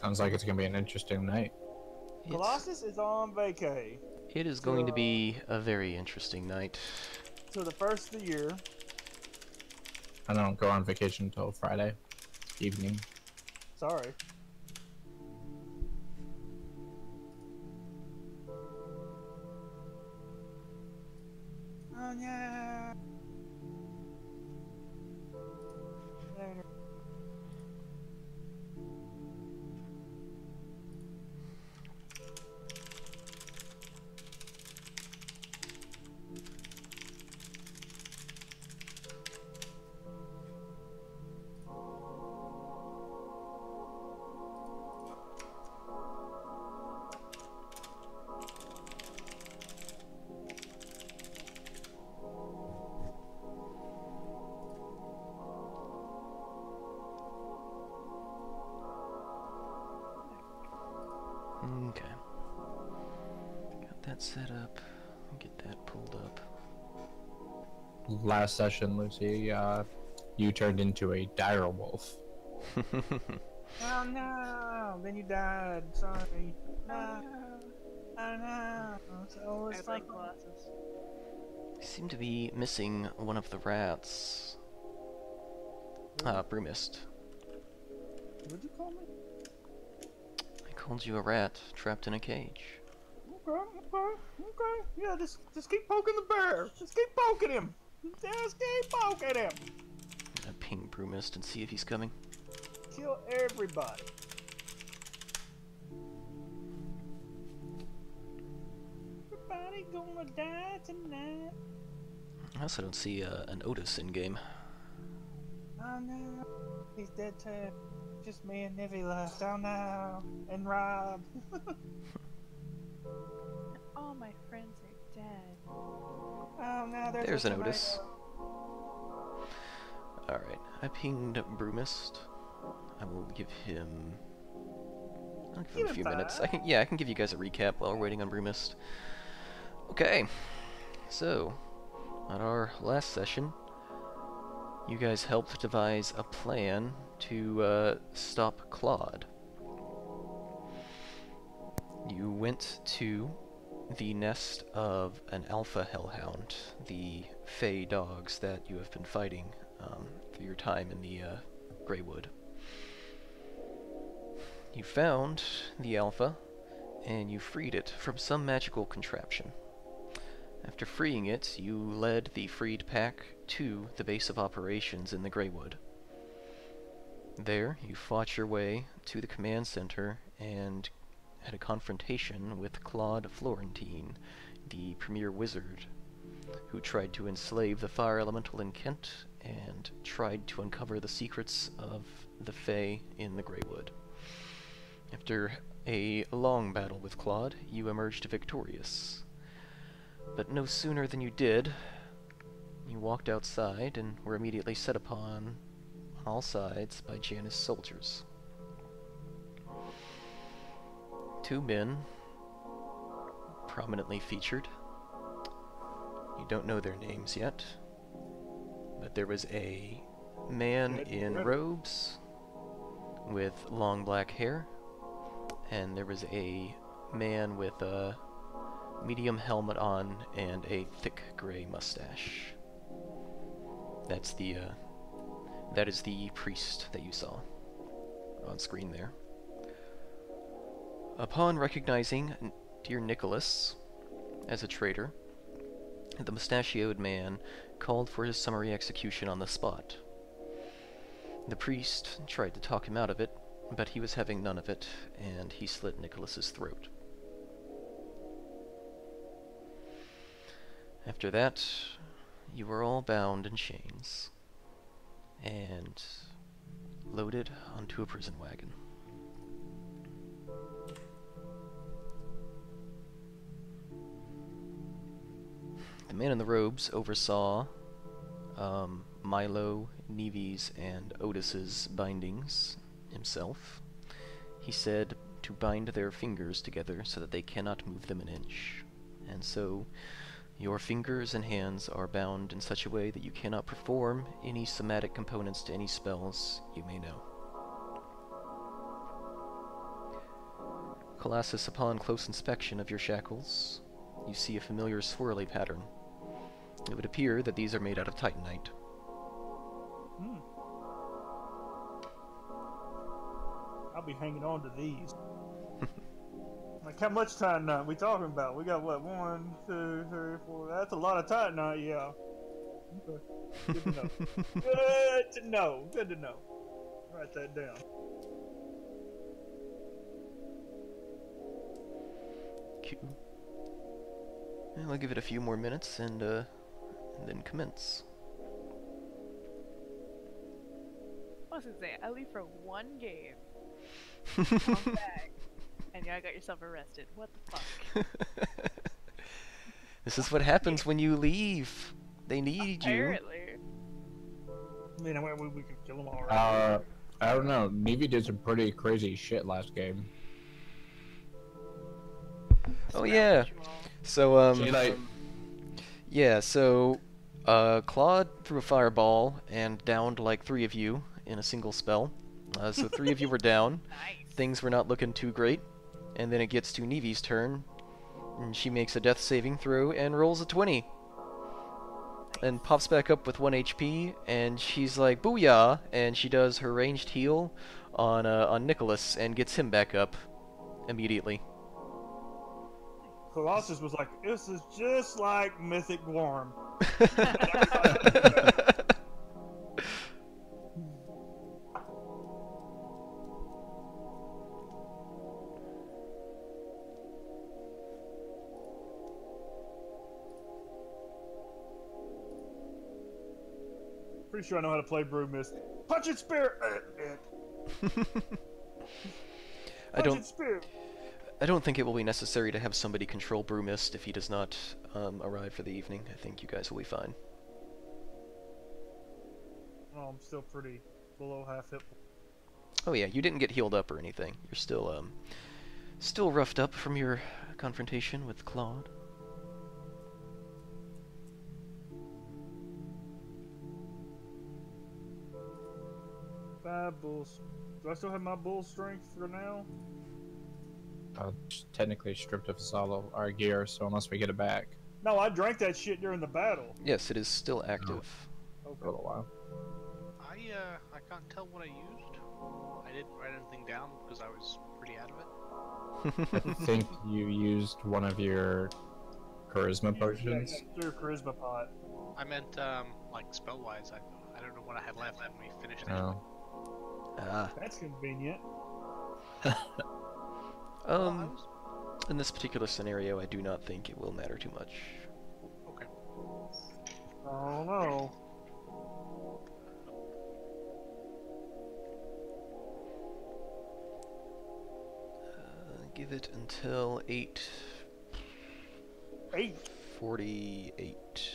Sounds like it's gonna be an interesting night. Collassus is on vacay. It is going to be a very interesting night. So the first of the year. I don't go on vacation until Friday evening. Sorry. Oh yeah. Later. Okay. Got that set up. Get that pulled up. Last session, Lucy, you turned into a dire wolf. Oh no! Then you died. Sorry. No. Oh no. So it's like Collassus. I seem to be missing one of the rats. Brumist. What'd you call me? I called you a rat trapped in a cage. Okay. Yeah, just keep poking the bear. Just keep poking him. Just keep poking him. I'm gonna ping Brumist and see if he's coming. Kill everybody. Everybody gonna die tonight. I also don't see an Otis in game. Oh no, he's dead too. Just me and Nivy left. Oh no, and Rob. All my friends are dead. Oh no, There's a an Otis. tomato. Alright, I pinged Brumist. I will give him... I'll give him a few minutes. I can give you guys a recap while we're waiting on Brumist. Okay, so, at our last session, you guys helped devise a plan to stop Claude. You went to the nest of an alpha hellhound, the fey dogs that you have been fighting for your time in the Greywood. You found the alpha, and you freed it from some magical contraption. After freeing it, you led the freed pack to the base of operations in the Greywood. There, you fought your way to the command center and had a confrontation with Claude Florentine, the premier wizard, who tried to enslave the fire elemental in Khent and tried to uncover the secrets of the Fae in the Greywood. After a long battle with Claude, you emerged victorious. But no sooner than you did, you walked outside and were immediately set upon all sides by Janus soldiers. Two men, prominently featured. You don't know their names yet, but there was a man in robes with long black hair, and there was a man with a medium helmet on and a thick gray mustache. That is the priest that you saw on screen there. Upon recognizing dear Nicholas as a traitor, the mustachioed man called for his summary execution on the spot. The priest tried to talk him out of it, but he was having none of it, and he slit Nicholas's throat. After that, you were all bound in chains and loaded onto a prison wagon. The man in the robes oversaw Milo, Neves, and Otis's bindings himself. He said to bind their fingers together so that they cannot move them an inch. And so, your fingers and hands are bound in such a way that you cannot perform any somatic components to any spells you may know. Collassus, upon close inspection of your shackles, you see a familiar swirly pattern. It would appear that these are made out of titanite. Hmm. I'll be hanging on to these. Like, how much titanite we talking about? We got what? 1, 2, 3, 4. That's a lot of titanite, yeah. Okay. Good to know. Good to know. Good to know. Write that down. Q. And I'll give it a few more minutes and then commence. I was gonna say, I leave for one game. Come back. And y'all got yourself arrested. What the fuck? This is what happens when you leave. They need you. Apparently. I mean, we could kill them all right. I don't know. Navy did some pretty crazy shit last game. Oh yeah. So See, like, yeah, so Claude threw a fireball and downed like 3 of you in a single spell. So 3 of you were down. Nice. Things were not looking too great. And then it gets to Nevi's turn, and she makes a death saving throw and rolls a 20. And pops back up with 1 HP, and she's like, booyah! And she does her ranged heal on Nicholas and gets him back up immediately. Colossus was like, this is just like Mythic Worm. Pretty sure I know how to play Brew Mist. Punch it, spear! I don't think it will be necessary to have somebody control Brewmist if he does not arrive for the evening. I think you guys will be fine. Oh, I'm still pretty below half hit. Oh yeah, you didn't get healed up or anything. You're still roughed up from your confrontation with Claude. Bulls. Do I still have my bull strength for now? Technically stripped of all our gear, so unless we get it back. No, I drank that shit during the battle. Yes, it is still active. Okay. For a little while. I can't tell what I used. I didn't write anything down because I was pretty out of it. I think you used one of your charisma potions. Yeah, your charisma pot. I meant like spell wise. I don't know what I had left when we finished. Oh. Ah. That's convenient. In this particular scenario, I do not think it will matter too much. Okay. Oh no. Give it until 8. 48.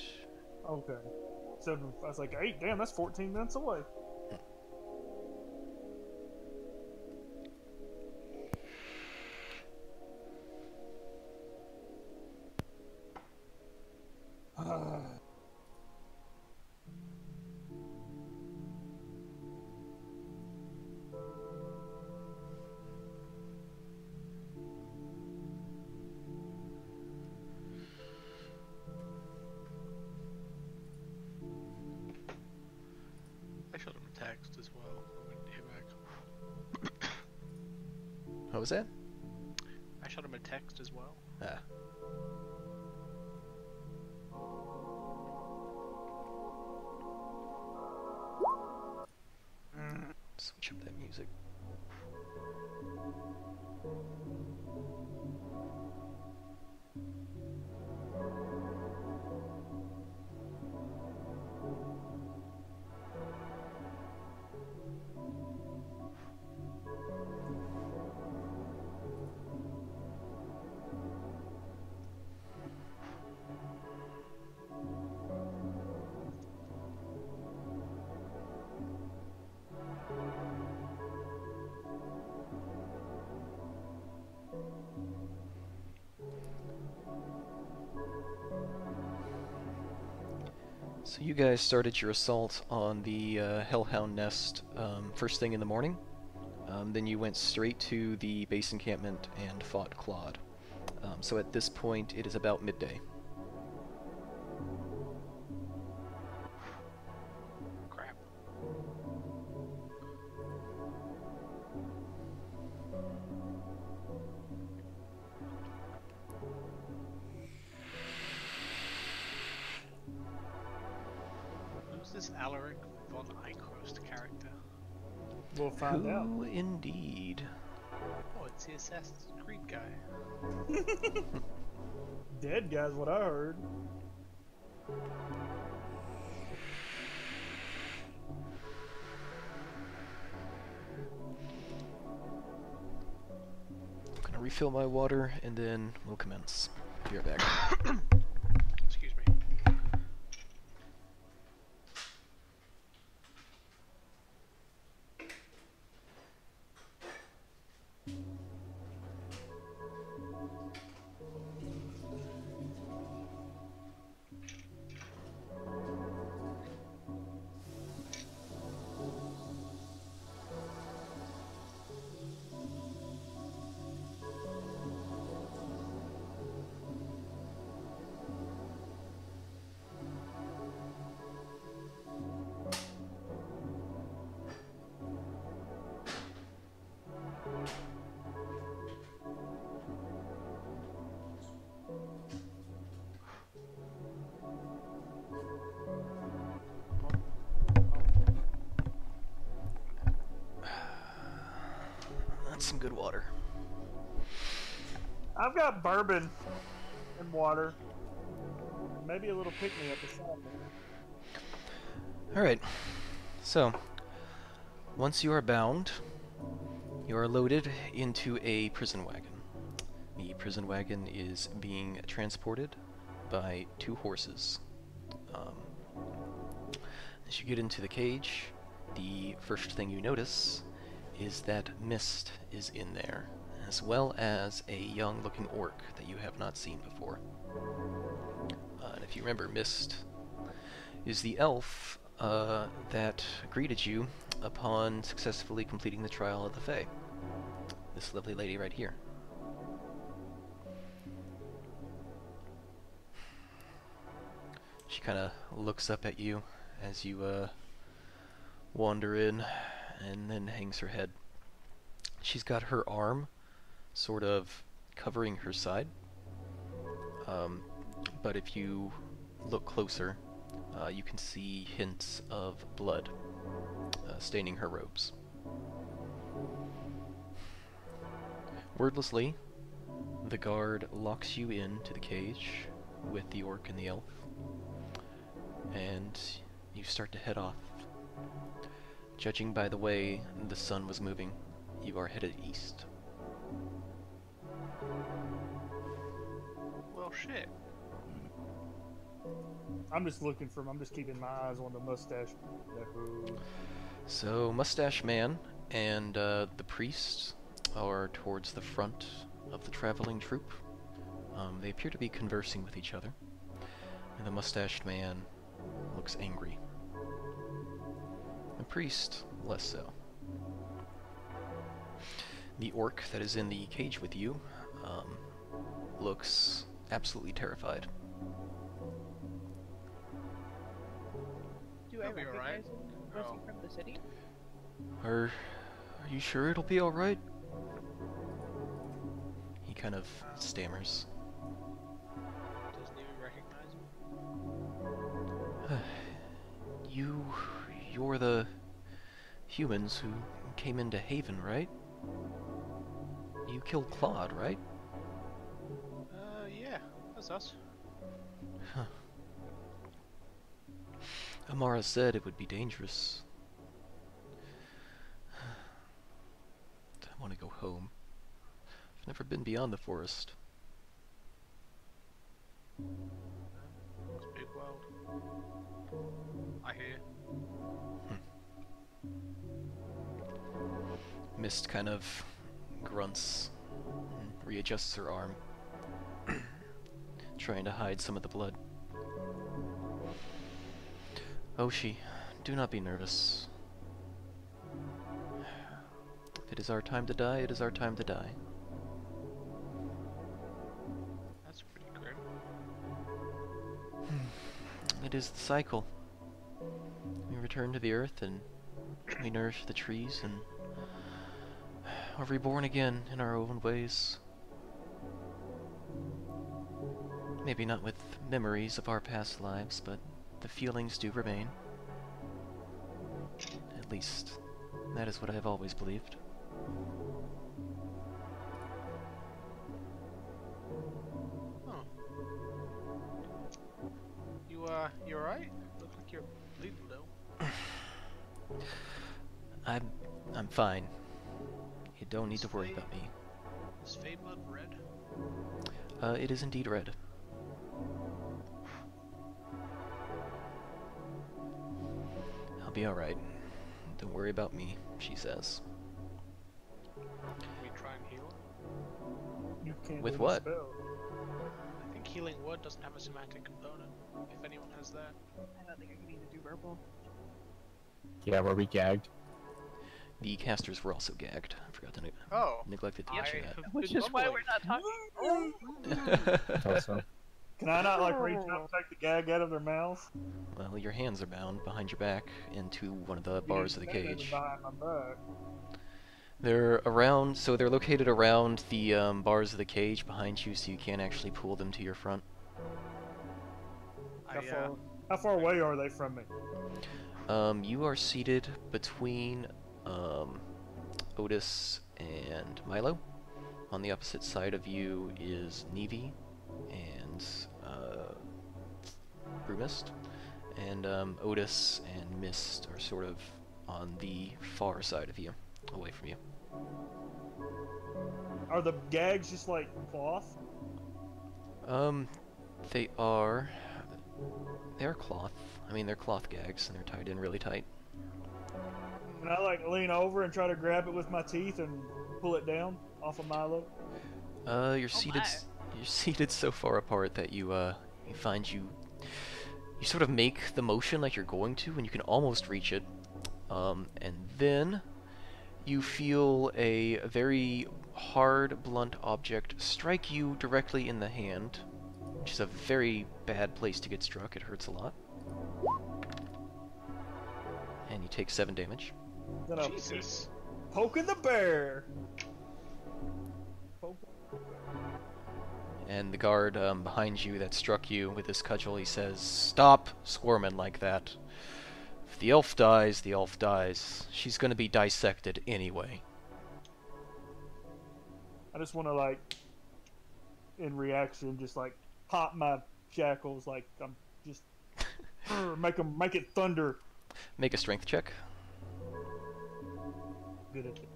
Okay. So I was like 8. Damn, that's 14 minutes away. I shot him a text as well. I wouldn't hear back. What was that? I shot him a text as well. Ah. Switch up that music. So you guys started your assault on the Hellhound Nest first thing in the morning. Then you went straight to the base encampment and fought Claude. So at this point, it is about midday. Crap. Who's this Alaric von Eichhorst character? We'll find out. Who indeed? Oh, it's the Assassin's Creed guy. Dead guy's what I heard. I'm gonna refill my water and then we'll commence. Be right back. Excuse me. That's some good water. I've got bourbon and water. Maybe a little pick-me-up or something. Alright, so once you are bound, you are loaded into a prison wagon. The prison wagon is being transported by 2 horses. As you get into the cage, the first thing you notice is that Mist is in there, as well as a young-looking orc that you have not seen before. And if you remember, Mist is the elf that greeted you upon successfully completing the trial of the Fae. This lovely lady right here. She kind of looks up at you as you wander in, and then hangs her head. She's got her arm sort of covering her side, but if you look closer, you can see hints of blood staining her robes. Wordlessly, the guard locks you into the cage with the orc and the elf, and you start to head off. Judging by the way the sun was moving, you are headed east. Well, shit. I'm just keeping my eyes on the mustache. So, Mustache Man and the priest are towards the front of the traveling troupe. They appear to be conversing with each other, and the mustached man looks angry. The priest, less so. The orc that is in the cage with you looks absolutely terrified. Do I He'll be recognize alright. him? Was he from the city? Are you sure it'll be alright? He kind of stammers. Doesn't even recognize him. You're the humans who came into Haven, right? You killed Claude, right? Yeah, that's us. Huh. Amara said it would be dangerous. I want to go home. I've never been beyond the forest. It's a big world. I hear. Mist kind of grunts and readjusts her arm, trying to hide some of the blood. Oshi, do not be nervous. If it is our time to die, it is our time to die. That's pretty grim. It is the cycle. We return to the earth and we nourish the trees and are reborn again in our own ways. Maybe not with memories of our past lives, but the feelings do remain. At least, that is what I have always believed. Oh. You alright? Look like you're bleeding though. I'm fine. You don't need to worry about me. Is Fey blood red? It is indeed red. I'll be alright. Don't worry about me, she says. Can we try and heal her? You can't With do the what? spell. I think healing word doesn't have a semantic component. If anyone has that. I don't think I can even do verbal. Yeah, were we gagged? The casters were also gagged. I forgot to Oh. neglected to I mention have Which been is why mumbling. we're not talking. that. Also, Can I not like reach out and take the gag out of their mouth? Well, your hands are bound behind your back into one of the bars of the You said they were cage. behind my back. They're around, so they're located around the bars of the cage behind you, so you can't actually pull them to your front. How far away are they from me? You are seated between Otis and Milo. On the opposite side of you is Nevi and Brumist. And Otis and Mist are sort of on the far side of you, away from you. Are the gags just like cloth? They are... They're cloth. I mean, they're cloth gags, and they're tied in really tight. Can I like lean over and try to grab it with my teeth and pull it down off of Milo? You're seated. You're seated so far apart that you find you sort of make the motion like you're going to, and you can almost reach it. And then you feel a very hard, blunt object strike you directly in the hand, which is a very bad place to get struck. It hurts a lot. And you take 7 damage. Then I'll Jesus. poking the bear. And the guard behind you that struck you with this cudgel, he says, "Stop squirming like that. If the elf dies, the elf dies. She's gonna be dissected anyway." I just want to like, in reaction, just like pop my shackles like I'm just make it thunder. Make a strength check. Good at it.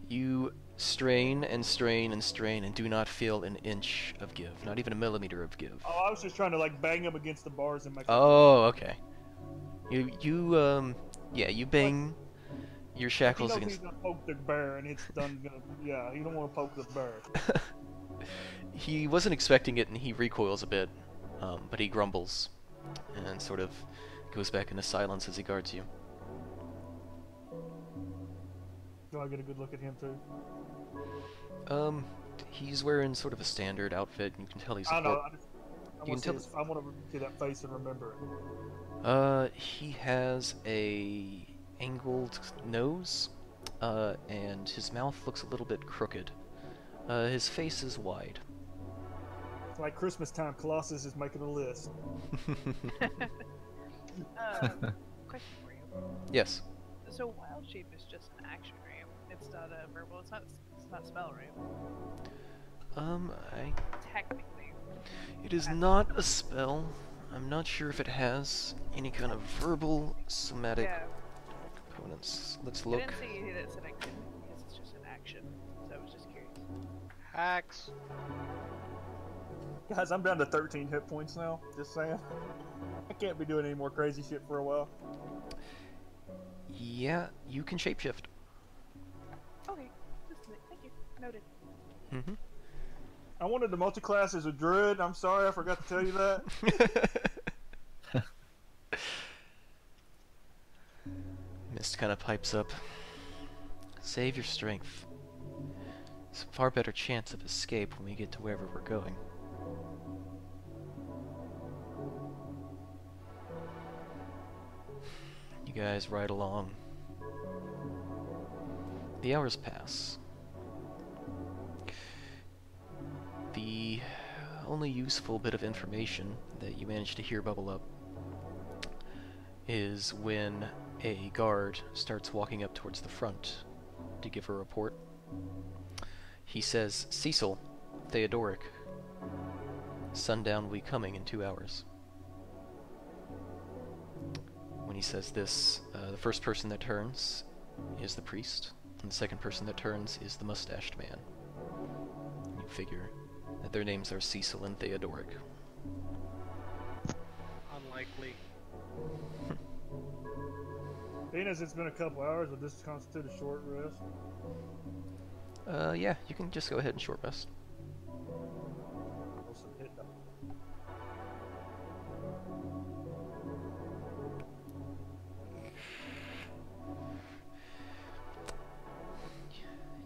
You strain and strain and strain and do not feel an inch of give, not even a millimeter of give. Oh, I was just trying to like bang them against the bars and make. Oh, okay. You bang your shackles he knows against. he's gonna poke the bear and it's done. Yeah, you don't want to poke the bear. He wasn't expecting it, and he recoils a bit, but he grumbles and sort of goes back into silence as he guards you. Do I get a good look at him too? He's wearing sort of a standard outfit, and you can tell he's I a know. corp. I want to see that face and remember it. He has a angled nose, and his mouth looks a little bit crooked. His face is wide. It's like Christmas time. Collassus is making a list. Question for you. Yes. So wild shape is just an action, right? It's not a verbal. It's not a spell, right? Technically. It is not a spell. I'm not sure if it has any kind of verbal somatic components. Let's I look. didn't say that it's an activity because it's just an action. So I was just curious. Hacks. Guys, I'm down to 13 hit points now. Just saying. I can't be doing any more crazy shit for a while. Yeah, you can shapeshift. Okay. Thank you. Noted. Mm-hmm. I wanted to multi-class as a druid. I'm sorry, I forgot to tell you that. Mist kind of pipes up. Save your strength. It's a far better chance of escape when we get to wherever we're going. You guys ride along. The hours pass. The only useful bit of information that you manage to hear bubble up is when a guard starts walking up towards the front to give a report. He says, "Cecil, Theodoric, sundown will be coming in 2 hours." When he says this, the first person that turns is the priest, and the second person that turns is the mustached man. You figure that their names are Cecil and Theodoric. Unlikely. Being as it's been a couple hours, would this constitute a short rest? Yeah, you can just go ahead and short rest. Also hit die.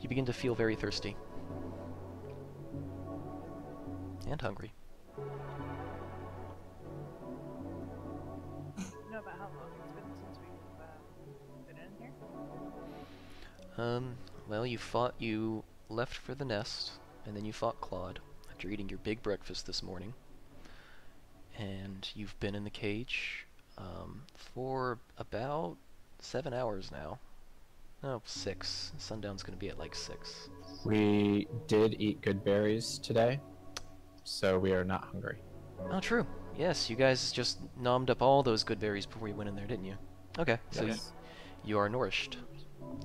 You begin to feel very thirsty. And hungry. You know about how long it's been since we've been in here? Well, you left for the nest, and then you fought Claude after eating your big breakfast this morning. And you've been in the cage, for about 7 hours now. No, 6. Sundown's gonna be at like 6. We did eat good berries today, so we are not hungry. Oh, true. Yes, you guys just nommed up all those good berries before you went in there, didn't you? Okay, so Yes. you are nourished.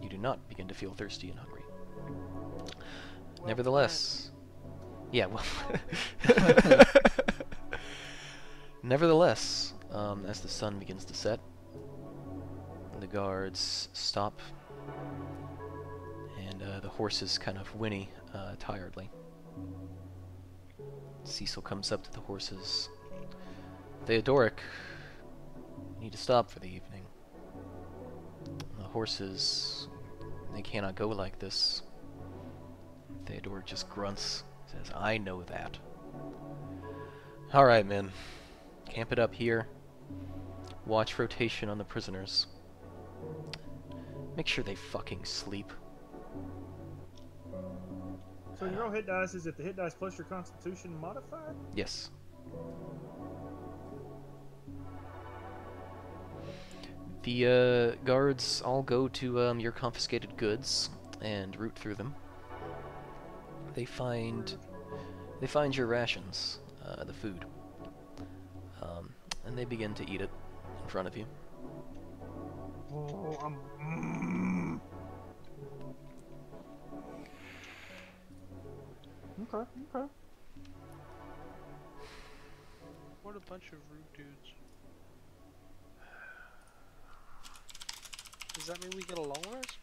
You do not begin to feel thirsty and hungry. Well Nevertheless... Yeah, well... Nevertheless, as the sun begins to set, the guards stop, and the horses kind of whinny tiredly. Cecil comes up to the horses. "Theodoric, you need to stop for the evening. The horses, they cannot go like this." Theodoric just grunts, says, "I know that." "Alright, men. Camp it up here. Watch rotation on the prisoners. Make sure they fucking sleep." So your roll hit dice, is it the hit dice plus your constitution modified? Yes. The guards all go to your confiscated goods and root through them. They find your rations, the food, and they begin to eat it in front of you. Oh, Okay, okay. What a bunch of rude dudes. Does that mean we get a long rest?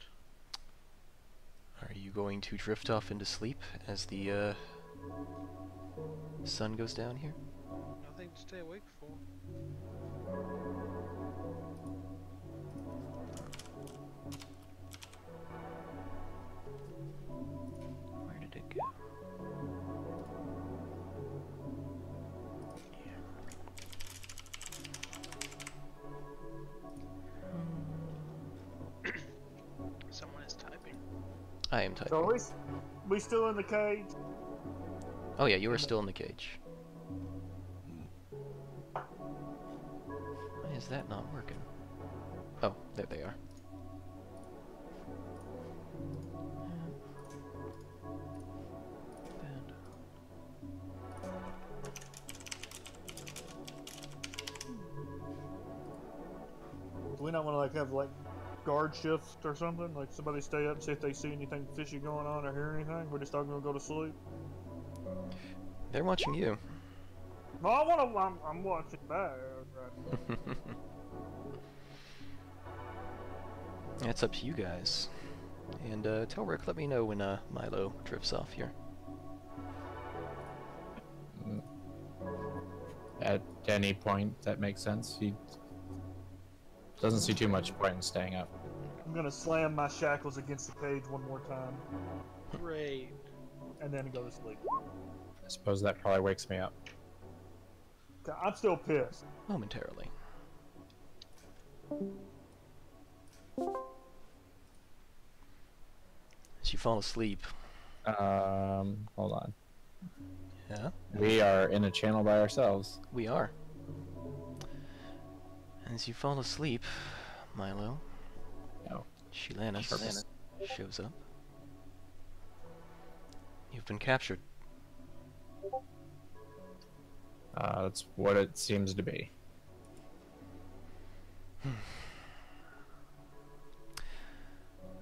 Are you going to drift off into sleep as the sun goes down here? Nothing to stay awake for. Where did it go? Someone is typing. I am typing. So we still in the cage? Oh yeah, you are still in the cage. Why is that not working? Oh, there they are. Do we not want to have guard shift or something? Like somebody stay up and see if they see anything fishy going on or hear anything? We're just all gonna go to sleep. They're watching you. No, I'm watching back. Right. It's up to you guys. And tell Rick, let me know when Milo drifts off here. At any point, that makes sense. He doesn't see too much point in staying up. I'm gonna slam my shackles against the cage one more time, Great. and then go to sleep. I suppose that probably wakes me up. I'm still pissed. Momentarily. As you fall asleep. Hold on. Yeah? We are in a channel by ourselves. We are. As you fall asleep, Milo, No. Janus shows up. You've been captured. That's what it seems to be.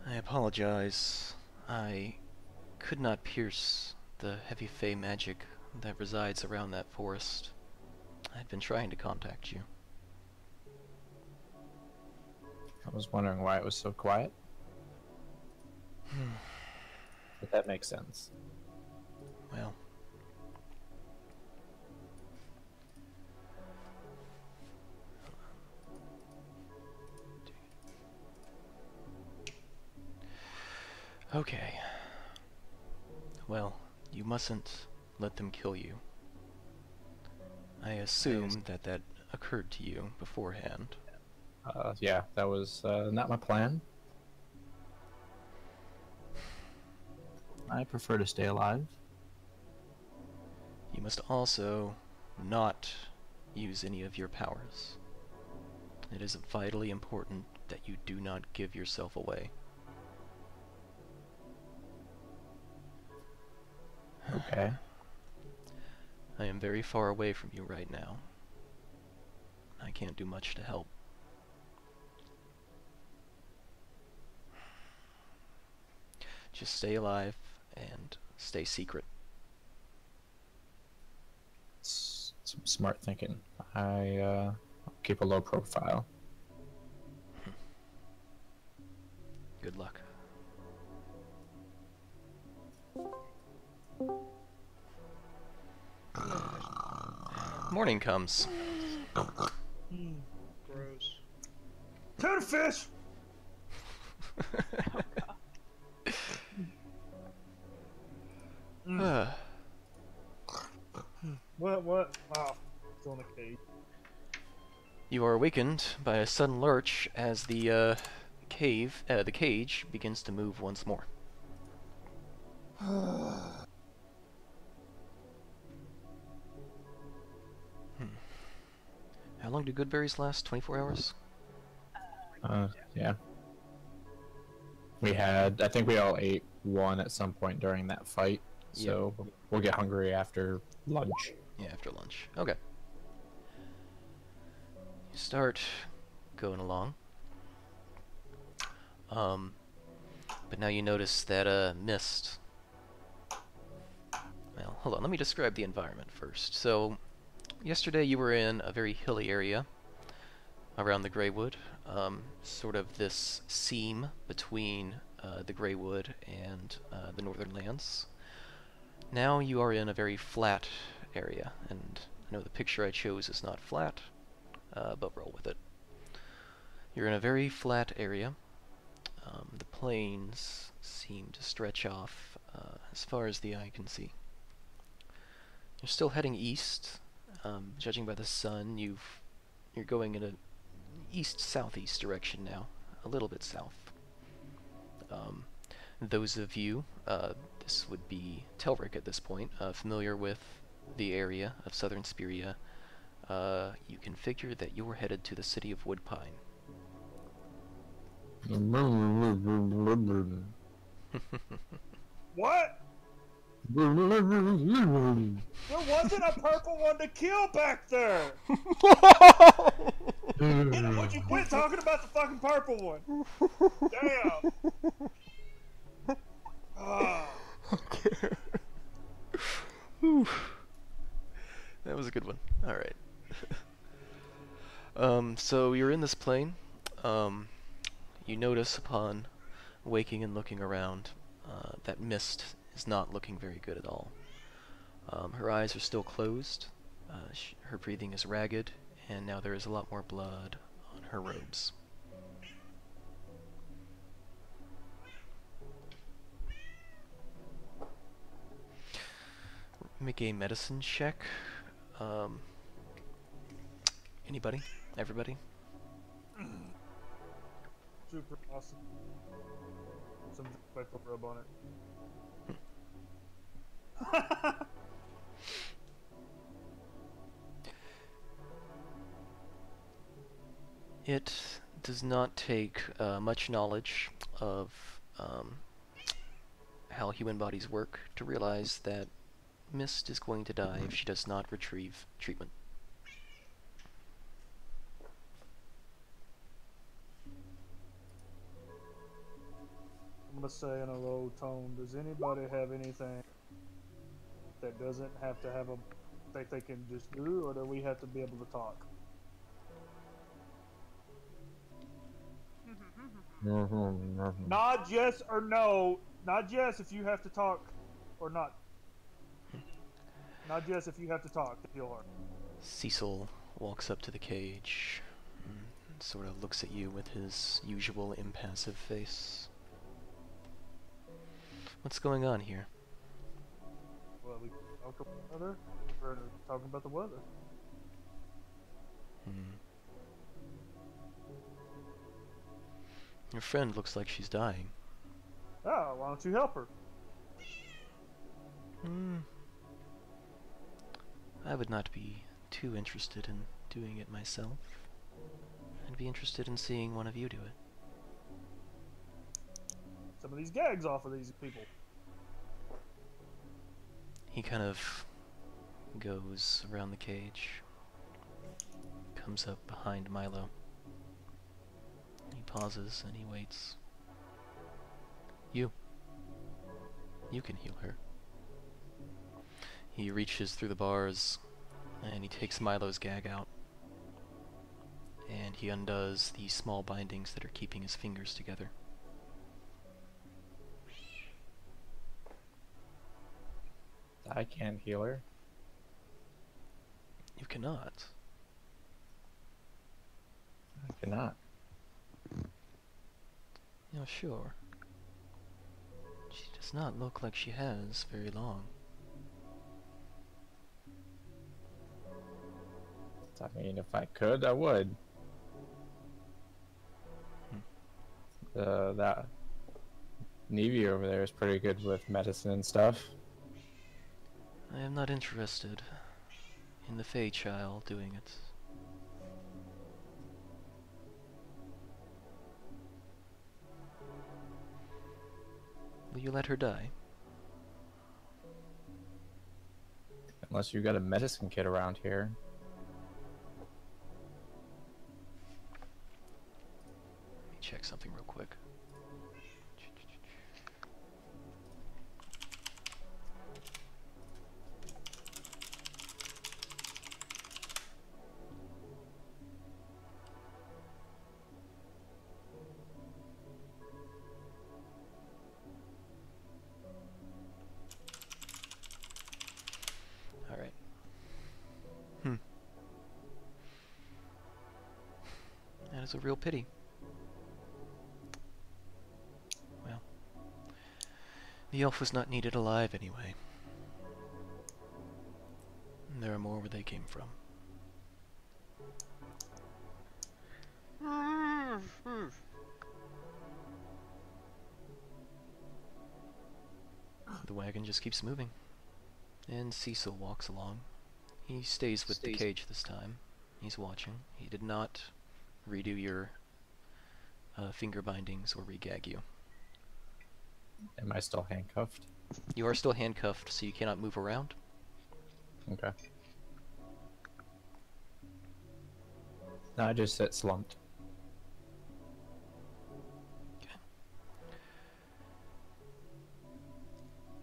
I apologize. I could not pierce the heavy fey magic that resides around that forest. I had been trying to contact you. I was wondering why it was so quiet. But that makes sense. Well. Okay. Well, you mustn't let them kill you. I assume that that occurred to you beforehand. Yeah, that was not my plan. I prefer to stay alive. You must also not use any of your powers. It is vitally important that you do not give yourself away. Okay. I am very far away from you right now. I can't do much to help. Just stay alive and stay secret. It's some smart thinking. I'll keep a low profile. Good luck. Morning comes. Gross. Tuna fish! What? Oh, it's on a cage. You are awakened by a sudden lurch as the cage begins to move once more. How long do good berries last? 24 hours? Yeah. I think we all ate one at some point during that fight, so we'll get hungry after lunch. Yeah, after lunch. Okay. You start going along. But now you notice that mist. Well, hold on, let me describe the environment first. So, yesterday you were in a very hilly area around the Greywood, sort of this seam between the Greywood and the Northern Lands. Now you are in a very flat area, and I know the picture I chose is not flat, but roll with it. You're in a very flat area. The plains seem to stretch off as far as the eye can see. You're still heading east. Judging by the sun, you're going in a east-southeast direction now, a little bit south. Those of you, this would be Telric at this point, familiar with the area of southern Spirea, you can figure that you're headed to the city of Woodpine. What? There wasn't a purple one to kill back there! Would you quit talking about the fucking purple one? Damn! Okay. That was a good one. Alright. So you're in this plane. You notice upon waking and looking around that mist is not looking very good at all. Her eyes are still closed, her breathing is ragged, and now there is a lot more blood on her robes. Make a medicine check. Anybody? Everybody? Super awesome. Some paper rub on it. It does not take much knowledge of how human bodies work to realize that Mist is going to die if she does not retrieve treatment. I'm gonna say in a low tone, does anybody have anything that doesn't have to have a that they can just do, or do we have to be able to talk? Not yes or no. Not yes if you have to talk or not. Not yes if you have to talk to heal her. Cecil walks up to the cage and sort of looks at you with his usual impassive face. What's going on here? Well, we talk about the weather. We're talking about the weather. Your friend looks like she's dying. Oh, why don't you help her? I would not be too interested in doing it myself. I'd be interested in seeing one of you do it. Some of these gags off of these people. He kind of goes around the cage, comes up behind Milo. He pauses and he waits. You can heal her. He reaches through the bars and he takes Milo's gag out. And he undoes the small bindings that are keeping his fingers together. I can't heal her. You cannot. I cannot. You're sure? She does not look like she has very long. I mean, if I could, I would. That Nevi over there is pretty good with medicine and stuff. I am not interested in the Fey child doing it. Will you let her die? Unless you got a medicine kit around here. Let me check something real quick. Alright. That is a real pity. Well, the elf was not needed alive anyway. And there are more where they came from. The wagon just keeps moving. And Cecil walks along. He stays with the cage this time. He's watching. He did not redo your finger bindings or regag you. Am I still handcuffed? You are still handcuffed, so you cannot move around. Okay. No, I just sit slumped. Okay.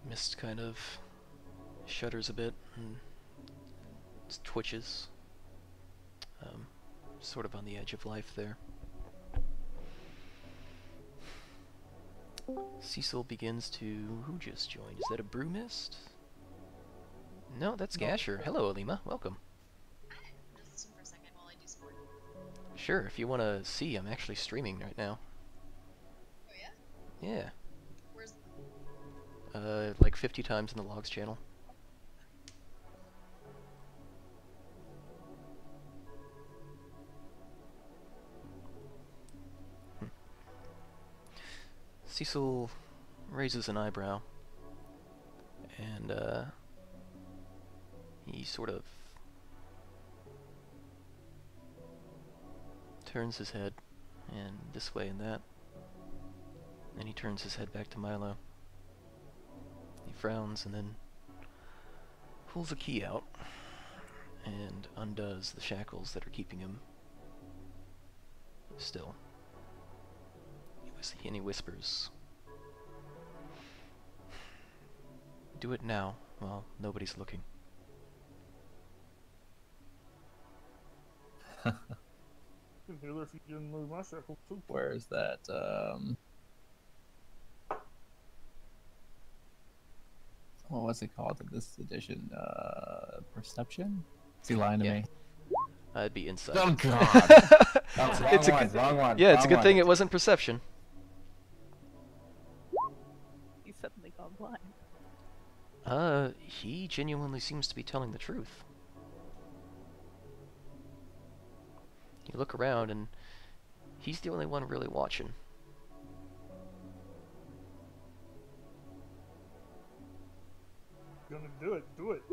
Mist kind of shudders a bit and twitches. Sort of on the edge of life there. Cecil begins to... Who just joined? Is that a brew mist? No, that's Gasher. Hello, Alima. Welcome. Just listen for a second while I do some work. Sure, if you want to see, I'm actually streaming right now. Oh yeah? Yeah. Where's... Like 50 times in the logs channel. Cecil raises an eyebrow, and he sort of turns his head, and this way and that. Then he turns his head back to Milo. He frowns and then pulls a key out and undoes the shackles that are keeping him still. And he whispers, "Do it now, while nobody's looking." Healer if you didn't lose my shackle too. Where is that? What was it called in this edition? Perception? Is he lying to me? It'd be insight. Oh god! Wrong one. Yeah, it's a good thing it wasn't perception. He's suddenly gone blind. He genuinely seems to be telling the truth. You look around and he's the only one really watching. Gonna do it. Do it.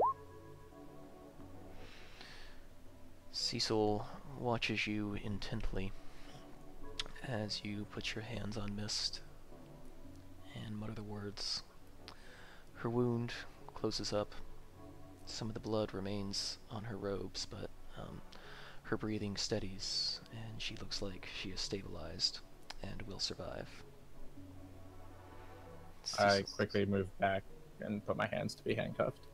Cecil watches you intently as you put your hands on Mist and mutter the words. Her wound closes up. Some of the blood remains on her robes, but her breathing steadies, and she looks like she is stabilized and will survive. I quickly move back and put my hands to be handcuffed.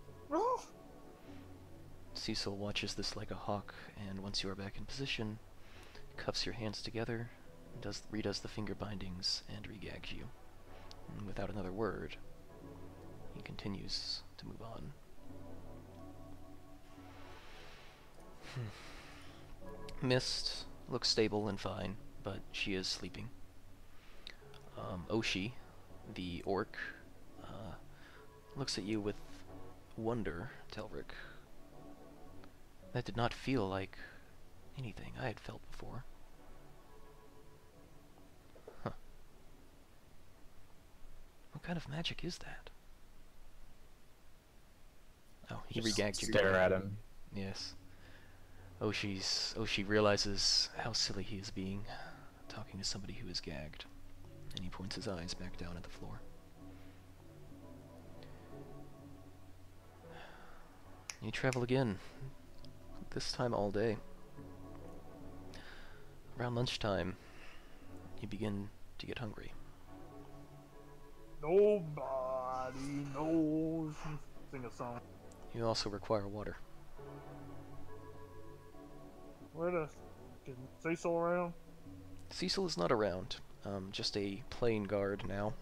Cecil watches this like a hawk, and once you are back in position, cuffs your hands together, redoes the finger bindings, and regags you. And without another word, he continues to move on. Mist looks stable and fine, but she is sleeping. Oshi, the orc, looks at you with wonder, Telric. That did not feel like anything I had felt before. Huh. What kind of magic is that? Oh, he regagged you. Stare at him. Yes. Oshi realizes how silly he is being, talking to somebody who is gagged, and he points his eyes back down at the floor. You travel again, this time all day. Around lunchtime, you begin to get hungry. Nobody knows. Sing a song. You also require water. Where the is Cecil around? Cecil is not around, just a plain guard now.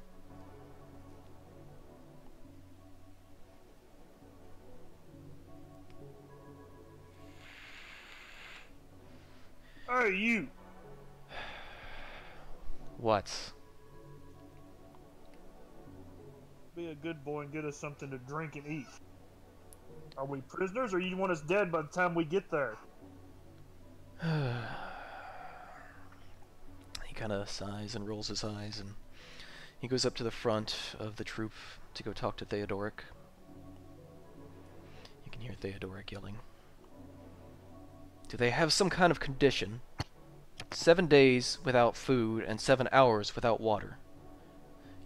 Hey, you! What? Be a good boy and get us something to drink and eat. Are we prisoners, or you want us dead by the time we get there? He kind of sighs and rolls his eyes, and he goes up to the front of the troop to go talk to Theodoric. You can hear Theodoric yelling. Do they have some kind of condition? 7 days without food and 7 hours without water.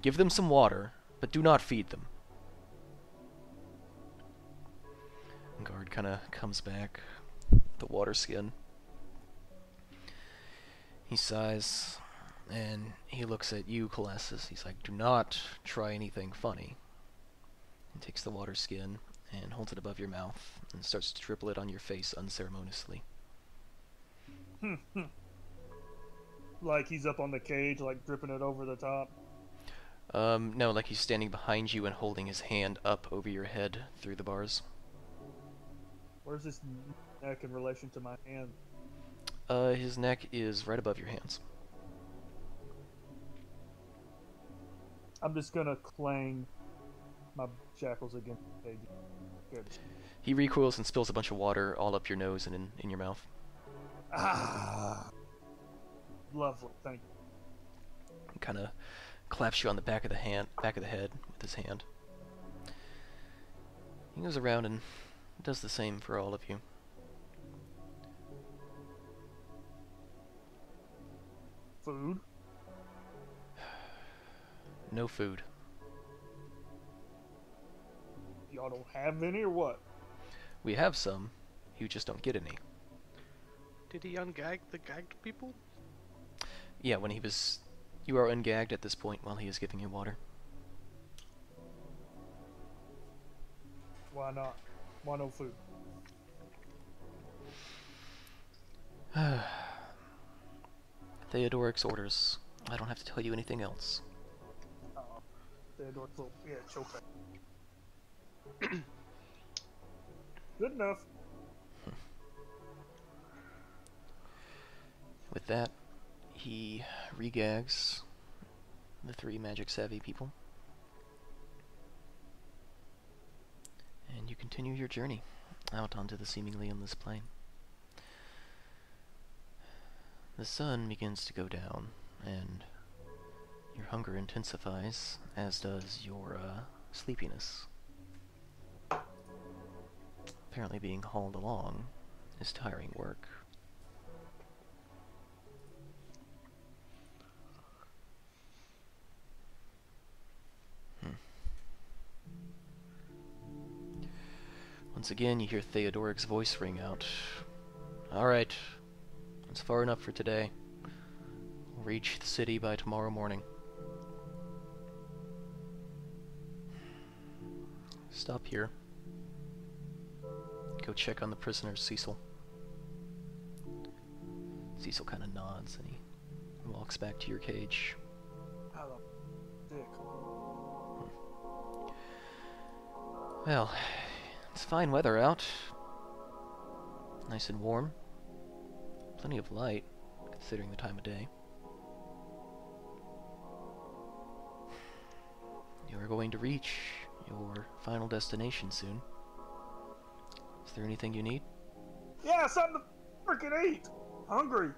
Give them some water, but do not feed them. Guard kind of comes back, the water skin. He sighs, and he looks at you, Collassus. He's like, do not try anything funny. He takes the water skin and holds it above your mouth and starts to dribble it on your face unceremoniously. Like he's up on the cage, like dripping it over the top? No, like he's standing behind you and holding his hand up over your head through the bars. Where's his neck in relation to my hand? His neck is right above your hands. I'm just gonna clang my shackles against the cage. Good. He recoils and spills a bunch of water all up your nose and in your mouth. Ah! Lovely, thank you. Kind of claps you on the back of the head with his hand. He goes around and does the same for all of you. Food? No food. Y'all don't have any or what? We have some, you just don't get any. Did he ungag the gagged people? Yeah, when he was... You are ungagged at this point while he is giving you water. Why not? Why no food? Theodoric's orders. I don't have to tell you anything else. Theodoric's little, yeah, choke. Good enough. With that, he regags the 3 magic-savvy people. And you continue your journey out onto the seemingly endless plain. The sun begins to go down, and your hunger intensifies, as does your sleepiness. Apparently being hauled along is tiring work. Once again, you hear Theodoric's voice ring out. Alright, that's far enough for today. We'll reach the city by tomorrow morning. Stop here. Go check on the prisoners, Cecil. Cecil kind of nods and he walks back to your cage. Hello, dick. Well, it's fine weather out. Nice and warm. Plenty of light, considering the time of day. You are going to reach your final destination soon. Is there anything you need? Yeah, something to freaking eat. Hungry.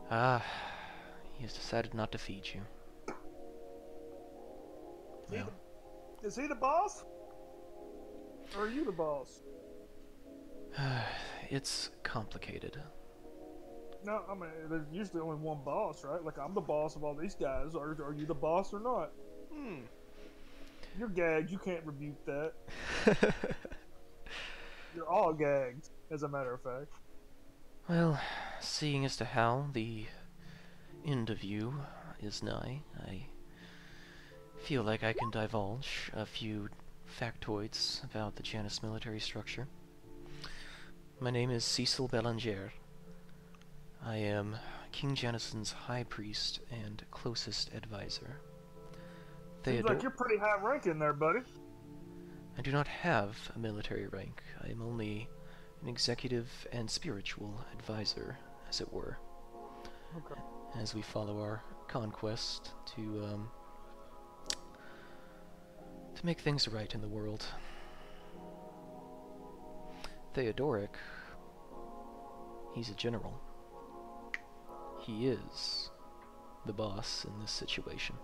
Ah, he has decided not to feed you. Well, Is he the boss? Or are you the boss? it's complicated. No, I mean, there's usually only one boss, right? Like, I'm the boss of all these guys. Are you the boss or not? You're gagged. You can't rebuke that. You're all gagged, as a matter of fact. Well, seeing as to how the end of you is nigh, I feel like I can divulge a few factoids about the Janus military structure. My name is Cecil Belanger. I am King Janus's high priest and closest advisor. Seems like you're pretty high ranking there, buddy. I do not have a military rank. I am only an executive and spiritual advisor, as it were. Okay. As we follow our conquest to make things right in the world. Theodoric, he's a general. He is the boss in this situation.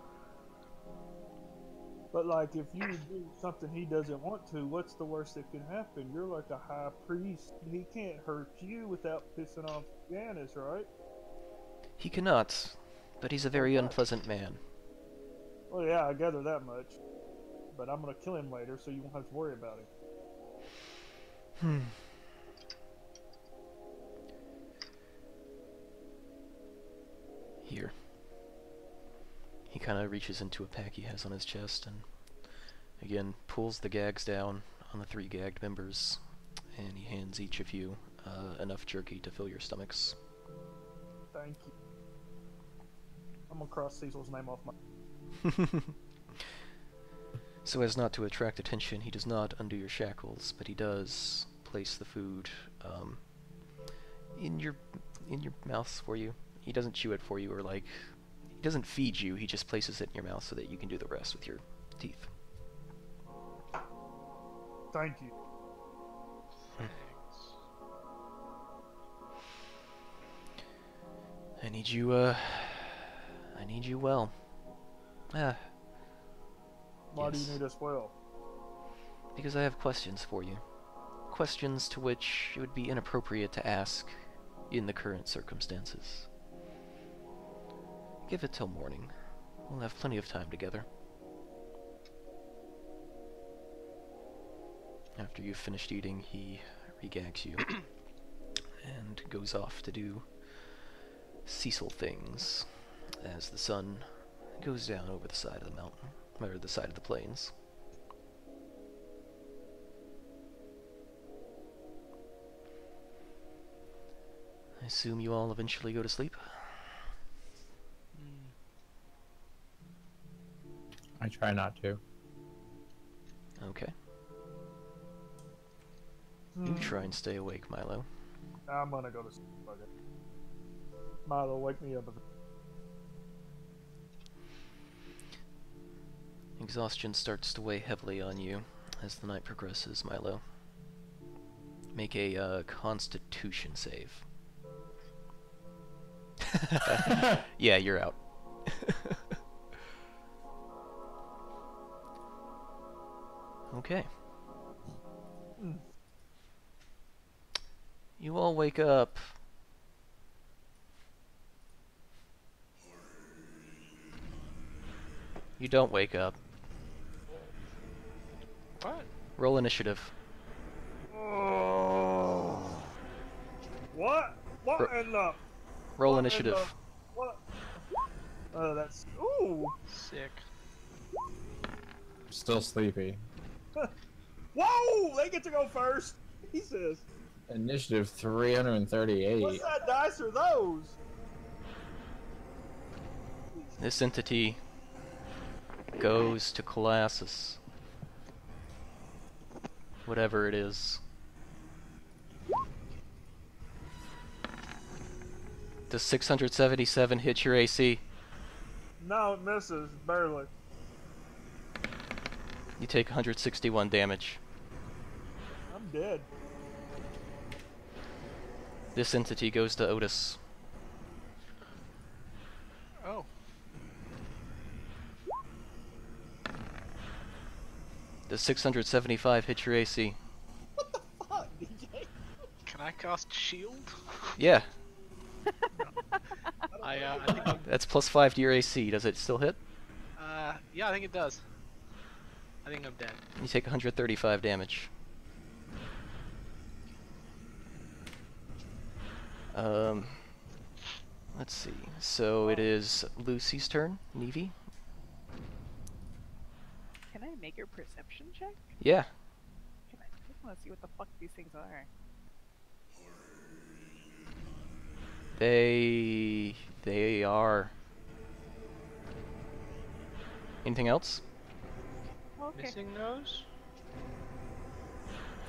But, like, if you do something he doesn't want to, what's the worst that can happen? You're like a high priest. He can't hurt you without pissing off Janus, right? He cannot, but he's a very unpleasant man. Well, yeah, I gather that much. But I'm gonna kill him later, so you won't have to worry about him. Here. He kind of reaches into a pack he has on his chest and again pulls the gags down on the 3 gagged members, and he hands each of you enough jerky to fill your stomachs. Thank you. I'm gonna cross Cecil's name off my... So as not to attract attention, he does not undo your shackles, but he does place the food in your mouth for you. He doesn't chew it for you, or like, he doesn't feed you, he just places it in your mouth so that you can do the rest with your teeth. Thank you. I need you well. Ah, Why do yes. you need a spell? Because I have questions for you. Questions to which it would be inappropriate to ask in the current circumstances. Give it till morning. We'll have plenty of time together. After you've finished eating, he regags you and goes off to do Cecil things as the sun goes down over the side of the mountain, or the side of the plains. I assume you all eventually go to sleep? I try not to. Okay. You try and stay awake, Milo. I'm gonna go to sleep. Fuck it. Milo, wake me up. Exhaustion starts to weigh heavily on you as the night progresses, Milo. Make a Constitution save. Yeah, you're out. Okay. You all wake up. You don't wake up. What? Roll initiative. Oh. What? What in the? Roll what initiative. In the, what? Oh, that's. Ooh. Sick. Still sleepy. Whoa! They get to go first. He says. Initiative 338. What side dice are those? This entity goes to Collassus. Whatever it is. Does 677 hit your AC? No, it misses barely. You take 161 damage. I'm dead. This entity goes to Otis. Oh. Does 675 hit your AC? Fuck, DJ. Can I cast shield? Yeah, I think I'm, that's +5 to your AC. Does it still hit? yeah, I think it does. I think I'm dead. You take 135 damage. Let's see. So it is Lucy's turn. Nevi? Can I make a perception check? Yeah. Can I just want to see what the fuck these things are? They are. Anything else? Okay. Missing nose?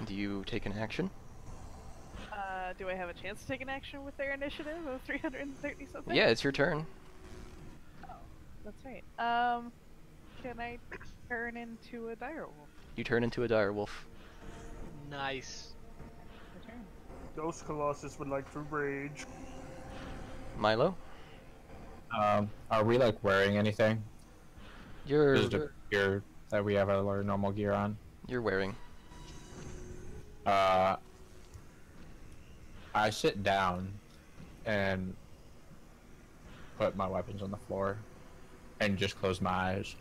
Do you take an action? Do I have a chance to take an action with their initiative of 330 something? Yeah, it's your turn. Oh, that's right. Can I turn into a direwolf? You turn into a direwolf. Nice. My turn. Ghost Colossus would like to rage. Milo? Are we like wearing anything? You're Just a gear that we have our normal gear on. you're wearing. I sit down and put my weapons on the floor and just close my eyes.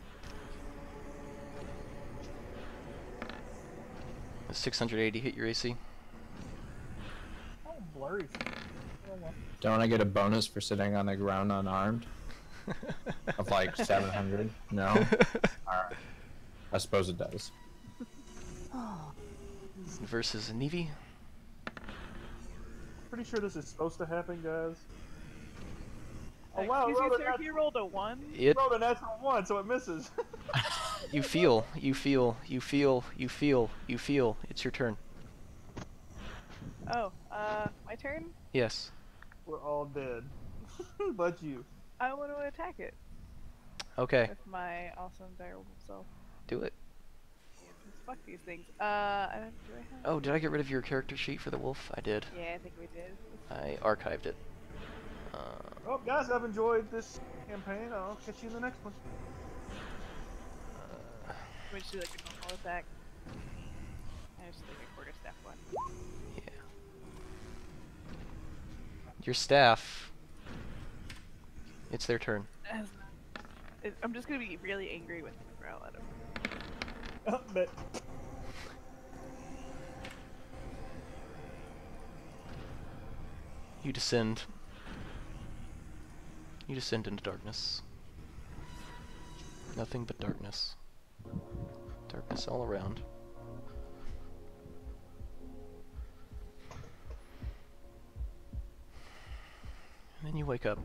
680 hit your AC. Oh, blurry. Don't I get a bonus for sitting on the ground unarmed? Of like 700? No? Alright. I suppose it does. Versus Nevi. Pretty sure this is supposed to happen, guys. Oh Excuse wow, me, rolled a sir, nat- he rolled a 1. It rolled a natural 1, so it misses. you feel. It's your turn. Oh, my turn? Yes. We're all dead. But you. I want to attack it Okay. with my awesome direwolf self. Do it. Just fuck these things. Do I have... Oh, did I get rid of your character sheet for the wolf? I did. Yeah, I think we did. I archived it. Well, guys, I've enjoyed this campaign. I'll catch you in the next one. me just do like a normal attack. I just like a quarterstaff one. Yeah. Your staff. It's their turn. I'm just gonna be really angry with the growl at him. But You descend. You descend into darkness. Nothing but darkness. Darkness all around. And then you wake up,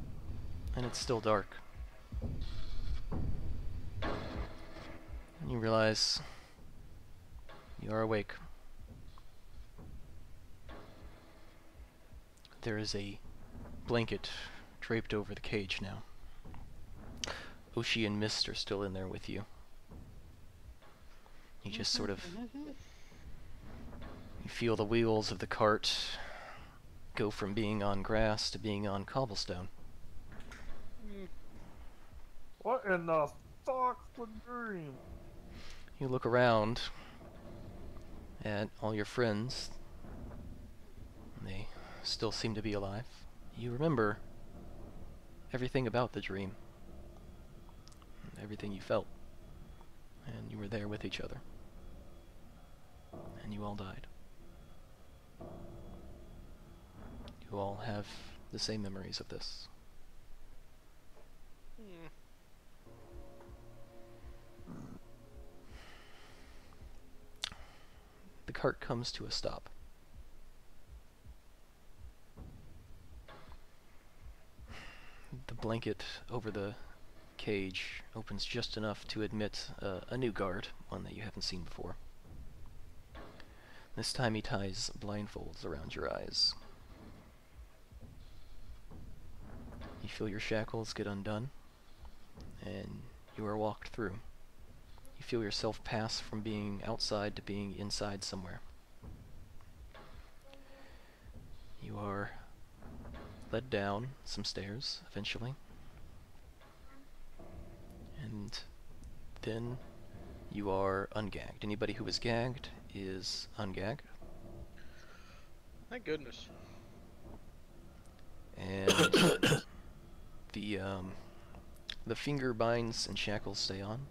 and it's still dark. And you realize you are awake. There is a blanket draped over the cage now. Oshi and Mist are still in there with you. You just sort of... You feel the wheels of the cart go from being on grass to being on cobblestone. what in the fuck was dream? You look around at all your friends. They still seem to be alive. You remember everything about the dream. Everything you felt. And you were there with each other. And you all died. You all have the same memories of this. The cart comes to a stop. The blanket over the cage opens just enough to admit a new guard, one that you haven't seen before. This time he ties blindfolds around your eyes. You feel your shackles get undone, and you are walked through. You feel yourself pass from being outside to being inside somewhere. You are led down some stairs, eventually. And then you are ungagged. Anybody who is gagged is ungagged. Thank goodness. And the finger binds and shackles stay on.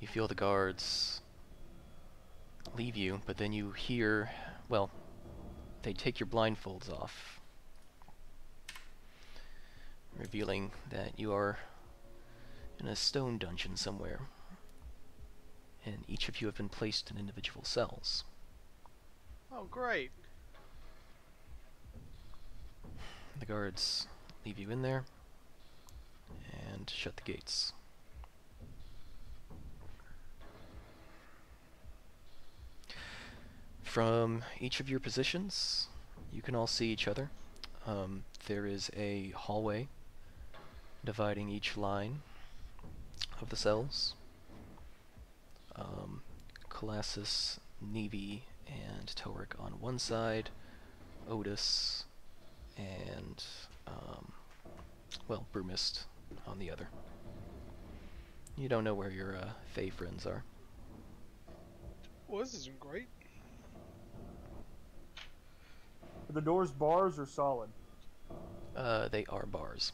You feel the guards leave you, but then you hear, well, they take your blindfolds off, revealing that you are in a stone dungeon somewhere, and each of you have been placed in individual cells. Oh, great. The guards leave you in there and shut the gates. From each of your positions, you can all see each other. There is a hallway dividing each line of the cells. Collassus, Nevi, and Torik on one side, Otis, and, well, Brumist on the other. You don't know where your Fae friends are. Well, this isn't great. Are the doors bars or solid? They are bars,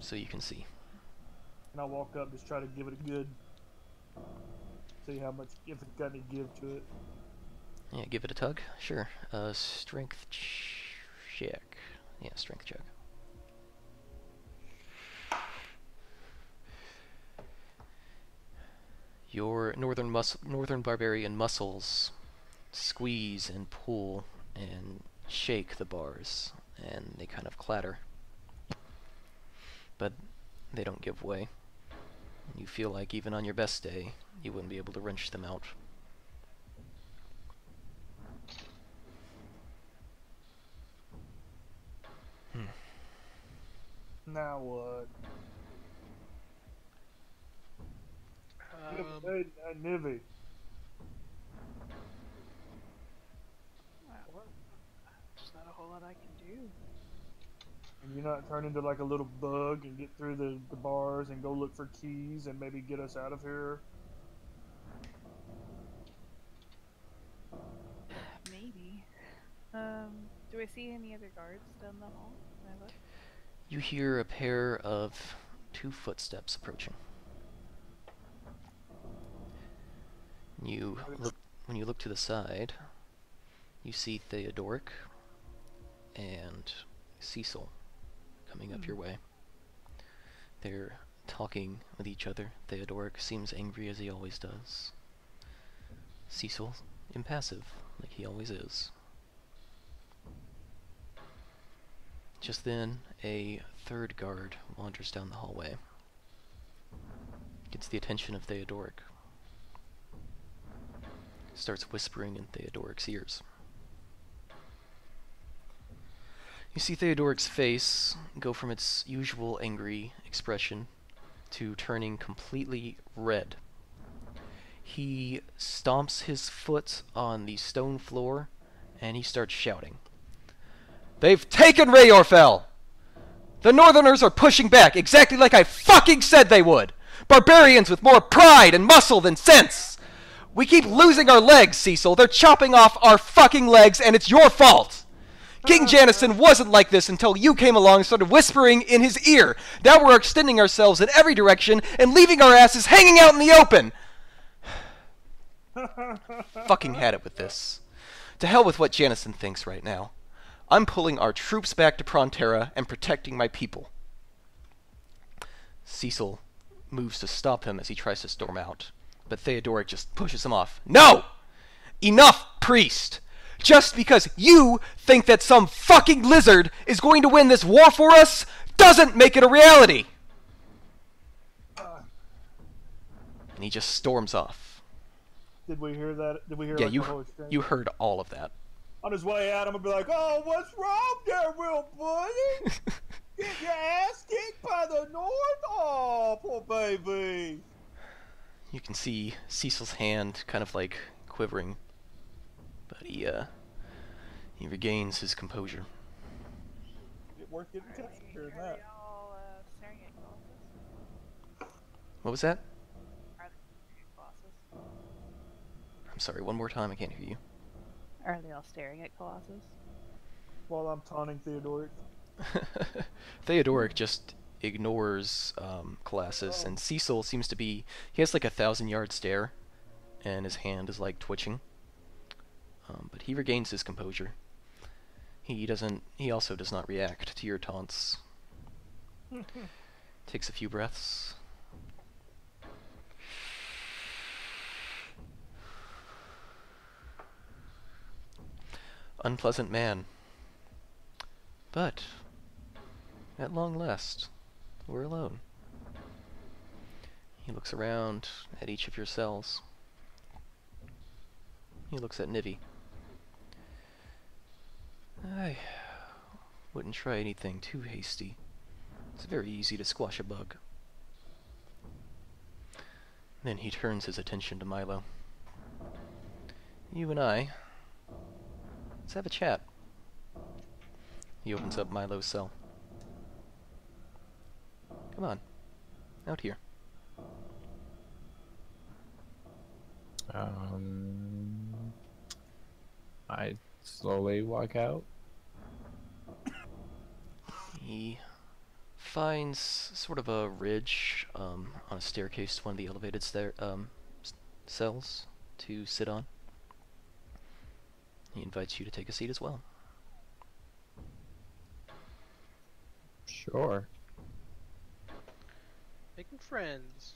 so you can see. And I walk up, just try to give it a good, see how much, if it's got any give to it. Yeah, give it a tug. Sure. Strength check. Yeah, strength check. Your northern barbarian muscles squeeze and pull and shake the bars, and they kind of clatter. But they don't give way. You feel like even on your best day, you wouldn't be able to wrench them out. Now what? Nivi. Wow. There's not a whole lot I can do. And you're not turn into like a little bug and get through the bars and go look for keys and maybe get us out of here? Do I see any other guards down the hall when I look? You hear a pair of 2 footsteps approaching. You look when you look to the side, you see Theodoric and Cecil coming up your way. They're talking with each other. Theodoric seems angry as he always does. Cecil, impassive, like he always is. Just then, a 3rd guard wanders down the hallway. Gets the attention of Theodoric. Starts whispering in Theodoric's ears. You see Theodoric's face go from its usual angry expression to turning completely red. He stomps his foot on the stone floor and he starts shouting. "They've taken Rayorfell! The Northerners are pushing back, exactly like I fucking said they would! Barbarians with more pride and muscle than sense! We keep losing our legs, Cecil! They're chopping off our fucking legs, and it's your fault! King Janus wasn't like this until you came along and started whispering in his ear! Now we're extending ourselves in every direction and leaving our asses hanging out in the open!" Fucking had it with this. To hell with what Janison thinks right now. I'm pulling our troops back to Prontera and protecting my people. Cecil moves to stop him as he tries to storm out, but Theodoric just pushes him off. "No! Enough, priest! Just because you think that some fucking lizard is going to win this war for us doesn't make it a reality!" And he just storms off. Did we hear that? Did we hear? Yeah, like, the whole exchange? you heard all of that. On his way out, I'm gonna be like, "Oh, what's wrong there, real buddy? Get your ass kicked by the North? Oh, poor baby." You can see Cecil's hand kind of like quivering, but he regains his composure. It worked in the test during Are that. they all staring at Colossus? What was that? Are they staring at Colossus? I'm sorry, one more time, I can't hear you. Are they all staring at Colossus? While I'm taunting Theodoric. Theodoric just ignores Collassus, and Cecil seems to be... He has like a 1,000-yard stare, and his hand is like twitching. But he regains his composure. He also does not react to your taunts. Takes a few breaths. Unpleasant man. But, at long last, we're alone. He looks around at each of your cells. He looks at Nivi. I wouldn't try anything too hasty. It's very easy to squash a bug. Then he turns his attention to Milo. You and I... Let's have a chat. He opens up Milo's cell. Come on. Out here. I slowly walk out. He finds sort of a ridge on a staircase to one of the elevated cells to sit on. He invites you to take a seat as well. Sure. Making friends.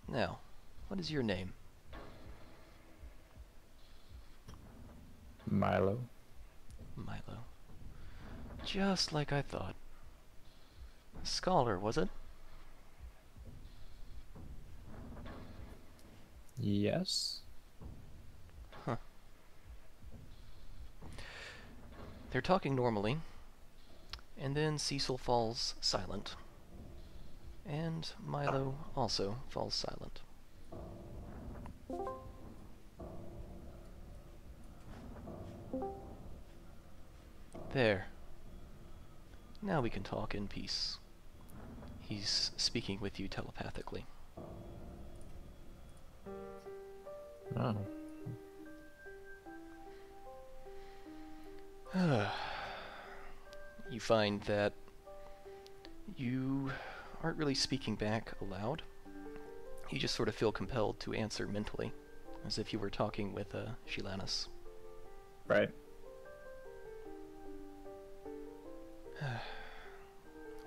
Now, what is your name? Milo. Milo. Just like I thought. A scholar, was it? Yes. Huh. They're talking normally, and then Cecil falls silent. And Milo also falls silent. There. Now we can talk in peace. He's speaking with you telepathically. Oh. You find that you aren't really speaking back aloud. You just sort of feel compelled to answer mentally, as if you were talking with Janus. Right.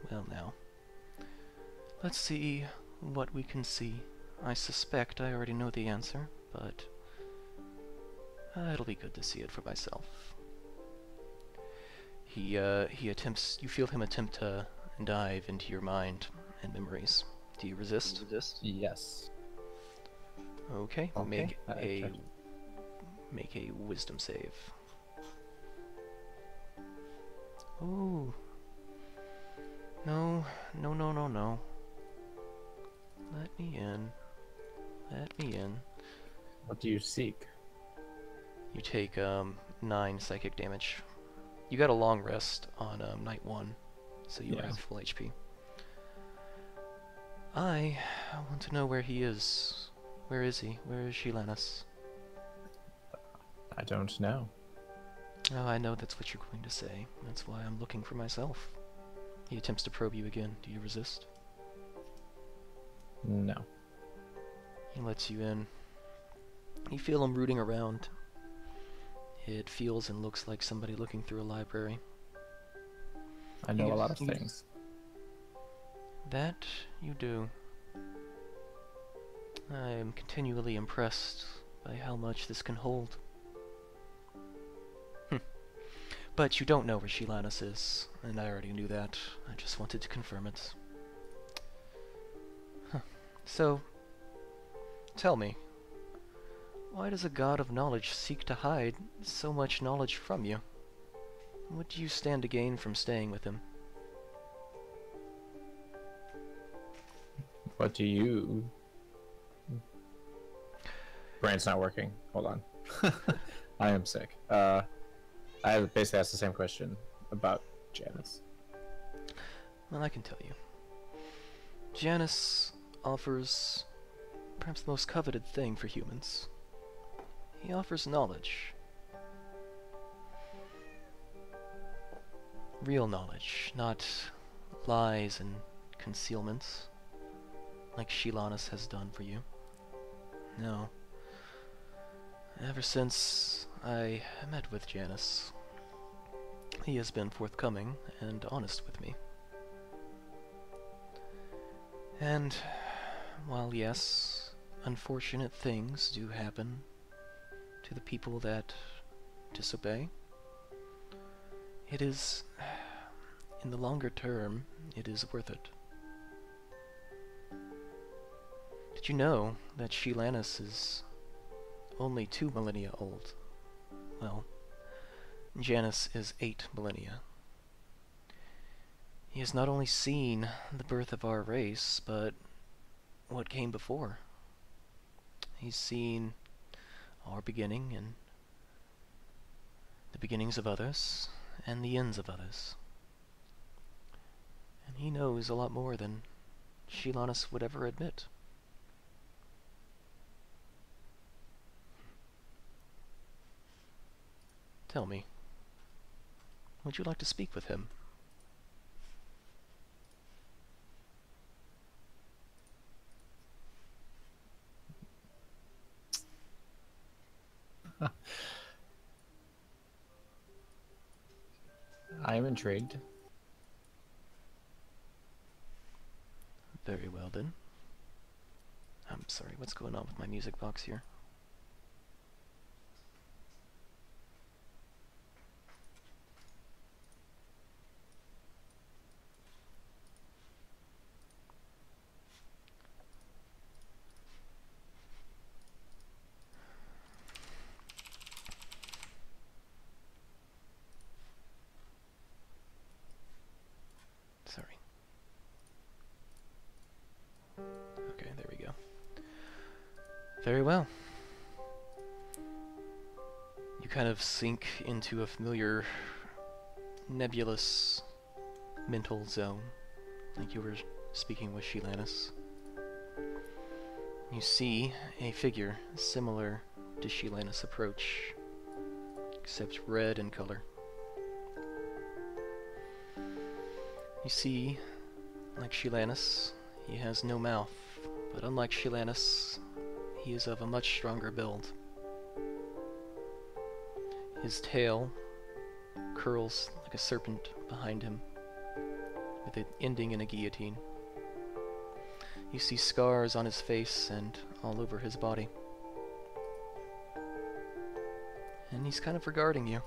Well now, let's see what we can see. I suspect I already know the answer, but it'll be good to see it for myself. He attempts. You feel him attempt to dive into your mind and memories. Do you resist? Yes. Okay. Okay. Make a wisdom save. Ooh. No. Let me in. Let me in. What do you seek? You take 9 psychic damage. You got a long rest on night 1, so you have full HP. I want to know where he is. Where is he? Where is Janus? I don't know. Oh, I know that's what you're going to say. That's why I'm looking for myself. He attempts to probe you again. Do you resist? No. He lets you in. You feel him rooting around. It feels and looks like somebody looking through a library. I know a lot of things. That you do. I am continually impressed by how much this can hold. But you don't know where Janus is, and I already knew that. I just wanted to confirm it. So, tell me, why does a god of knowledge seek to hide so much knowledge from you? What do you stand to gain from staying with him? What do you... Brain's not working. Hold on. I am sick. I basically asked the same question about Janus. Well, I can tell you. Janus offers perhaps the most coveted thing for humans. He offers knowledge. Real knowledge, not lies and concealments, like Janus has done for you. No. Ever since I met with Janus, he has been forthcoming and honest with me. And while yes, unfortunate things do happen to the people that disobey, it is, in the longer term, it is worth it. Did you know that Janus is only 2 millennia old? Well, Janus is 8 millennia. He has not only seen the birth of our race, but what came before. He's seen our beginning and the beginnings of others and the ends of others. And he knows a lot more than Janus would ever admit. Tell me, would you like to speak with him? I am intrigued. Very well then. I'm sorry, what's going on with my music box here? Sorry. Okay, there we go. Very well. You kind of sink into a familiar, nebulous mental zone, like you were speaking with Janus. You see a figure similar to Janus approach, except red in color. You see, like Shelanus, he has no mouth, but unlike Shelanus, he is of a much stronger build. His tail curls like a serpent behind him, with it ending in a guillotine. You see scars on his face and all over his body. And he's kind of regarding you.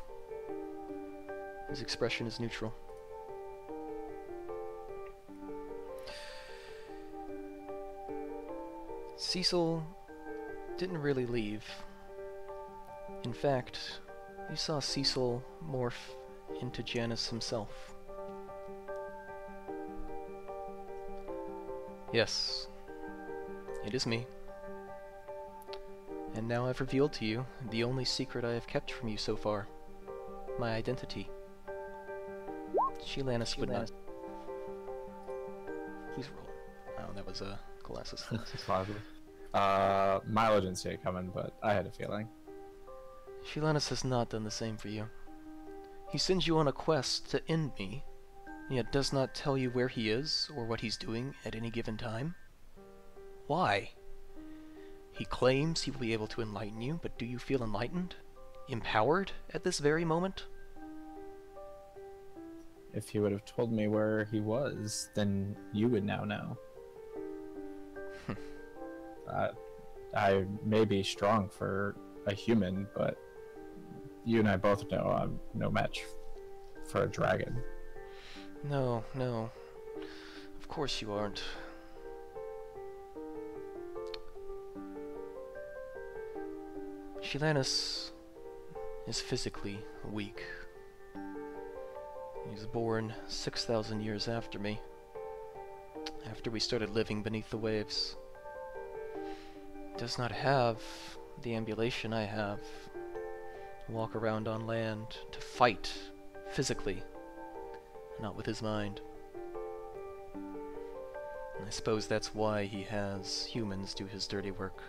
His expression is neutral. Cecil didn't really leave. In fact, you saw Cecil morph into Janus himself. Yes, it is me. And now I've revealed to you the only secret I have kept from you so far. My identity. Shelanus would not... Please roll. Oh, that was Collassus. Milo didn't see it coming, but I had a feeling. Shelanus has not done the same for you. He sends you on a quest to end me, yet does not tell you where he is or what he's doing at any given time. Why? He claims he will be able to enlighten you, but do you feel enlightened? Empowered at this very moment? If he would have told me where he was, then you would now know. I may be strong for a human, but you and I both know I'm no match for a dragon. No, no. Of course you aren't. Shelanus is physically weak. He was born 6,000 years after me, after we started living beneath the waves. Does not have the ambulation I have. Walk around on land to fight physically, not with his mind. And I suppose that's why he has humans do his dirty work.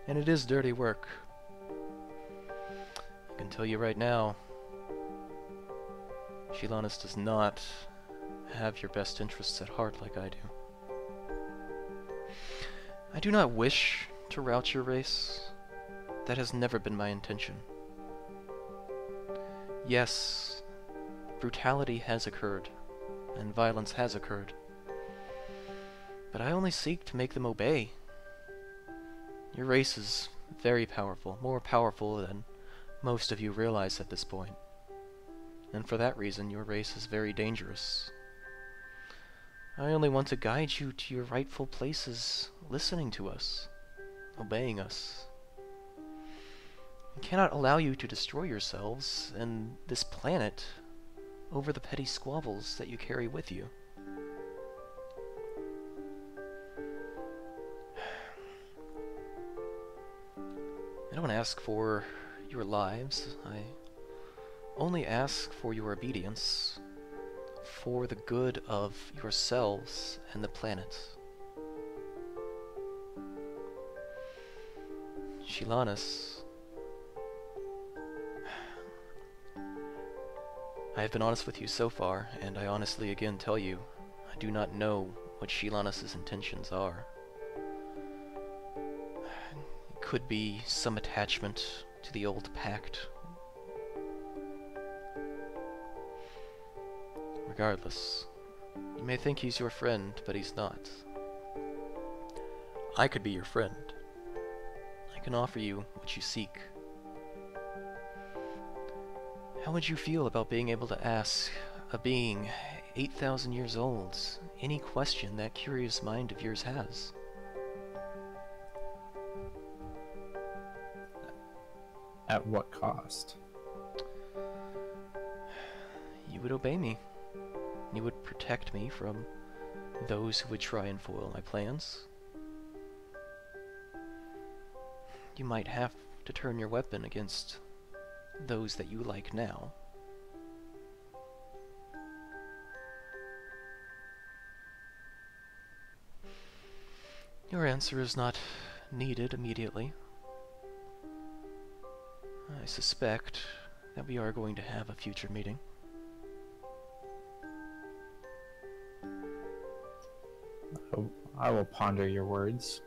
And it is dirty work. I can tell you right now, Shelanus does not have your best interests at heart like I do. I do not wish to rout your race. That has never been my intention. Yes, brutality has occurred, and violence has occurred, but I only seek to make them obey. Your race is very powerful, more powerful than most of you realize at this point. And for that reason, your race is very dangerous. I only want to guide you to your rightful places, listening to us, obeying us. I cannot allow you to destroy yourselves and this planet over the petty squabbles that you carry with you. I don't ask for your lives. I only ask for your obedience, for the good of yourselves and the planet. Shelanus, I have been honest with you so far, and I honestly again tell you, I do not know what Shelanus' intentions are. It could be some attachment to the old pact. Regardless, you may think he's your friend, but he's not. I could be your friend. I can offer you what you seek. How would you feel about being able to ask a being 8,000 years old any question that curious mind of yours has? At what cost? You would obey me. You would protect me from those who would try and foil my plans. You might have to turn your weapon against those that you like now. Your answer is not needed immediately. I suspect that we are going to have a future meeting. I will ponder your words.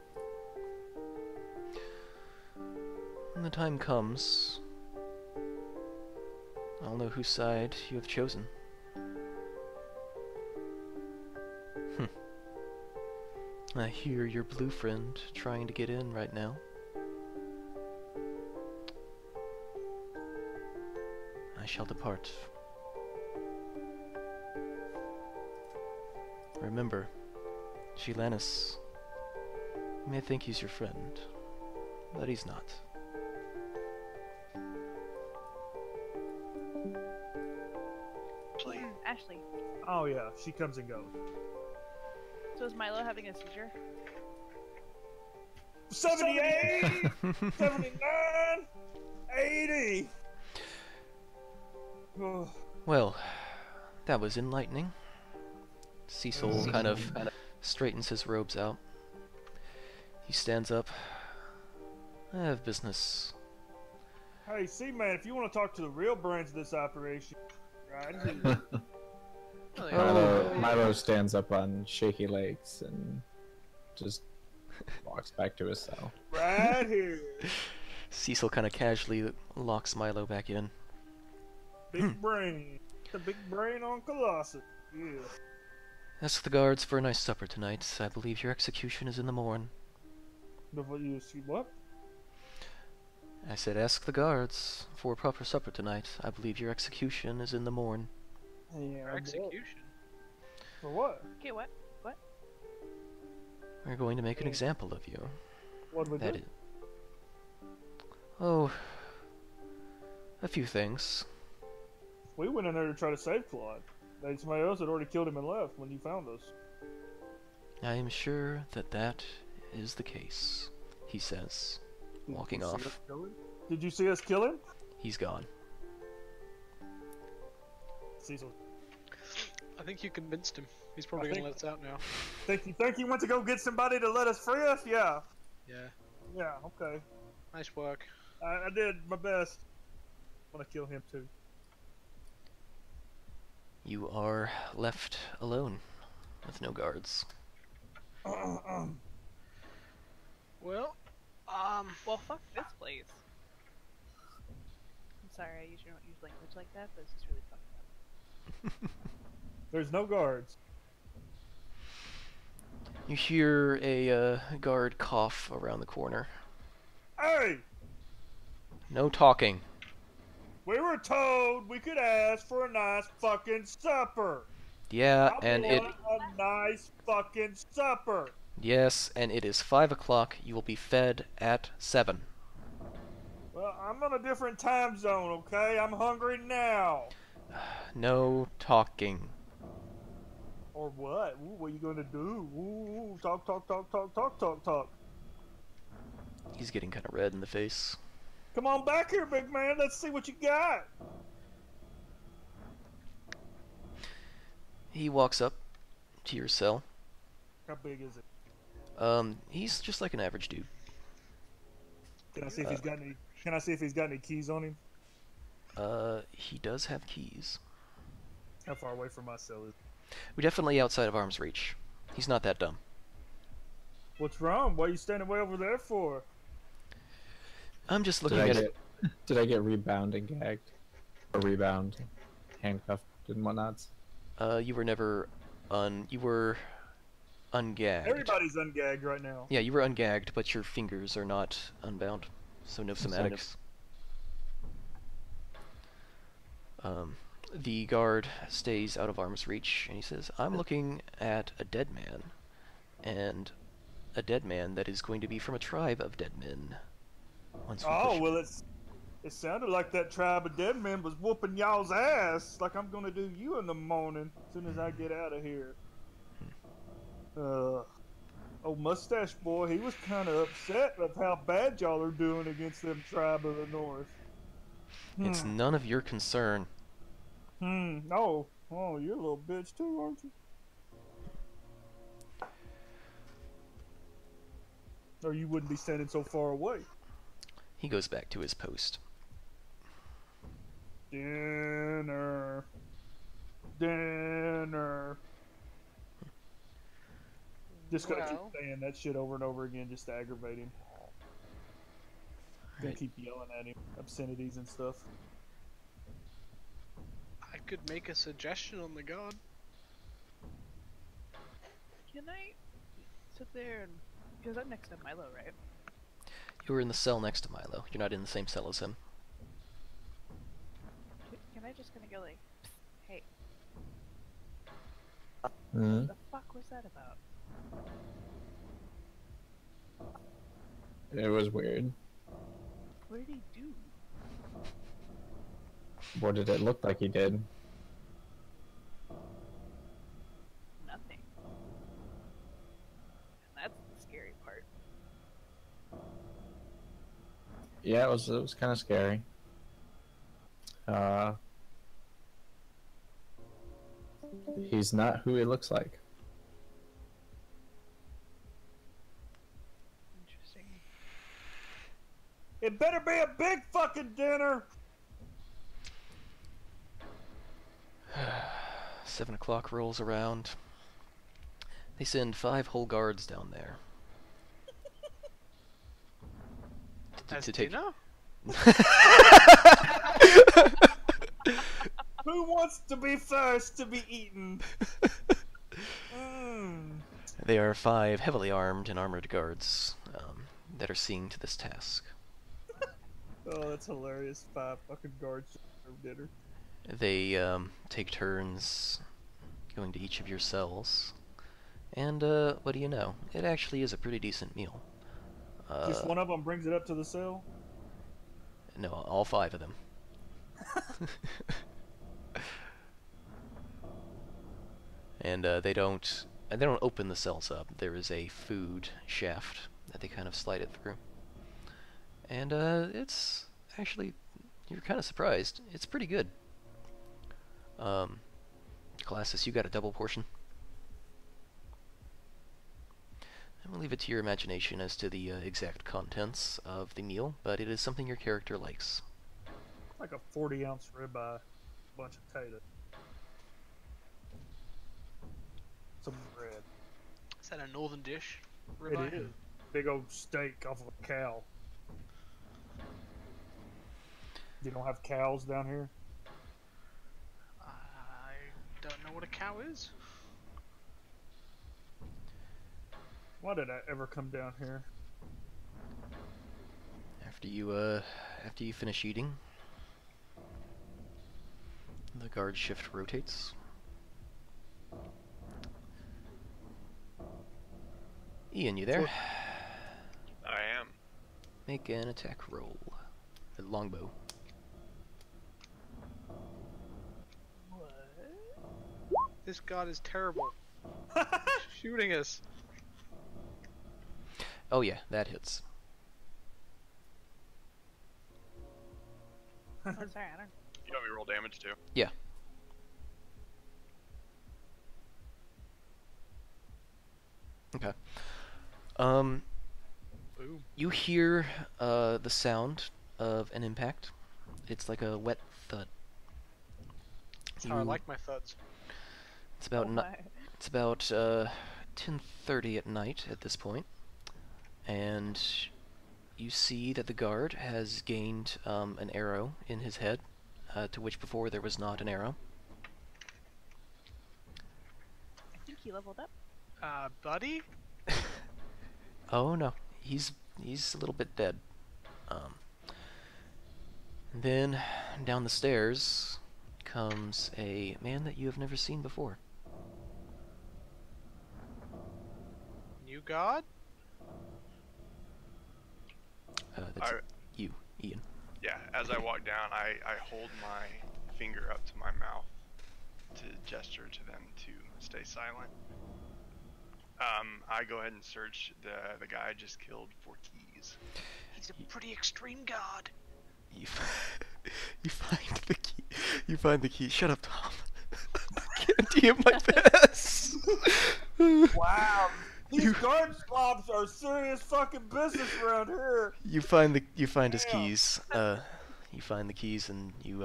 When the time comes, I'll know whose side you have chosen. I hear your blue friend trying to get in right now. I shall depart. Remember, Janus may think he's your friend, but he's not. Ashley, Oh yeah, she comes and goes. so is Milo having a seizure? 78, 79, 80. Oh, Well, that was enlightening. Cecil kind of straightens his robes out. He stands up. I have business. hey, see, man, if you want to talk to the real brains of this operation, right here. Milo stands up on shaky legs and just walks back to his cell. Right here. Cecil kind of casually locks Milo back in. Big brain. The big brain on Collassus. Yeah. Ask the guards for a nice supper tonight. I believe your execution is in the morn. Before you see what? I said ask the guards for a proper supper tonight. I believe your execution is in the morn. Yeah. Our execution. For what? Okay, what? What? We're going to make an example of you. What do we That do? is. Oh, a few things. We went in there to try to save Claude. Somebody else had already killed him and left when you found us. I am sure that that is the case, he says, walking Did you see off. us kill him? Did you see us kill him? He's gone. Cecil. I think you convinced him. He's probably gonna let us out now. Think you went to go get somebody to let us free us? Yeah. Yeah. Yeah, okay. Nice work. I did my best. I want to kill him too. You are left alone, with no guards. Well, Well, fuck this place. I'm sorry, I usually don't use language like that, but it's just really fucked up. There's no guards. You hear a guard cough around the corner. Hey! No talking. We were told we could ask for a nice fucking supper. Yeah, I and it... want a nice fucking supper. Yes, and it is 5 o'clock. You will be fed at 7. Well, I'm on a different time zone, okay? I'm hungry now. No talking. Or what? Ooh, what are you gonna do? Ooh, talk. He's getting kind of red in the face. Come on back here, big man. Let's see what you got. He walks up to your cell. How big is it? He's just like an average dude. Can I see if he's got any? Can I see if he's got any keys on him? He does have keys. How far away from my cell is? We're definitely outside of arm's reach. He's not that dumb. What's wrong? What are you standing way over there for? I'm just looking at it. Did I get rebound and gagged? Or rebound, handcuffed and whatnots? You were never you were ungagged. Everybody's ungagged right now. Yeah, you were ungagged, but your fingers are not unbound, so no somatics. The guard stays out of arm's reach, and he says, I'm looking at a dead man, and a dead man that is going to be from a tribe of dead men. Once we Oh, push- well, it sounded like that tribe of dead men was whooping y'all's ass, like I'm gonna do you in the morning, as soon as I get out of here. Old Mustache Boy, he was kind of upset of how bad y'all are doing against them tribe of the north. It's none of your concern. Oh, you're a little bitch too, aren't you? Or you wouldn't be standing so far away. He goes back to his post. Dinner. Just gotta keep Well. saying that shit over and over again just to aggravate him. Gonna Right. keep yelling at him obscenities and stuff. I could make a suggestion on the god. Can I sit there and... Because I'm next to Milo, right? You were in the cell next to Milo. You're not in the same cell as him. Can I just kind of go like, hey, Hmm? what the fuck was that about? It was weird. What did he do? What did it look like he did? Nothing. And that's the scary part. Yeah, it was kind of scary. He's not who he looks like. Interesting. It better be a big fucking dinner! 7 o'clock rolls around. They send 5 whole guards down there. As to take. dinner? Who wants to be first to be eaten? They are 5 heavily armed and armored guards that are seeing to this task. Oh, that's hilarious. 5 fucking guards for dinner. They take turns going to each of your cells, and what do you know? It actually is a pretty decent meal. Just one of them brings it up to the cell? No, all 5 of them. And they don't open the cells up. There is a food shaft that they kind of slide it through, and it's actually, you're kind of surprised. It's pretty good. Collassus, you got a double portion. I'm gonna leave it to your imagination as to the exact contents of the meal, but it is something your character likes. Like a 40-ounce ribeye, bunch of potatoes. Some bread. Is that a northern dish? It Ribeye? is. Big old steak off of a cow. You don't have cows down here? I don't know what a cow is. Why did I ever come down here? After you finish eating, the guard shift rotates. Ian, you there? I am. Make an attack roll. A longbow. What? This god is terrible. Shooting us. Oh yeah, that hits. Oh, sorry, I don't... You know we roll damage too. Yeah. Okay. Boom. You hear the sound of an impact. It's like a wet thud. That's how I like my thuds. It's about Oh my. it's about 10:30 at night at this point, and you see that the guard has gained an arrow in his head, to which before there was not an arrow. I think he leveled up. Buddy? Oh no, he's a little bit dead. Then down the stairs comes a man that you have never seen before. New god? That's I- you, Ian. Yeah, as I walk down, I hold my finger up to my mouth to gesture to them to stay silent. I go ahead and search the guy I just killed for keys. He's a pretty extreme god. You find the key. You find the key. Shut up, Tom. I can't DM my best. Wow, these guard slobs are serious fucking business around here. You find his Damn. keys. You find the keys, and you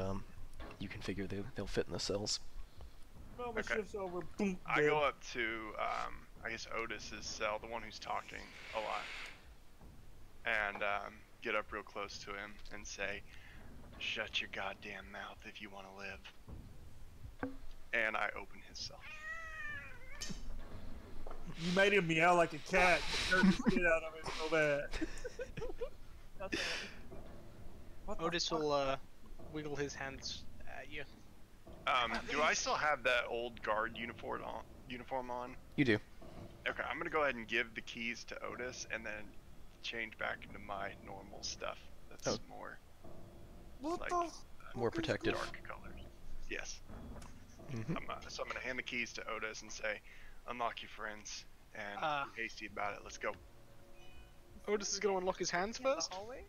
can figure they'll fit in the cells. No, my Okay. shift's over. Boom, I dead. go up to I guess Otis's cell, the one who's talking a lot, and get up real close to him and say, "Shut your goddamn mouth if you want to live." And I open his cell. You made him meow like a cat. You hurt the shit out of him so bad. That's it. What the Otis fuck? will wiggle his hands at you. Do I still have that old guard uniform on? You do. Okay, I'm gonna go ahead and give the keys to Otis and then change back into my normal stuff. That's Oh. more What like the? More protective. dark colors. Yes. Mm-hmm. So I'm gonna hand the keys to Otis and say, "Unlock your friends and be hasty about it. Let's go." Otis is gonna unlock his hands In first? the hallway?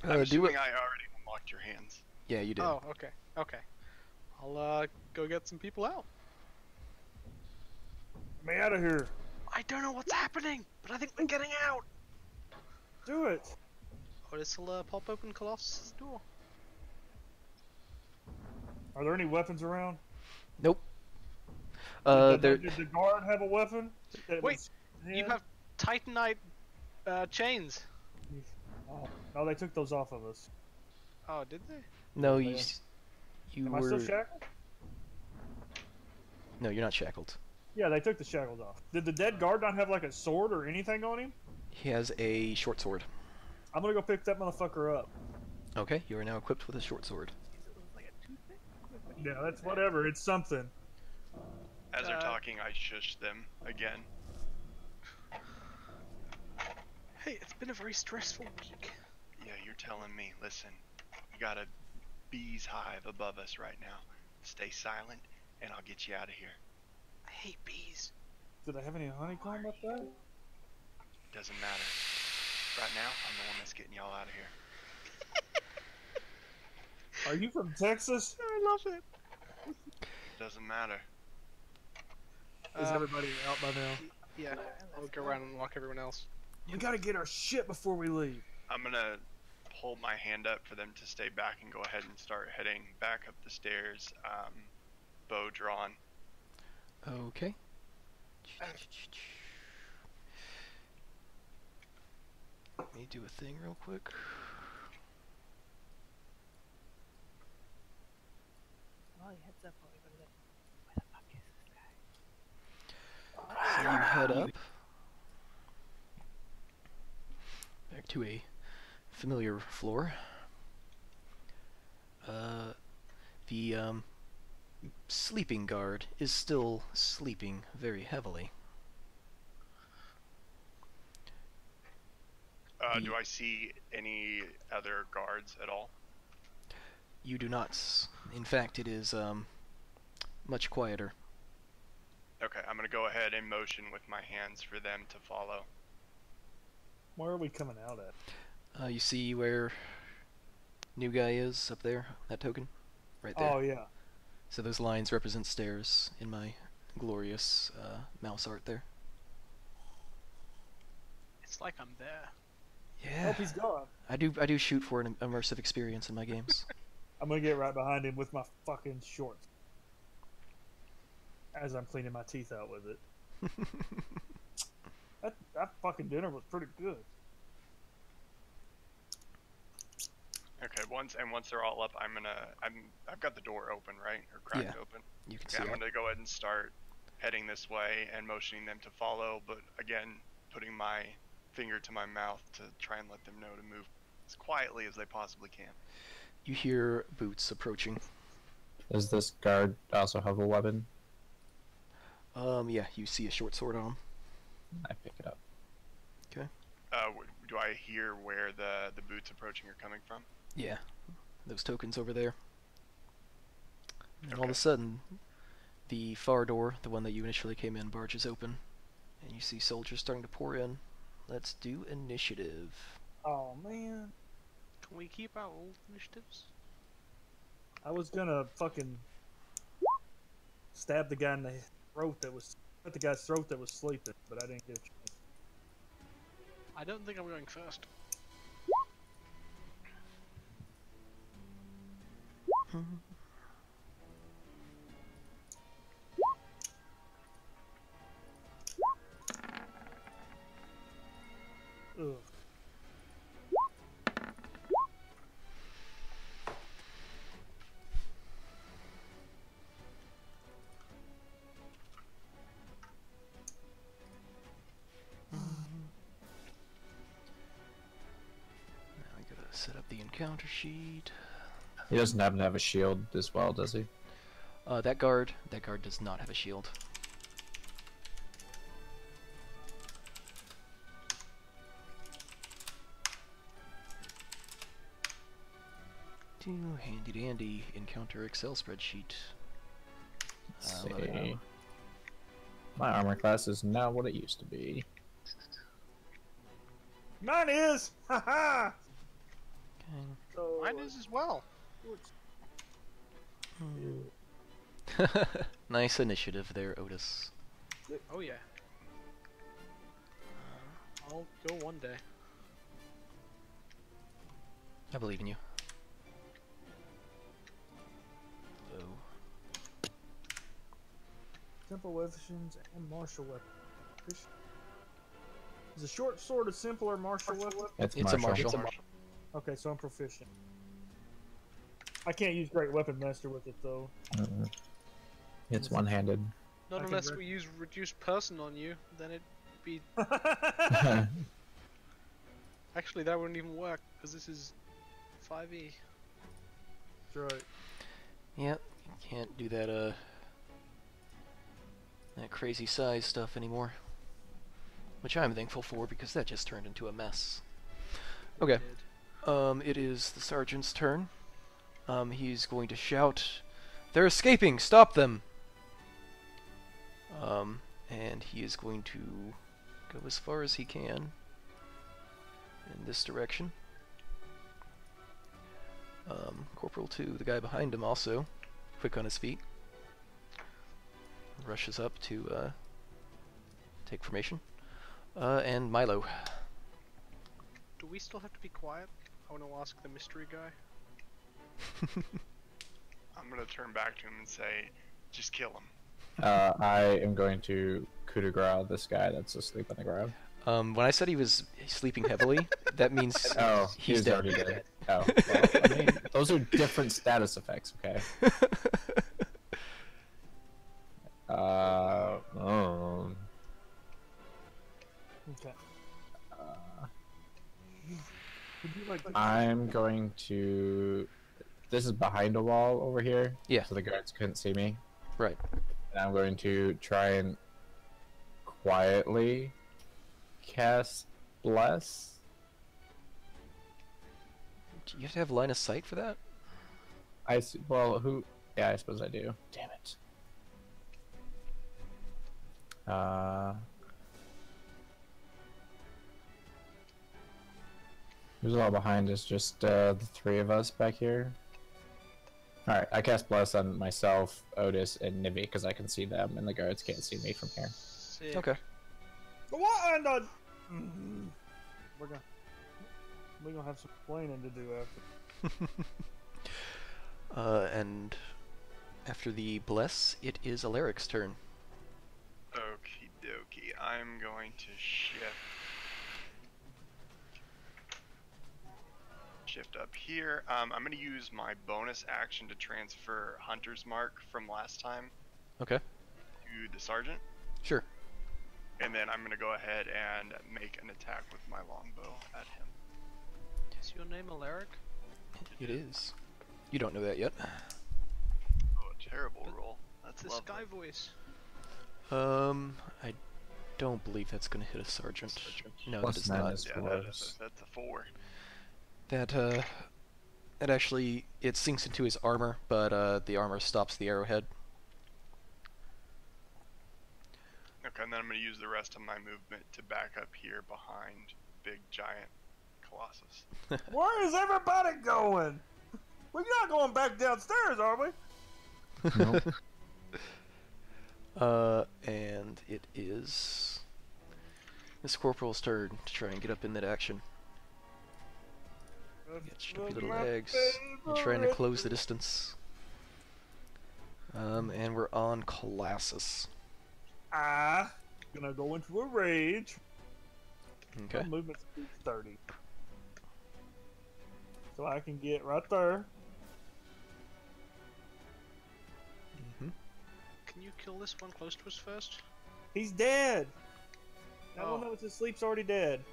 I'm Do assuming it. I already unlocked your hands. Yeah, you did. Oh, okay. Okay. I'll go get some people out. Get me out of here. I don't know what's happening, but I think we're getting out. Do it. Otis will pop open Colossus' door. Are there any weapons around? Nope. Did There. the guard have a weapon? that Wait, was You hid? have Titanite chains. Oh, no, they took those off of us. Oh, did they? No, Yeah. you Am were. I still shackled? No, you're not shackled. Yeah, they took the shackles off. Did the dead guard not have like a sword or anything on him? He has a short sword. I'm gonna go pick that motherfucker up. Okay, you are now equipped with a short sword. It was like a toothpick? What do Yeah, you that's do? whatever. It's something. As they're talking, I shush them again. Hey, it's been a very stressful week. Yeah, you're telling me. Listen, we got a bee's hive above us right now. Stay silent, and I'll get you out of here. I hate bees. Did I have any honeycomb up there? Doesn't matter. Right now, I'm the one that's getting y'all out of here. Are you from Texas? I love it. Doesn't matter. Is everybody out by now? Yeah, I'll go around and unlock everyone else. We gotta get our shit before we leave. I'm gonna hold my hand up for them to stay back and go ahead and start heading back up the stairs, bow drawn. Okay. Let me do a thing real quick. Well, he heads up while we go to the... Where the fuck is this guy? So you head up. Back to a familiar floor. The sleeping guard is still sleeping very heavily. Do I see any other guards at all? You do not. In fact, it is much quieter. Okay, I'm gonna go ahead and motion with my hands for them to follow. Where are we coming out at? You see where new guy is up there? That token? Right there. Oh, yeah. So those lines represent stairs in my glorious mouse art there. It's like I'm there. Yeah. Hope he's gone. I do shoot for an immersive experience in my games. I'm gonna get right behind him with my fucking shorts. As I'm cleaning my teeth out with it. That fucking dinner was pretty good. Okay, once they're all up, I've got the door open, right? Or cracked Yeah. open. You can Okay, see I'm it. gonna go ahead and start heading this way and motioning them to follow, but again, putting my finger to my mouth to try and let them know to move as quietly as they possibly can. You hear boots approaching. Does this guard also have a weapon? Yeah, you see a short sword on him. I pick it up. Do I hear where the boots approaching are coming from? Yeah, those tokens over there. And all of Okay. a sudden, the far door, the one that you initially came in, barges open, and you see soldiers starting to pour in. Let's do initiative. Oh, man. Can we keep our old initiatives? I was gonna fucking stab the guy in the throat that was... Cut the guy's throat that was sleeping, but I didn't get a chance. I don't think I'm going first. Ugh. Now we gotta set up the encounter sheet. He doesn't happen to have a shield as well, does he? That guard does not have a shield. Handy dandy encounter Excel spreadsheet. Let's Love it. see. My armor class is not what it used to be. Mine is! Haha! Okay. So, Mine is as well. Nice initiative there, Otis. Oh yeah. I'll go one day. I believe in you. Hello. simple weapons and martial weapons. Is a short sword a simpler martial weapon? It's a martial. Okay, so I'm proficient. I can't use Great Weapon Master with it though. It's one-handed. Not I unless can we use reduced person on you, then it'd be. Actually, that wouldn't even work because this is 5e. That's right. Yep, you can't do that that crazy size stuff anymore. Which I'm thankful for because that just turned into a mess. Okay. It is the sergeant's turn. He's going to shout, "They're escaping! Stop them!" And he is going to go as far as he can in this direction. Corporal 2, the guy behind him, also quick on his feet, rushes up to take formation. And Milo. Do we still have to be quiet? I want to ask the mystery guy. I'm gonna turn back to him and say, just kill him. I am going to coup de grace this guy that's asleep on the ground. When I said he was sleeping heavily, that means Oh, he's dead. already dead. Oh, well, I mean, those are different status effects, okay? Okay. Would you like I'm going to... This is behind a wall over here. Yeah. So the guards couldn't see me. Right. And I'm going to try and quietly cast Bless. Do you have to have line of sight for that? Well, who... Yeah, I suppose I do. Damn it. Who's all behind us? Just the three of us back here. Alright, I cast Bless on myself, Otis, and Nivy because I can see them, and the guards can't see me from here. Sick. Okay. what? And we're gonna have some explaining to do after. And after the bless, it is Alaric's turn. Okie dokie. I'm going to shift up here. I'm going to use my bonus action to transfer Hunter's Mark from last time Okay. to the Sergeant. Sure. And then I'm going to go ahead and make an attack with my longbow at him. Is your name Alaric? It is. You don't know that yet. Oh, a terrible roll. That's The lovely. Sky Voice. I don't believe that's gonna hit a sergeant. No, Plus that is 9 not. is Yeah, 4. that's a 4. That actually, it sinks into his armor, but the armor stops the arrowhead. Okay, and then I'm going to use the rest of my movement to back up here behind big giant Collassus. Where is everybody going? We're not going back downstairs, are we? Nope. And it is Miss Corporal's turn to try and get up in that action. Get your little eggs. You're trying to close the distance. And we're on Collassus. Gonna go into a rage. Okay. My movement speed's 30. So I can get right there. Can you kill this one close to us first? He's dead. That Oh. one that was asleep's already dead.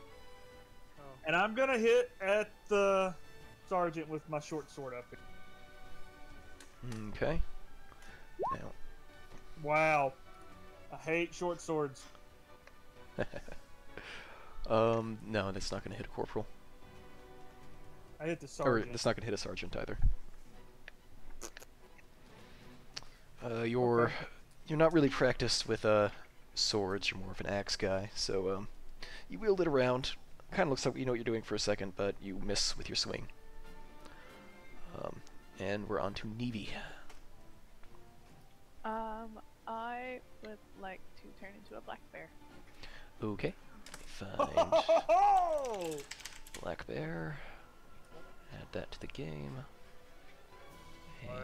Oh. And I'm gonna hit at the sergeant with my short sword up here. Okay. Now, Wow. I hate short swords. no, that's not gonna hit a corporal. I hit the Or sergeant. that's not gonna hit a sergeant either. You're not really practiced with swords. You're more of an axe guy, so you wield it around. Kind of looks like you know what you're doing for a second, but you miss with your swing. And we're on to Nevi. I would like to turn into a black bear. Okay. Find black bear. Add that to the game.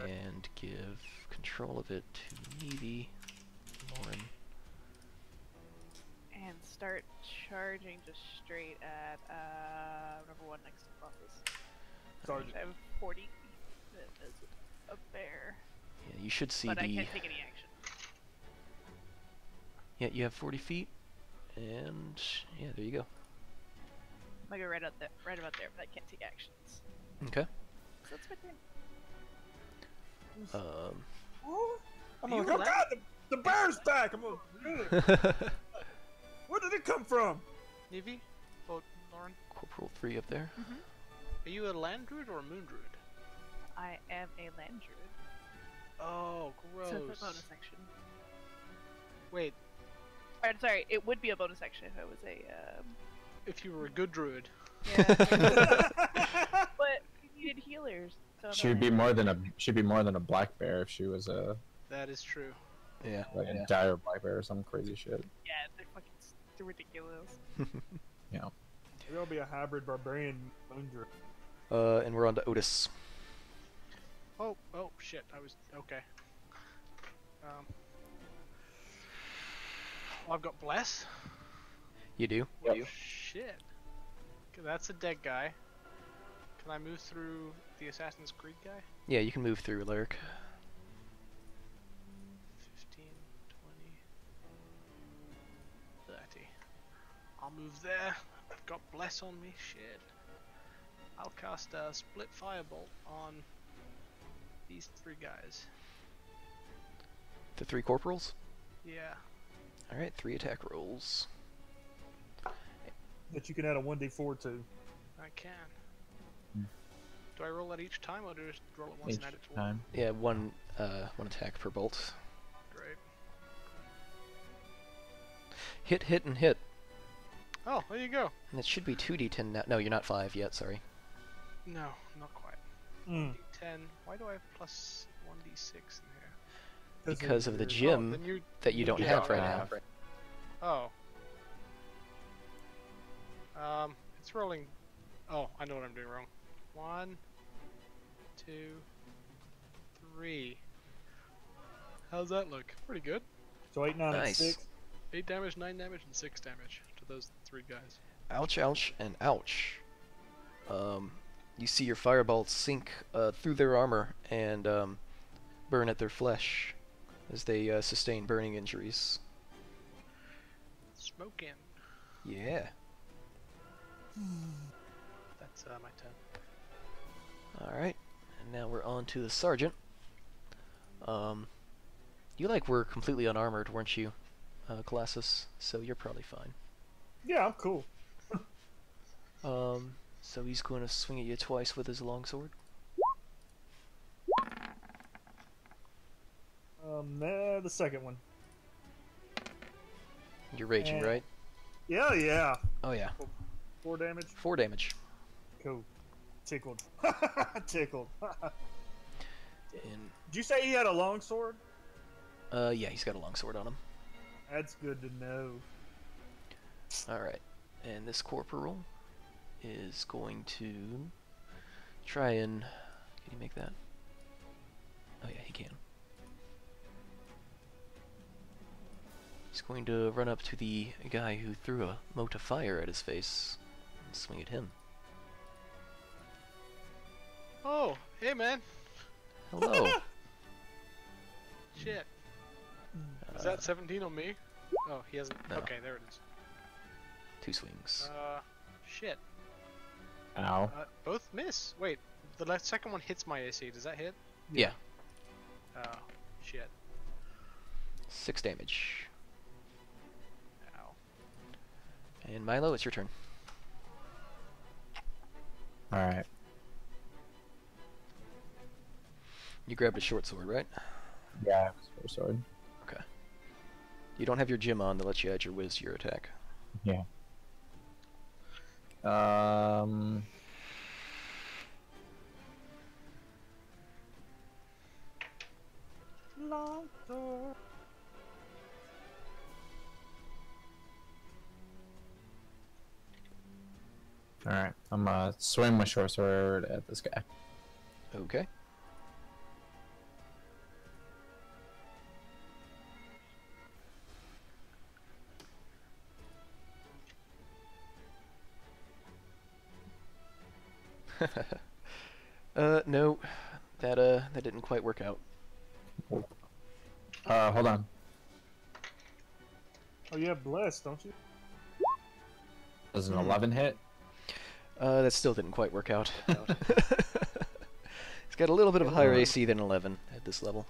And give control of it to Nevi. Lauren. And start charging just straight at number one next to Collassus. Sergeant. I have 40 feet as a bear. Yeah, you should see But the... I can't take any action. Yeah, you have 40 feet. And yeah, there you go. I go right about there, but I can't take actions. Okay. So that's my turn. I'm like, oh god, the bear's back! I'm like, where did it come from? Nivi? Oh, Lauren? Corporal 3 up there. Are you a land druid or a moon druid? I am a land druid. Oh, gross. So it's a bonus action. Wait, Alright, sorry, it would be a bonus action if I was a, if you were a good druid. yeah. But you needed healers. So She'd be more than a black bear if she was a That is true. Yeah. like a dire black bear or some crazy shit. Yeah, they're ridiculous. Yeah. Maybe I'll be a hybrid barbarian moon druid. And we're on to Otis. Oh, shit, I was, okay. I've got Bless. You do? Shit. Okay, that's a dead guy. Can I move through the Assassin's Creed guy? Yeah, you can move through, Lyric. 15, 20, 30. I'll move there. I've got Bless on me. Shit. I'll cast a Split Firebolt on these 3 guys. The 3 corporals? Yeah. Alright, 3 attack rolls. That you can add a 1d4 to. I can. Do I roll that each time, or do I just roll it once Each and add it to one? time. Yeah, one attack per bolt. Great. Hit, hit, and hit. Oh, there you go. And it should be 2d10 now. No, you're not 5 yet, sorry. No, not quite. Mm. 1d10. Why do I have plus 1d6 in here? Because of the your- gym then you that you don't have right now. Oh. It's rolling. Oh, I know what I'm doing wrong. 1, 2, 3. How's that look? Pretty good. So 8, 9, and Nice. 6. 8 damage, 9 damage, and 6 damage to those 3 guys. Ouch, ouch, and ouch. You see your fireballs sink through their armor and burn at their flesh as they sustain burning injuries. Smoking. Yeah. That's my turn. Alright, and now we're on to the sergeant. You were completely unarmored, weren't you, Collassus? So you're probably fine. Yeah, I'm cool. So he's going to swing at you twice with his longsword. The second one. You're raging, Yeah. right? Yeah. Oh yeah. 4 damage. 4 damage. Cool. Tickled. Tickled. And Did you say he had a long sword? yeah, he's got a longsword on him. That's good to know. Alright. And this corporal is going to try and... Can you make that? Oh yeah, he can. He's going to run up to the guy who threw a mote of fire at his face and swing at him. Oh, hey man. Hello. Shit. Is that 17 on me? Oh, he hasn't. No. Okay, there it is. 2 swings. Shit. Ow. Both miss. Wait, the second one hits my AC. Does that hit? Yeah. Oh, shit. 6 damage. Ow. And Milo, it's your turn. Alright. You grabbed a short sword, right? Yeah, I have a sword. Okay. You don't have your gem on that lets you add your whiz to your attack. Yeah. Long sword. Alright, I'm gonna swing my short sword at this guy. Okay. No, that didn't quite work out. Hold on. Oh, you have blessed, don't you? Does an 11 hit? That still didn't quite work out. It's got a little bit of a higher AC than 11 at this level.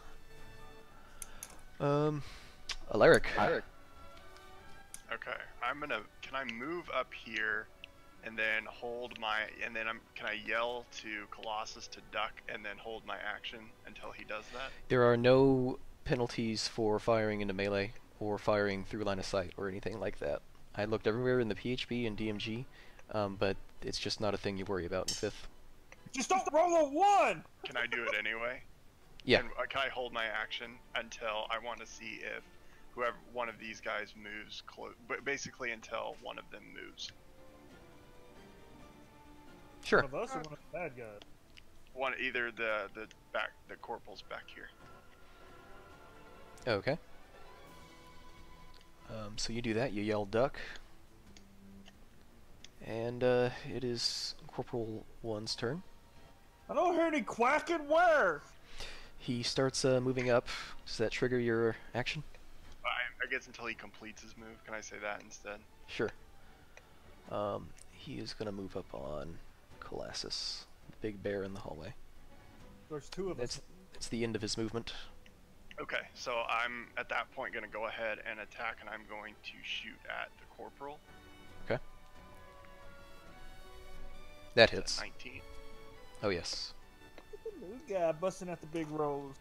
Alaric. Okay, I'm gonna. Can I move up here, and then hold my, and then can I yell to Collassus to duck, and then hold my action until he does that? There are no penalties for firing into melee or firing through line of sight or anything like that. I looked everywhere in the PHB and DMG, but it's just not a thing you worry about in 5th. Just don't roll a 1! Can I do it anyway? Yeah. Can I hold my action until I want to see if whoever one of these guys moves close, but basically until one of them moves. Sure. One of us or one of the bad guys? One, either the corporal's back here. Okay. So you do that, you yell duck. And it is Corporal 1's turn. I don't hear any quacking. Where? He starts moving up. Does that trigger your action? I guess until he completes his move. Can I say that instead? Sure. He is going to move up on Collassus, the big bear in the hallway. There's 2 of us. It's the end of his movement. Okay, so I'm at that point going to go ahead and attack, and I'm going to shoot at the corporal. Okay. That hits. 19. Oh, yes. This guy busting at the big rolls.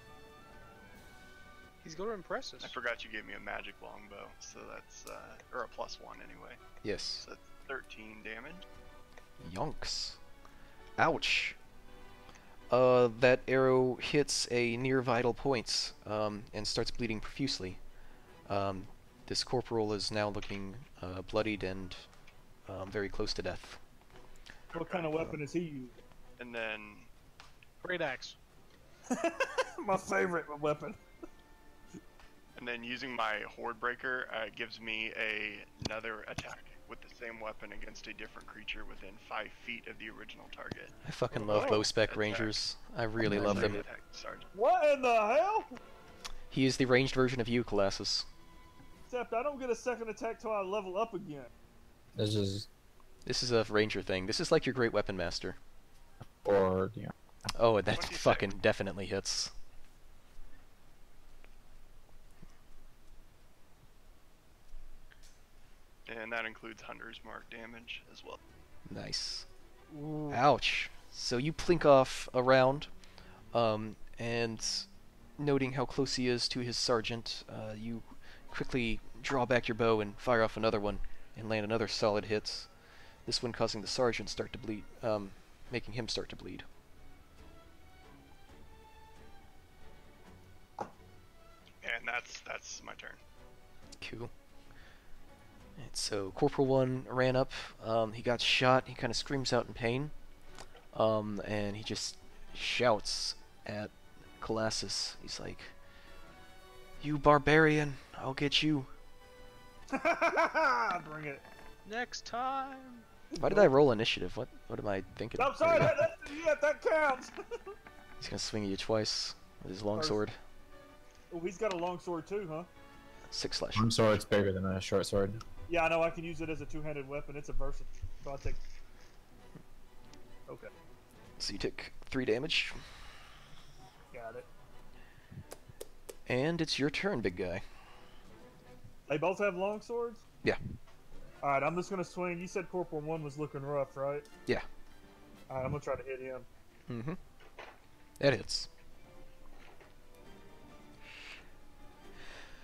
He's going to impress us. I forgot you gave me a magic longbow, so that's, or a +1 anyway. Yes. So that's 13 damage. Yonks. Ouch. That arrow hits a near vital point, and starts bleeding profusely. This corporal is now looking bloodied and very close to death. What kind of weapon is he using? And then... Great axe. My favorite weapon. And then using my Horde Breaker gives me another attack with the same weapon against a different creature within 5 feet of the original target. I fucking love bow spec rangers. I really love them. Attack, Sergeant. What in the hell? He is the ranged version of you, Collassus. Except I don't get a second attack till I level up again. This is... This is a ranger thing. This is like your great weapon master. Or, yeah. Oh, that 26. fucking definitely hits. And that includes Hunter's Mark damage as well. Nice. Ooh. Ouch. So you plink off a round, and noting how close he is to his sergeant, you quickly draw back your bow and fire off another one, and land another solid hit. This one causing the sergeant start to bleed, making him start to bleed. And that's my turn. Cool. And so Corporal 1 ran up, he got shot, he kind of screams out in pain, and he just shouts at Collassus. He's like, "You barbarian, I'll get you." Bring it. Next time. Why did I roll initiative? What am I thinking? I'm sorry, that counts. He's gonna swing at you twice with his longsword. Oh, he's got a long sword too, huh? 6 slash. Long sword's bigger than a short sword. Yeah, I know. I can use it as a two-handed weapon. It's a versatile. So I'll take. Okay. So you take 3 damage. Got it. And it's your turn, big guy. They both have long swords? Yeah. Alright, I'm just gonna swing. You said Corporal 1 was looking rough, right? Yeah. Alright, I'm gonna try to hit him. Mm-hmm. That hits.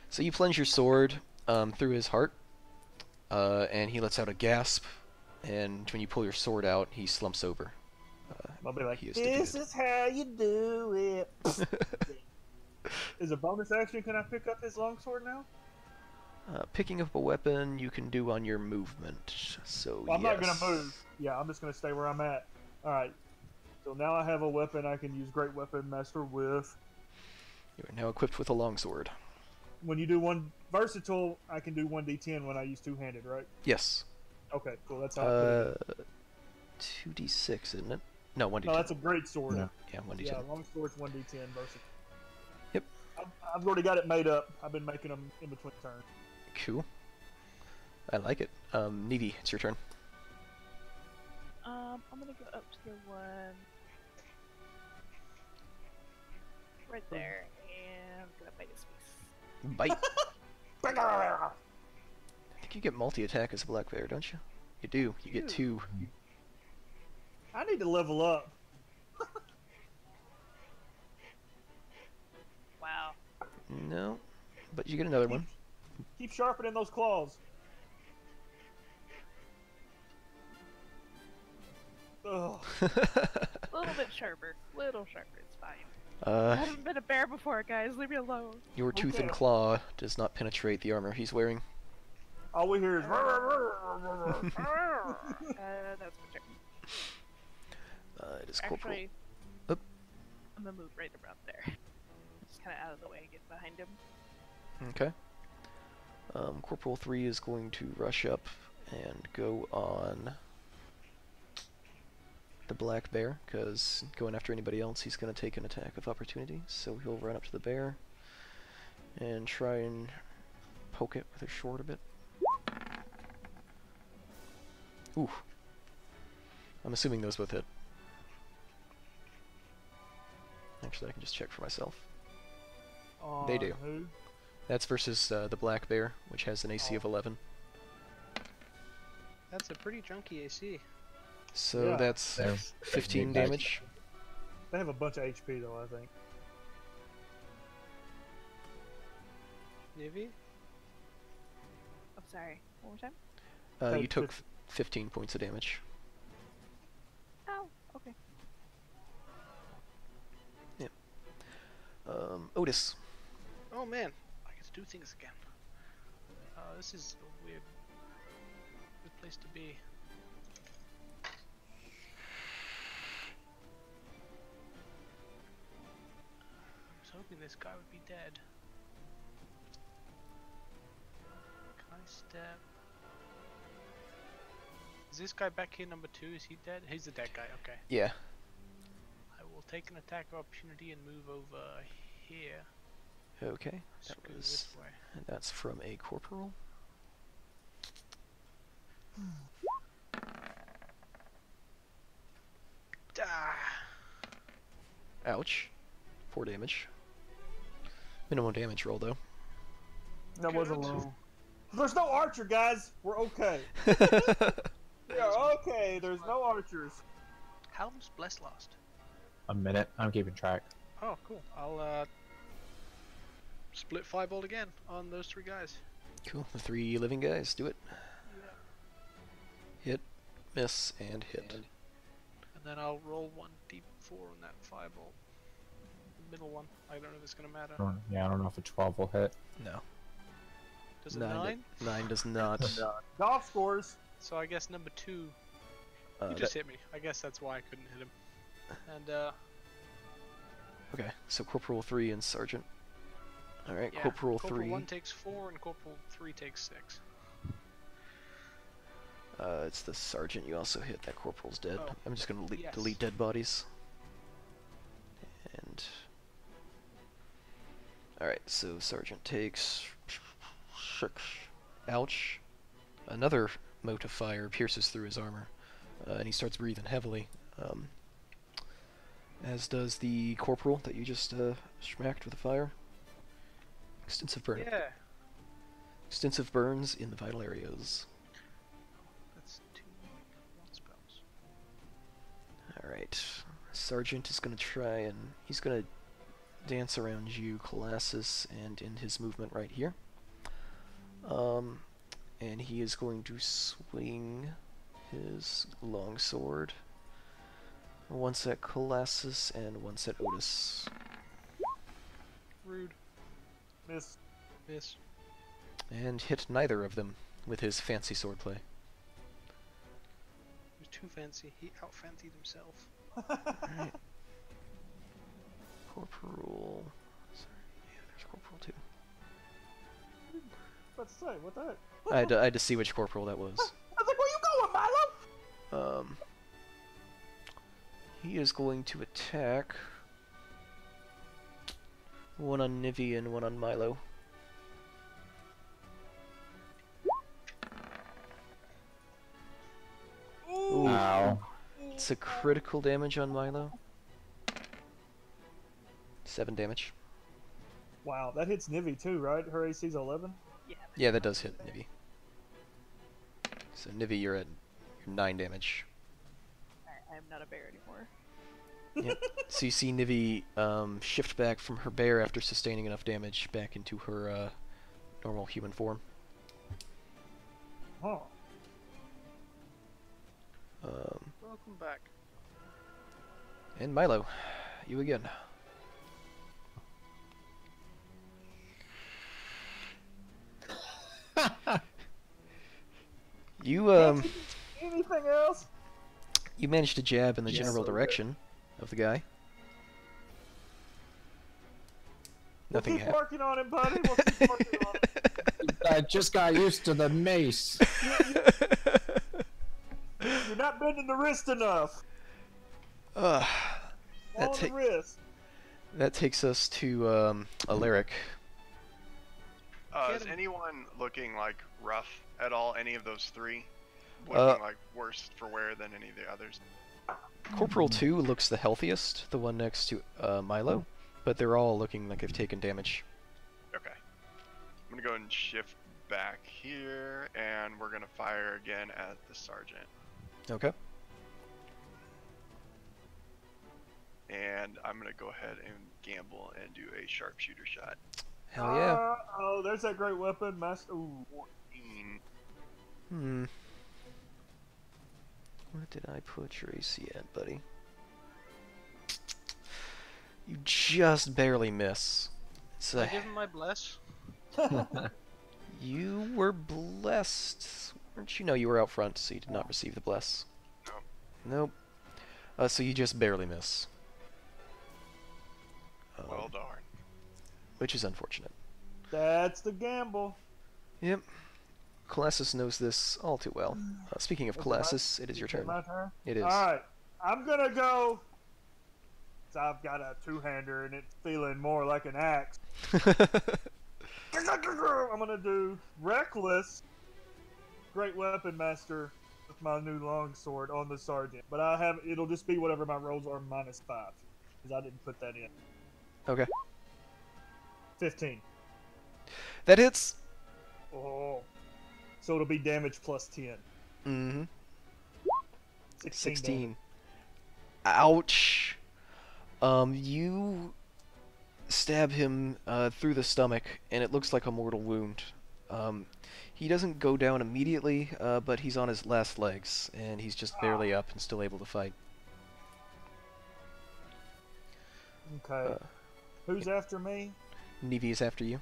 So you plunge your sword through his heart, and he lets out a gasp, and when you pull your sword out, he slumps over. I'll be like, He is this defeated. is how you do it. Is a bonus action, can I pick up his longsword now? Picking up a weapon you can do on your movement, so Well, I'm yes. not gonna move. Yeah, I'm just gonna stay where I'm at. Alright. So now I have a weapon I can use Great Weapon Master with. You are now equipped with a longsword. When you do one versatile, I can do 1d10 when I use two-handed, right? Yes. Okay, cool. That's how I put it. 2d6, isn't it? No, 1d10. No, that's a great sword. Yeah. Yeah, 1d10. Yeah, long sword's 1d10 versatile. Yep. I've already got it made up. I've been making them in between turns. Cool. I like it. Nevi, it's your turn. I'm gonna go up to the one right there, and I'm gonna bite his face. Bite. I think you get multi-attack as a black bear, don't you? You do. You get 2. I need to level up. Wow. No, but you get another one. Keep sharpening those claws. Ugh. A little bit sharper. Little sharper, it's fine. I haven't been a bear before, guys. Leave me alone. Your tooth and Okay. claw does not penetrate the armor he's wearing. All we hear is. That's my turn. It is corporal. Actually, Oop. I'm gonna move right around there. Just kind of out of the way and get behind him. Okay. Corporal 3 is going to rush up and go on the black bear, because going after anybody else, he's going to take an attack of opportunity. So he'll run up to the bear and try and poke it with his sword a bit. Ooh. I'm assuming those both hit. Actually, I can just check for myself. They do. Who? That's versus the black bear, which has an AC of 11. That's a pretty chunky AC. So Yeah. that's They're 15 big guys. damage. They have a bunch of HP though, I think. Navy? I'm sorry. One more time? You Take took 15 points of damage. Oh, okay. Otis. Oh man, I get to do things again. This is a weird place to be. I was hoping this guy would be dead. Can I step? Is this guy back here, number 2? Is he dead? He's the dead guy, okay. Yeah. I will take an attack of opportunity and move over here. Okay. Screw That was. this way. And that's from a corporal. Ah! Ouch. 4 damage. Minimum damage roll though. That wasn't Good. low. There's no archer, guys. We're okay. We are okay. There's no archers. How long's Bless last? A minute. I'm keeping track. Oh, cool. I'll split firebolt again on those 3 guys. Cool. The 3 living guys. Do it. Hit, miss, and hit. And then I'll roll 1d4 on that firebolt. The middle one. I don't know if it's gonna matter. Yeah, I don't know if a 12 will hit. No. Does it 9? 9? 9 does not. Golf scores. So I guess number 2. You That- just hit me. I guess that's why I couldn't hit him. And okay, so Corporal 3 and Sergeant. Alright, yeah, Corporal Corporal 3. 1 takes 4 and Corporal 3 takes 6. It's the sergeant you also hit. That corporal's dead. Oh, I'm just gonna yes. delete dead bodies. And alright, so sergeant takes 6. Ouch. Another mote of fire pierces through his armor, and he starts breathing heavily. As does the corporal that you just smacked with the fire. Extensive burn. Yeah. Extensive burns in the vital areas. That's 2 1 spells. Alright. Sergeant is going to try and... he's going to dance around you, Collassus, and end his movement right here. And he is going to swing his longsword. Once at Collassus and once at Otis. Rude. Miss. Miss. And hit neither of them with his fancy swordplay. He was too fancy. He out-fancied himself. Alright. Corporal... sorry, yeah, there's Corporal too. What to say? What the heck? I had to see which corporal that was. I was like, where you going, Milo? He is going to attack. One on Nivi and one on Milo. Ooh. Ow. It's a critical damage on Milo. 7 damage. Wow, that hits Nivi too, right? Her AC's 11? Yeah, that does hit Nivi. So Nivi, you're at 9 damage. I'm not a bear anymore. Yep. So you see Nivi shift back from her bear after sustaining enough damage back into her normal human form. Huh. Welcome back. And Milo, you again. You Anything else? you managed to jab in the Yes. general direction of the guy. Nothing We'll keep happened. working on it, buddy. We'll keep working on it. I just got used to the mace. You're not bending the wrist enough. that, On the wrist. that takes us to Alaric. Is anyone looking like rough at all? Any of those 3 looking like worse for wear than any of the others? Corporal 2 looks the healthiest, the one next to Milo, but they're all looking like they've taken damage. Okay. I'm gonna go and shift back here, and we're gonna fire again at the sergeant. Okay. And I'm gonna go ahead and gamble and do a sharpshooter shot. Hell yeah. Oh, there's that great weapon, Master. Ooh. 14. What did I put your AC at, buddy? You just barely miss. It's I a... give him my bless. You were blessed. Weren't you? No, you were out front, so you did not receive the bless. No. Nope. So you just barely miss. Well darn. Which is unfortunate. That's the gamble. Yep. Collassus knows this all too well. Speaking of Collassus, it is your Is it turn. my turn? It is. Alright. I'm gonna go. So I've got a 2-hander and it's feeling more like an axe. I'm gonna do Reckless Great Weapon Master with my new longsword on the sergeant. But it'll just be whatever my rolls are -5. Because I didn't put that in. Okay. 15. That hits. Oh. So it'll be damage plus 10. Mm-hmm. 16. damage. Ouch. You stab him through the stomach, and it looks like a mortal wound. He doesn't go down immediately, but he's on his last legs, and he's just barely up and still able to fight. Okay. Who's after me? Nivi is after you.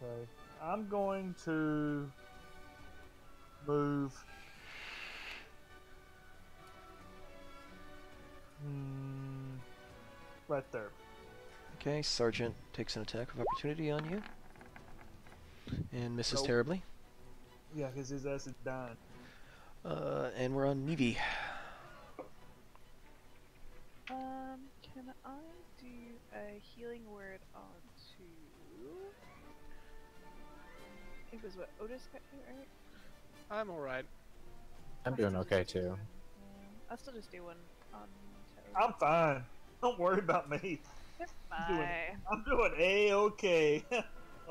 Okay. I'm going to move. Right there. Okay, Sergeant takes an attack of opportunity on you. And misses Nope. terribly. Yeah, because his ass is dying. And we're on Nevi. Can I do a healing word onto... It was what Otis got hit, right? I'm alright. I'm doing okay too. I'll still just do one on Terry. I'm fine. Don't worry about me. Bye. I'm doing A-okay.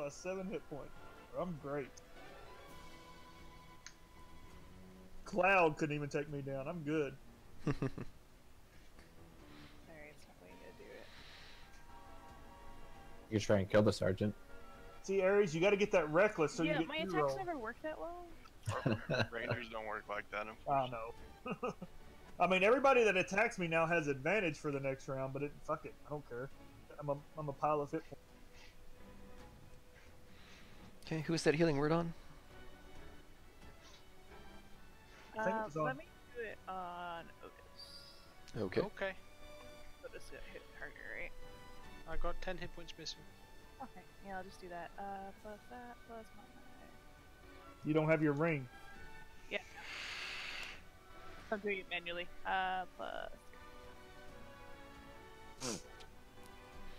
7 hit points. I'm great. Cloud couldn't even take me down. I'm good. Alright, it's not going to do it. You try and kill the sergeant. See, Ares, you got to get that reckless so you Yeah, get my two attacks rolls. never work that well. Rangers don't work like that. I know. I mean, everybody that attacks me now has advantage for the next round, but fuck it, I don't care. I'm a pile of hit points. Okay, who is that healing word on? I think it was on. Let me do it on Otis. Okay. Okay. Otis got hit harder, right? I got 10 hit points missing. Okay, yeah, I'll just do that. Plus that, plus my... You don't have your ring. Yeah. I'm doing it manually. Plus...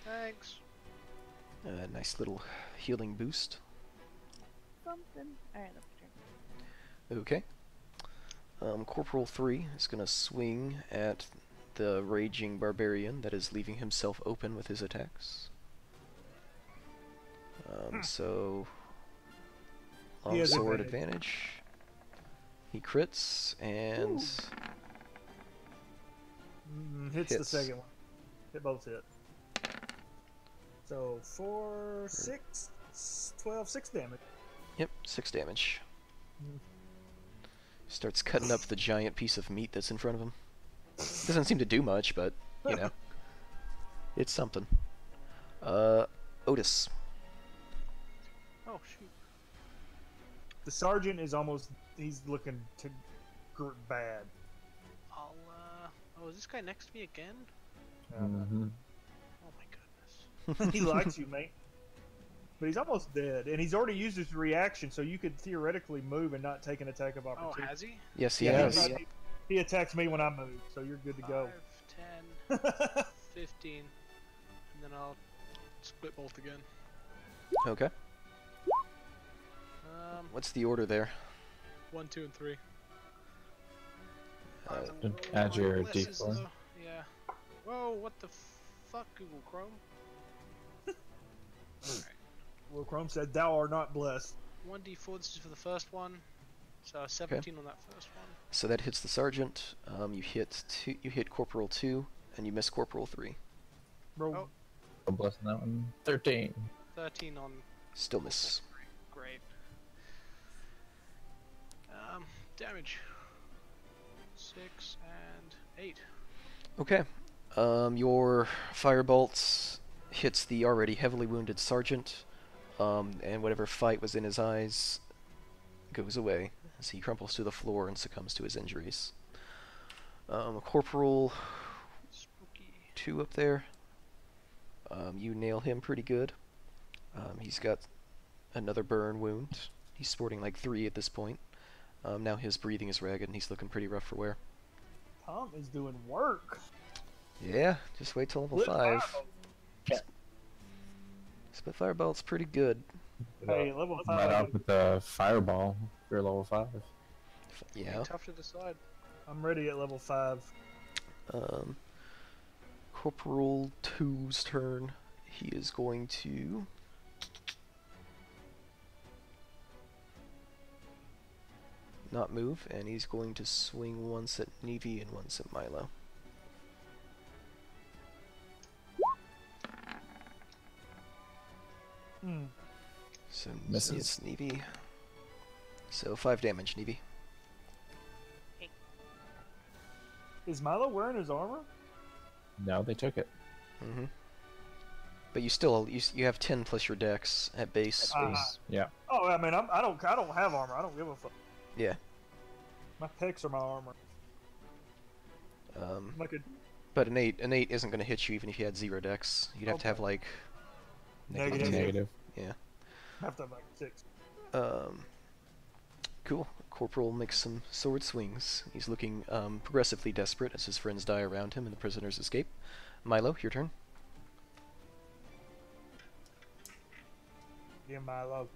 Thanks. Nice little healing boost. Something. Alright, that's my turn. Okay. Corporal 3 is going to swing at the raging barbarian that is leaving himself open with his attacks. So, He has longsword advantage. advantage. He crits and Hits the Hits. second one. Hit both hit. So 4, 6, 12, 6 damage. yep, 6 damage. Mm. Starts cutting up the giant piece of meat that's in front of him. Doesn't seem to do much, but you know, it's something. Otis. Oh, shoot. The sergeant is he's looking bad. I'll, oh, is this guy next to me again? Mm-hmm. Oh my goodness. He likes you, mate. But he's almost dead, and he's already used his reaction, so you could theoretically move and not take an attack of Oh, opportunity. has he? Yes, he Yeah, has. he attacks me when I move, so you're good to go. 5, 10, 15, and then I'll split bolt again. Okay. What's the order there? 1, 2, and 3. Add your Bless is D4. low. Yeah. Whoa, what the fuck, Google Chrome? Alright. Well, Chrome said, "Thou art not blessed." 1d4, this is for the first one. So 17 on that first one. So that hits the sergeant. You hit Corporal 2, and you miss Corporal 3. Bro, Oh. I'm blessing that one. 13. 13 on... Still miss. Great. Damage. 6 and 8. Okay. Your firebolt hits the already heavily wounded sergeant, and whatever fight was in his eyes goes away as he crumples to the floor and succumbs to his injuries. Corporal Spooky. 2 up there. You nail him pretty good. He's got another burn wound. He's sporting like 3 at this point. Now his breathing is ragged and he's looking pretty rough for wear. Tom is doing work. Yeah, just wait till level Split 5. firebolt. Split firebolt's pretty good. Hey, level Right 5. out with the fireball. You're level 5. Yeah. Tough to decide. I'm ready at level 5. Corporal 2's turn. He is going to... not move, and he's going to swing once at Nevi and once at Milo. So Misses. it's Nevi. So 5 damage, Nevi. Is Milo wearing his armor? No, they took it. Mm-hmm. But you still you have 10 plus your dex at base. Yeah. Oh, I mean, I don't have armor. I don't give a fuck. Yeah. My pecs are my armor. Like a But an 8 isn't going to hit you even if you had 0 dex. You'd have to have Okay. like Negative. 10. Negative. Yeah. have to have like 6. Cool. Corporal makes some sword swings. He's looking progressively desperate as his friends die around him and the prisoners escape. Milo, your turn. Yeah, Milo.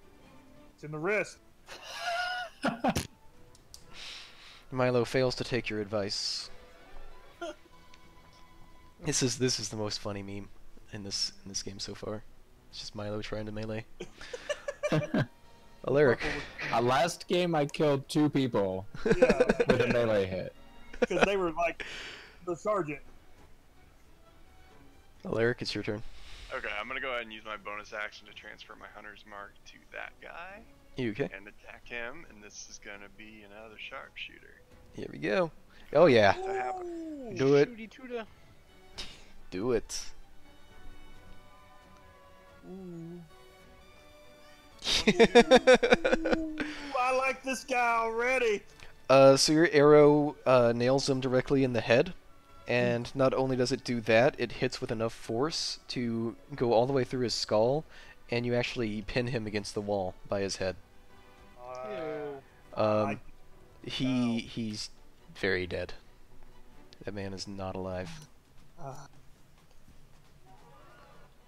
It's in the wrist. Milo fails to take your advice. This is the most funny meme in this game so far. It's just Milo trying to melee. Alaric. Last game I killed 2 people Yeah, with a melee hit. because they were like the sergeant. Alaric, it's your turn. Okay, I'm gonna go ahead and use my bonus action to transfer my hunter's mark to that guy You okay? and attack him, and this is gonna be another sharpshooter. Here we go. Oh yeah. To happen. Do it. Shooty tooter. Do it. Ooh. Ooh, I like this guy already. So your arrow nails him directly in the head, and not only does it do that, it hits with enough force to go all the way through his skull, and you actually pin him against the wall by his head. I- He's very dead. That man is not alive.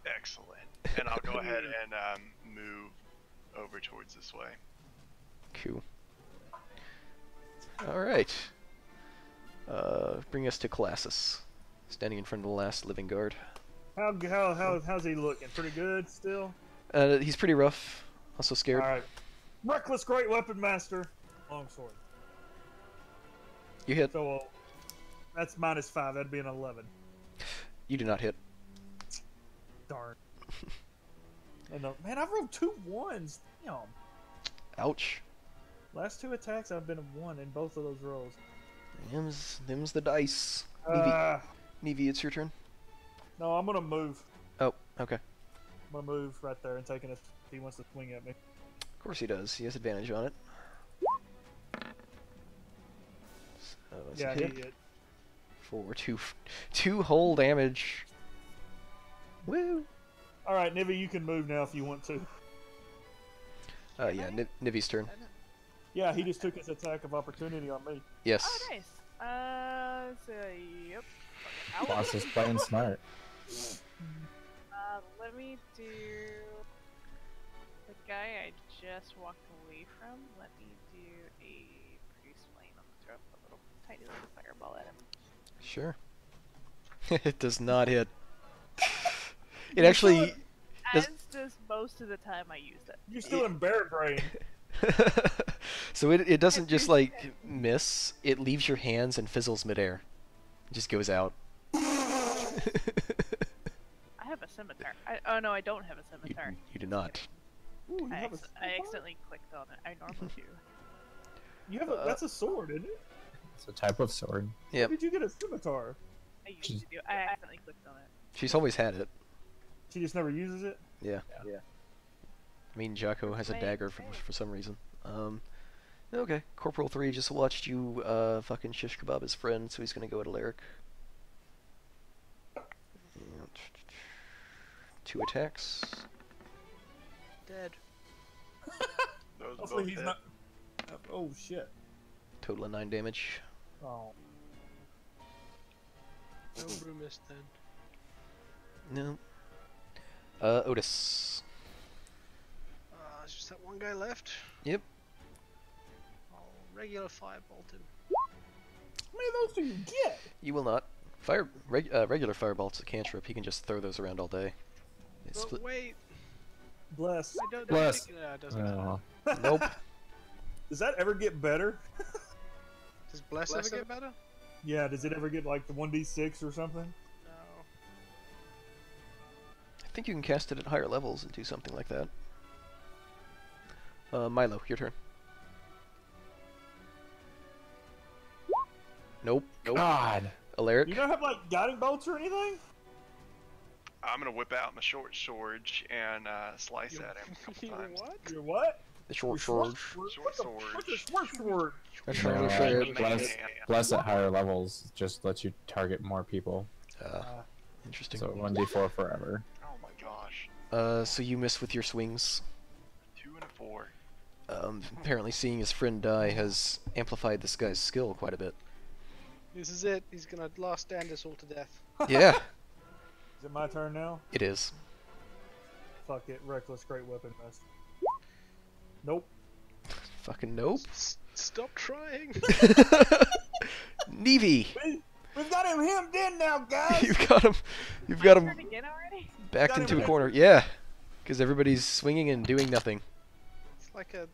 Excellent. And I'll go ahead and move over towards this way. Cool. Alright. Bring us to Collassus. Standing in front of the last living guard. how's he looking? Pretty good still. He's pretty rough. Also scared. All right. Reckless great weapon master. Longsword. You hit. So that's -5. That'd be an 11. You do not hit. Darn. And man, I rolled 2 1s. Damn. Ouch. Last 2 attacks, I've been a 1 in both of those rolls. Them's the dice. Nevi, it's your turn. No, I'm gonna move. Oh, okay. I'm gonna move right there and take it if he wants to swing at me. Of course he does. He has advantage on it. So that's a Yeah, hit. he hit. For two whole damage. Woo! All right, Nivy, you can move now if you want to. Yeah, Nivi's turn. Yeah, he just took his attack of opportunity on me. Yes. Oh, nice. So, yep. Boss is playing smart. Let me do the guy I just walked away from. Let me do a priest flame. I'm gonna throw a little tiny little fireball at him. Sure. It does not hit. It actually. As does most of the time I use it. You're still in bear brain. So it doesn't just like miss. It leaves your hands and fizzles midair. It just goes out. I have a scimitar. Oh no, I don't have a scimitar. You do not. Ooh, you I have a accidentally clicked on it. I normally do. You have a, that's a sword, isn't it? It's a type of sword. Yep. Where did you get a scimitar? I used to do. I accidentally clicked on it. She's always had it. She just never uses it? Yeah. Yeah. I mean, Jocko has a dagger for some reason. Okay. Corporal 3 just watched you fucking shish kebab his friend, so he's gonna go at Alaric. 2 attacks. Dead. Those Hopefully both he's hit. not... Oh, shit. Total of 9 damage. Oh. No Rumus then. No. Otis. It's just that one guy left. Yep. I'll regular firebolt him. How many of those do you get? You will not. Regular firebolt's a cantrip. He can just throw those around all day. It's But wait, Bless. I don't Bless. think it doesn't. Oh. Nope. Does that ever get better? Does Bless ever get better? Yeah, does it ever get like the 1d6 or something? No. I think you can cast it at higher levels and do something like that. Milo, your turn. Nope. God. Alaric. You don't have like guiding bolts or anything? I'm gonna whip out my short sword and slice at him a couple times. What? Your what? The short Your sword. Short sword. What's a short sword? That's No, right. bless at higher levels just lets you target more people. Interesting. So 1d4 forever. Oh my gosh. So you miss with your swings. 2 and a 4. Apparently seeing his friend die has amplified this guy's skill quite a bit. This is it. He's gonna last stand us all to death. Yeah, Is it my turn now? it is. Fuck it. Reckless great weapon vest. Nope. Fucking nope. Stop trying. Nevi! We've got him hemmed in now, guys! You've got him. You've got him Turn again already? backed Got him into a again. corner. Yeah, because everybody's swinging and doing nothing. It's like a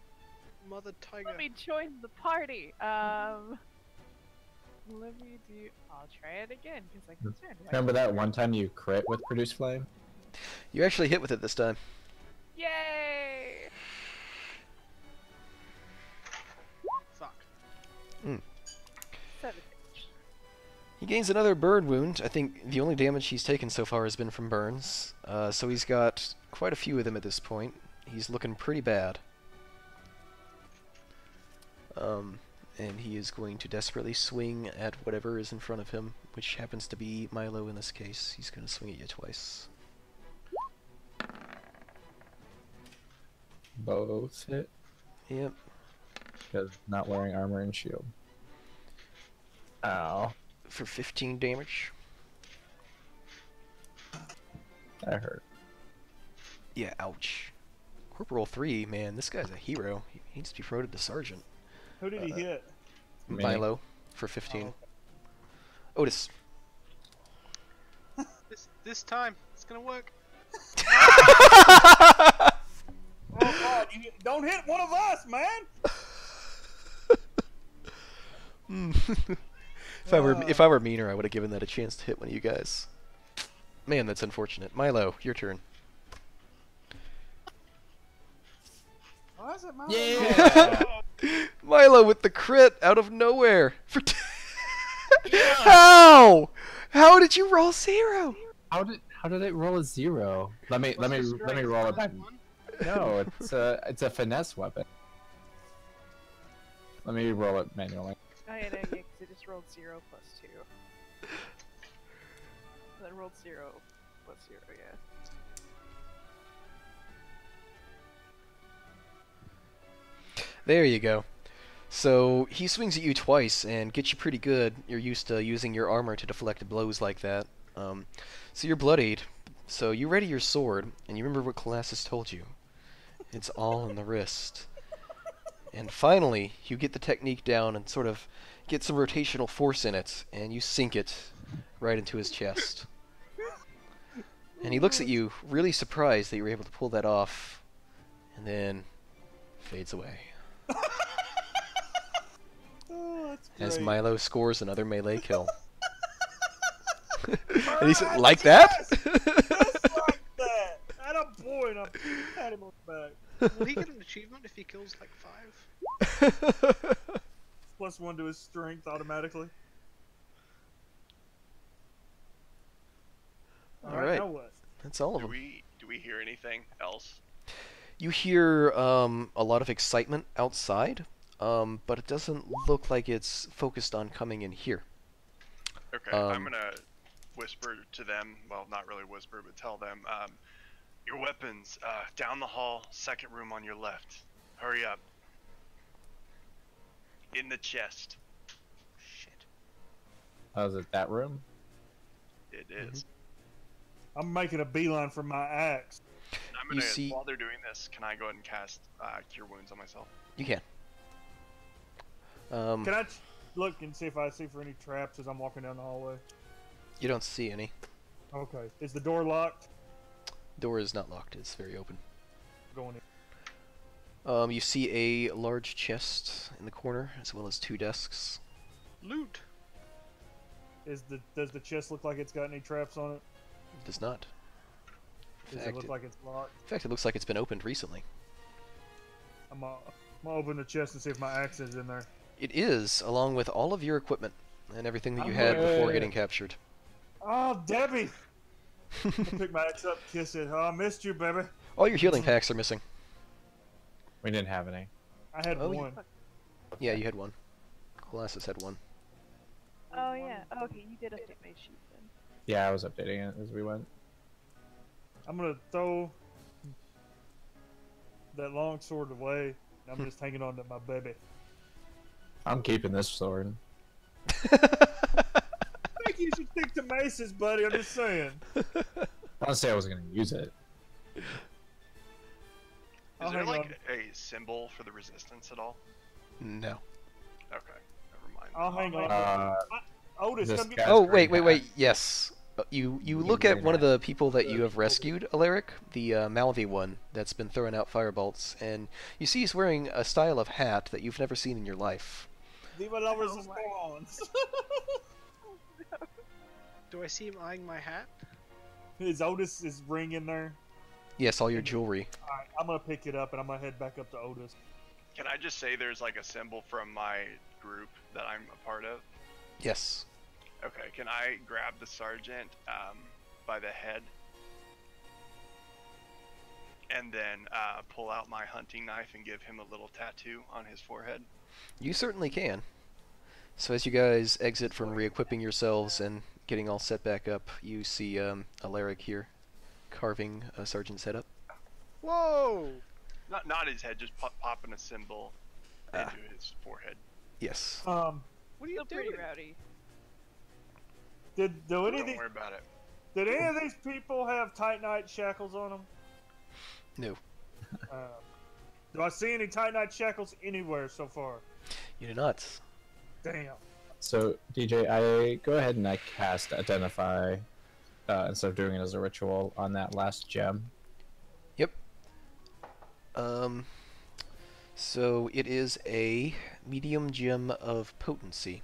mother tiger. Let me join the party. Let me do. I'll try it again because I can turn. Remember that one time you crit with Produce Flame? You actually hit with it this time. Yay! Fuck. 7 damage. He gains another burn wound. I think the only damage he's taken so far has been from burns. So he's got quite a few of them at this point. He's looking pretty bad. And he is going to desperately swing at whatever is in front of him, which happens to be Milo in this case. He's going to swing at you twice. Both hit. Yep. Because not wearing armor and shield. Ow. For 15 damage. That hurt. Yeah, ouch. Corporal 3, man, this guy's a hero. He needs to be promoted to sergeant. Who did he hit? Me. Milo for 15. Oh, okay. Otis. This time it's gonna work. Oh God! Don't hit one of us, man! If I were meaner, I would have given that a chance to hit one of you guys. Man, that's unfortunate. Milo, your turn. Why is it my Yeah! Milo with the crit out of nowhere. For How? How did you roll 0? How did it roll a 0? Let me roll it back. No, it's a finesse weapon. Let me roll it manually. Oh yeah, no, yeah, 'cause it just rolled 0 plus 2. Then rolled 0 plus 0, yeah. There you go. So he swings at you twice and gets you pretty good. You're used to using your armor to deflect blows like that. So you're bloodied. So you ready your sword, and you remember what Collassus told you. It's all in the wrist. And finally, you get the technique down and sort of get some rotational force in it, and you sink it right into his chest. And he looks at you, really surprised that you were able to pull that off, and then fades away. Oh, that's great. As Milo scores another melee kill. And he said, like that? Just like that! Attaboy, and I pat him on the back. Will he get an achievement if he kills like 5? +1 to his strength automatically. Alright. Now what? That's all of Do them. we hear anything else? You hear a lot of excitement outside, but it doesn't look like it's focused on coming in here. Okay, I'm gonna whisper to them. Well, not really whisper, but tell them. Your weapons, down the hall, second room on your left. Hurry up. In the chest. Shit. Oh, is it that room? It is. I'm making a beeline for my axe. I'm gonna, see- while they're doing this, can I go ahead and cast Cure Wounds on myself? You can. Can I look and see if I see for any traps as I'm walking down the hallway? You don't see any. Okay. Is the door locked? Door is not locked. It's very open. Going in. You see a large chest in the corner, as well as 2 desks. Loot. Does the chest look like it's got any traps on it? It does not. Does it look like it's locked? In fact, it looks like it's been opened recently. I'm gonna open the chest and see if my axe is in there. It is, along with all of your equipment and everything that you I'm had before ready. getting captured. Oh, Debbie! I pick my axe up, kiss it. Oh, I missed you, baby. All your healing packs are missing. We didn't have any. I had Oh, one. Yeah, you had one. Collassus had one. Oh yeah. Oh, okay, you did update my sheet then. Yeah, I was updating it as we went. I'm gonna throw that long sword away I'm just hanging on to my baby. I'm keeping this sword. I think you should stick to maces, buddy. I'm just saying. Honestly, I wasn't gonna use it. Is there like a symbol for the resistance at all? No. Okay, never mind. I'll hang on. Otis, this come get. guy's Oh, green wait. hat. Yes. You Give look me at green one of hat. the people that you have rescued, Alaric, the Malvi one that's been throwing out firebolts, and you see he's wearing a style of hat that you've never seen in your life. Viva la Oh resistance. Do I see him eyeing my hat? His Otis is ring in there. Yes, all your jewelry. Alright, I'm gonna pick it up and I'm gonna head back up to Otis. Can I just say there's like a symbol from my group that I'm a part of? Yes. Okay, can I grab the sergeant by the head and then pull out my hunting knife and give him a little tattoo on his forehead? You certainly can. So as you guys exit from re-equipping yourselves and getting all set back up, you see Alaric here carving a sergeant's head up. Whoa! Not his head, just popping a symbol into his forehead. Yes. What are you Still pretty doing? rowdy. Did any Don't of these worry about it. did any of these people have tight night shackles on them? No. Do I see any tight night shackles anywhere so far? You do not. Damn. So, DJ, I go ahead and I cast Identify instead of doing it as a ritual on that last gem. Yep. So it is a medium gem of potency.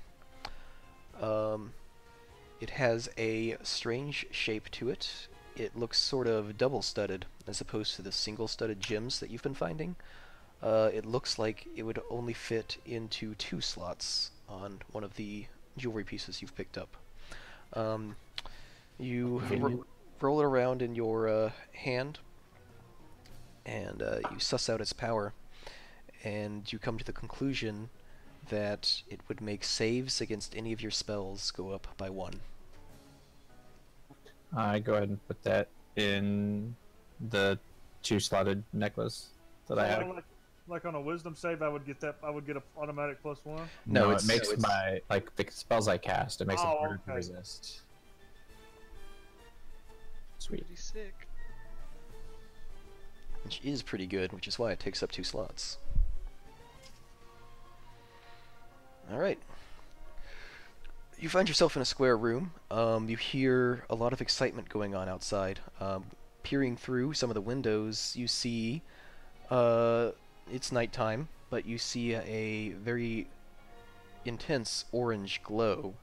It has a strange shape to it. It looks sort of double-studded as opposed to the single-studded gems that you've been finding. It looks like it would only fit into 2 slots on one of the jewelry pieces you've picked up. You roll it around in your hand, and you suss out its power, and you come to the conclusion that it would make saves against any of your spells go up by 1. I go ahead and put that in the 2-slotted necklace that I have. Like on a wisdom save, I would get that. I would get an automatic +1. No, it makes my the spells I cast. It makes it harder to okay. resist. Sweet. Pretty sick. which is pretty good, which is why it takes up 2 slots. Alright. You find yourself in a square room. You hear a lot of excitement going on outside. Peering through some of the windows, you see it's nighttime, but you see a very intense orange glow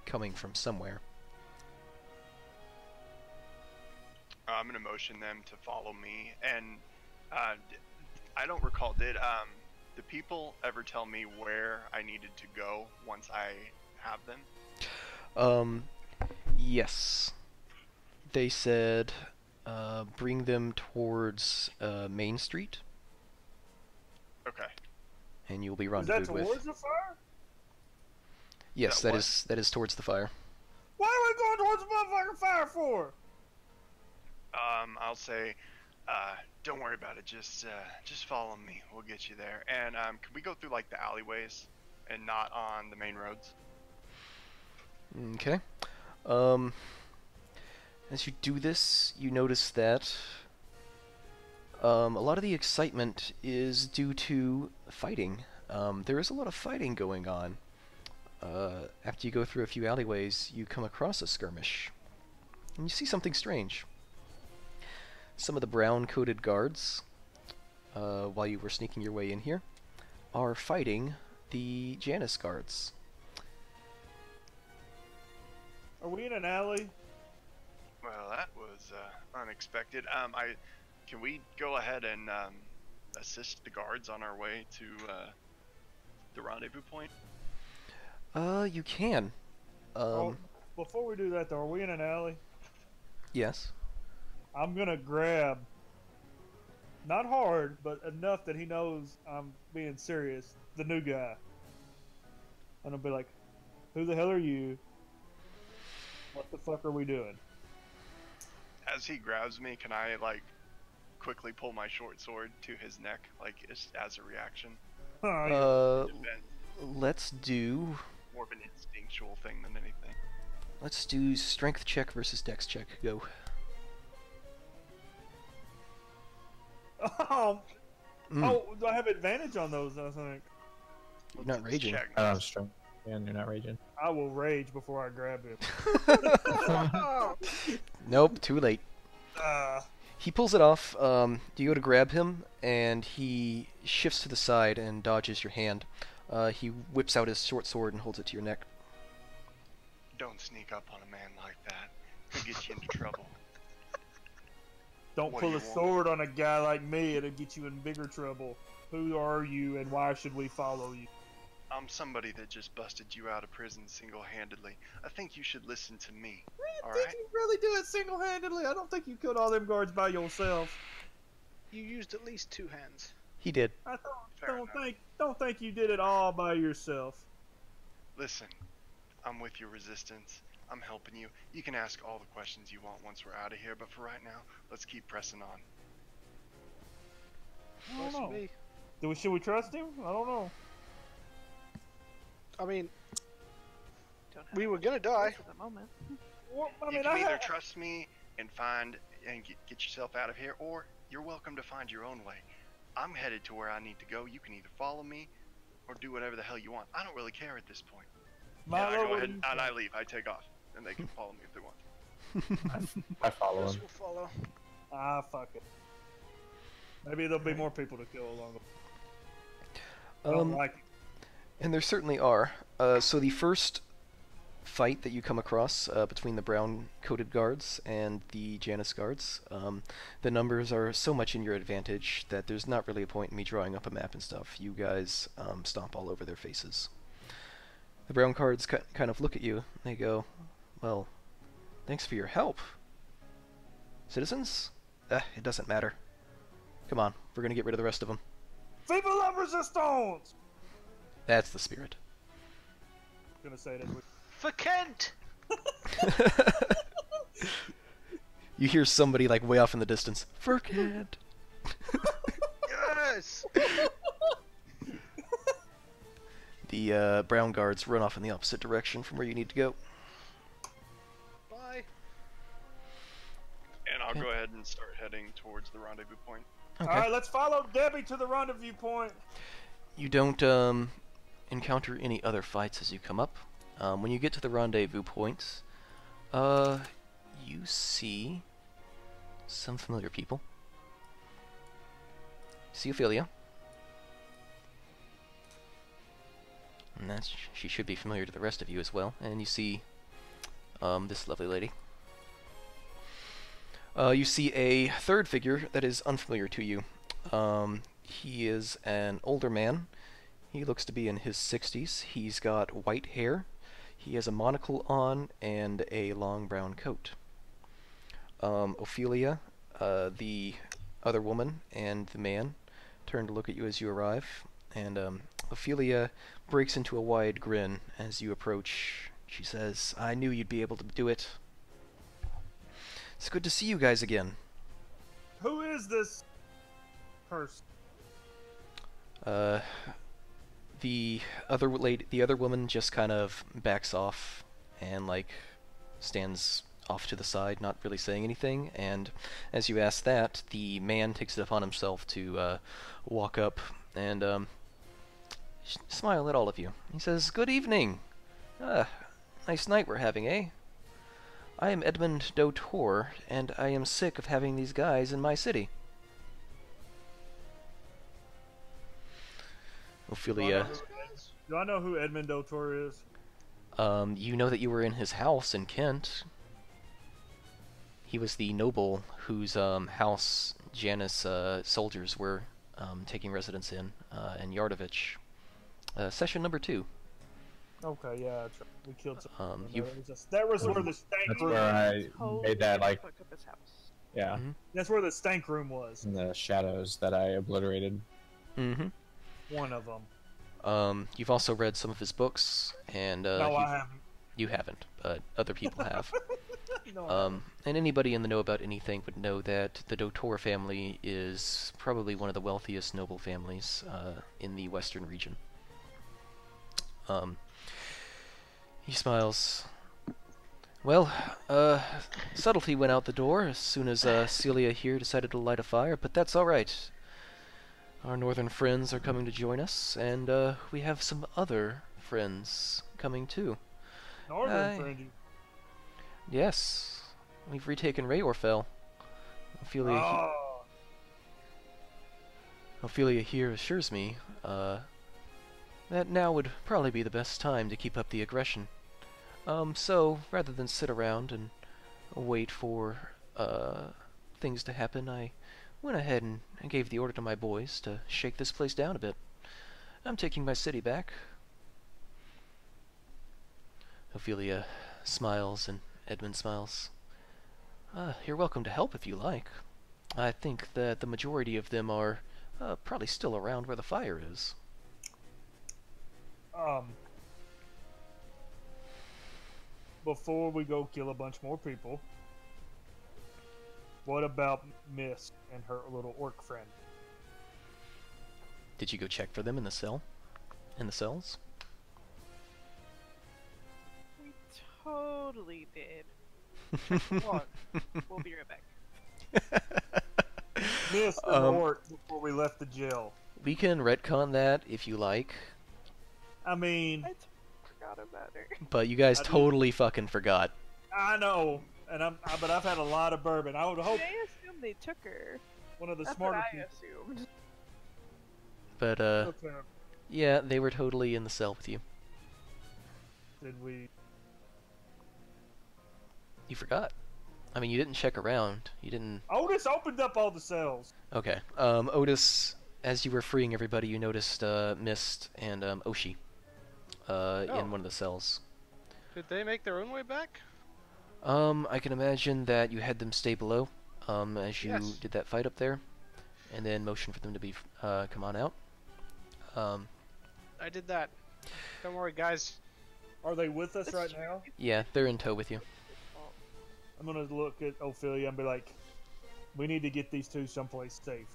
coming from somewhere. I'm gonna motion them to follow me, and I don't recall, did the people ever tell me where I needed to go once I have them? Yes. They said bring them towards Main Street. Okay. And you'll be Is rendezvoused that with. towards the fire? Yes, that that is towards the fire. Why are we going towards the motherfucking fire for? I'll say, don't worry about it. Just follow me. We'll get you there. And can we go through like the alleyways and not on the main roads? Okay. As you do this, you notice that a lot of the excitement is due to fighting. There is a lot of fighting going on. After you go through a few alleyways, you come across a skirmish. And you see something strange. Some of the brown-coated guards, while you were sneaking your way in here, are fighting the Janus guards. Are we in an alley? Well, that was unexpected. Can we go ahead and assist the guards on our way to the rendezvous point? You can. Before we do that, though, are we in an alley? Yes. I'm gonna grab, not hard, but enough that he knows I'm being serious, the new guy. And I'll be like, who the hell are you? What the fuck are we doing? As he grabs me, can I like quickly pull my short sword to his neck, like as a reaction. Let's do... More of an instinctual thing than anything. Let's do strength check versus dex check. Go. Oh, do I have advantage on those? I think. You're not raging. I'm strong. Yeah, you're not raging. I will rage before I grab him. Nope, too late. Uh, He pulls it off. You go to grab him, and he shifts to the side and dodges your hand. He whips out his short sword and holds it to your neck. Don't sneak up on a man like that. He'll get you into trouble. Don't What do pull you a want? sword on a guy like me. It'll get you in bigger trouble. Who are you, and why should we follow you? I'm somebody that just busted you out of prison single-handedly. I think you should listen to me. All Did right? you really do it single-handedly? I don't think you killed all them guards by yourself. You used at least 2 hands. He did. I Fair enough. don't think you did it all by yourself. Listen, I'm with your resistance. I'm helping you. You can ask all the questions you want once we're out of here, but for right now, let's keep pressing on. I don't Close to know. me. Should we trust him? I don't know. I mean, Don't have we were much gonna die. choice at the moment. Well, I You mean, can either had- trust me and get yourself out of here, or you're welcome to find your own way. I'm headed to where I need to go. You can either follow me or do whatever the hell you want. I don't really care at this point. And I Milo, go what ahead do you and I think? leave. I take off, and they can follow me if they want. I follow Yes, him. we'll follow. Ah, fuck it. Maybe there'll be more people to kill along the way. I don't like it. And there certainly are. So the first fight that you come across between the brown-coated guards and the Janus guards, the numbers are so much in your advantage that there's not really a point in me drawing up a map and stuff. You guys stomp all over their faces. The brown guards kind of look at you, and they go, well, thanks for your help. Citizens? It doesn't matter. Come on, we're gonna get rid of the rest of them. Viva la resistance! That's the spirit. I'm gonna say that. For Khent! You hear somebody like way off in the distance. For Khent. Yes! The brown guards run off in the opposite direction from where you need to go. Bye. And I'll Okay. go ahead and start heading towards the rendezvous point. Okay. Alright, let's follow Debbie to the rendezvous point. You don't encounter any other fights as you come up. When you get to the rendezvous point, you see some familiar people. You see Ophelia. And she should be familiar to the rest of you as well. And you see this lovely lady. You see a third figure that is unfamiliar to you. He is an older man. He looks to be in his 60s. He's got white hair. He has a monocle on and a long brown coat. Ophelia, the other woman, and the man turn to look at you as you arrive. And Ophelia breaks into a wide grin as you approach. She says, I knew you'd be able to do it. It's good to see you guys again. Who is this person? The other woman just kind of backs off and like stands off to the side, not really saying anything. And as you ask that, the man takes it upon himself to walk up and smile at all of you. He says, "Good evening. Nice night we're having, eh? I am Edmund Dotor, and I am sick of having these guys in my city." Ophelia, Do I know who Edmund Dotor is? you know that you were in his house in Kent. He was the noble whose house Janus soldiers were taking residence in Yardovich. Session number 2. Okay, yeah, that's right. We killed some. You- That was where the stank That's room. where I Totally made that, like, fucked up his house. yeah, That's where the stank room was. in the shadows that I obliterated. Mm-hmm. One of them. You've also read some of his books, and No, I haven't. you haven't, but other people have. No, And anybody in the know about anything would know that the Dotor family is probably one of the wealthiest noble families in the Western region. He smiles. Well, subtlety went out the door as soon as Celia here decided to light a fire, but that's alright. Our northern friends are coming to join us, and we have some other friends coming too. Northern friend. Yes, we've retaken Rayorfell. Oh, Ophelia here assures me that now would probably be the best time to keep up the aggression. So rather than sit around and wait for things to happen, I went ahead and gave the order to my boys to shake this place down a bit. I'm taking my city back. Ophelia smiles and Edmund smiles. You're welcome to help if you like. I think that the majority of them are probably still around where the fire is. Before we go kill a bunch more people, what about Miss and her little orc friend? Did you go check for them in the cell? In the cells? We totally did. What? We'll be right back. Miss the orc before we left the jail. We can retcon that if you like, I mean, I forgot about her. but you guys I did. totally fucking forgot. I know, and but I've had a lot of bourbon. I would hope They assumed they took her. one of the That's smarter what I people. assumed. But Okay. yeah, they were totally in the cell with you. Did we? You forgot. I mean, you didn't check around. You didn't. Otis opened up all the cells. Okay. Otis, as you were freeing everybody, you noticed Mist and Oshi in one of the cells. Did they make their own way back? I can imagine that you had them stay below as you Yes. did that fight up there, and then motion for them to be come on out. I did that. Don't worry, guys. Are they with us right now? Yeah, they're in tow with you. I'm gonna look at Ophelia and be like, "We need to get these two someplace safe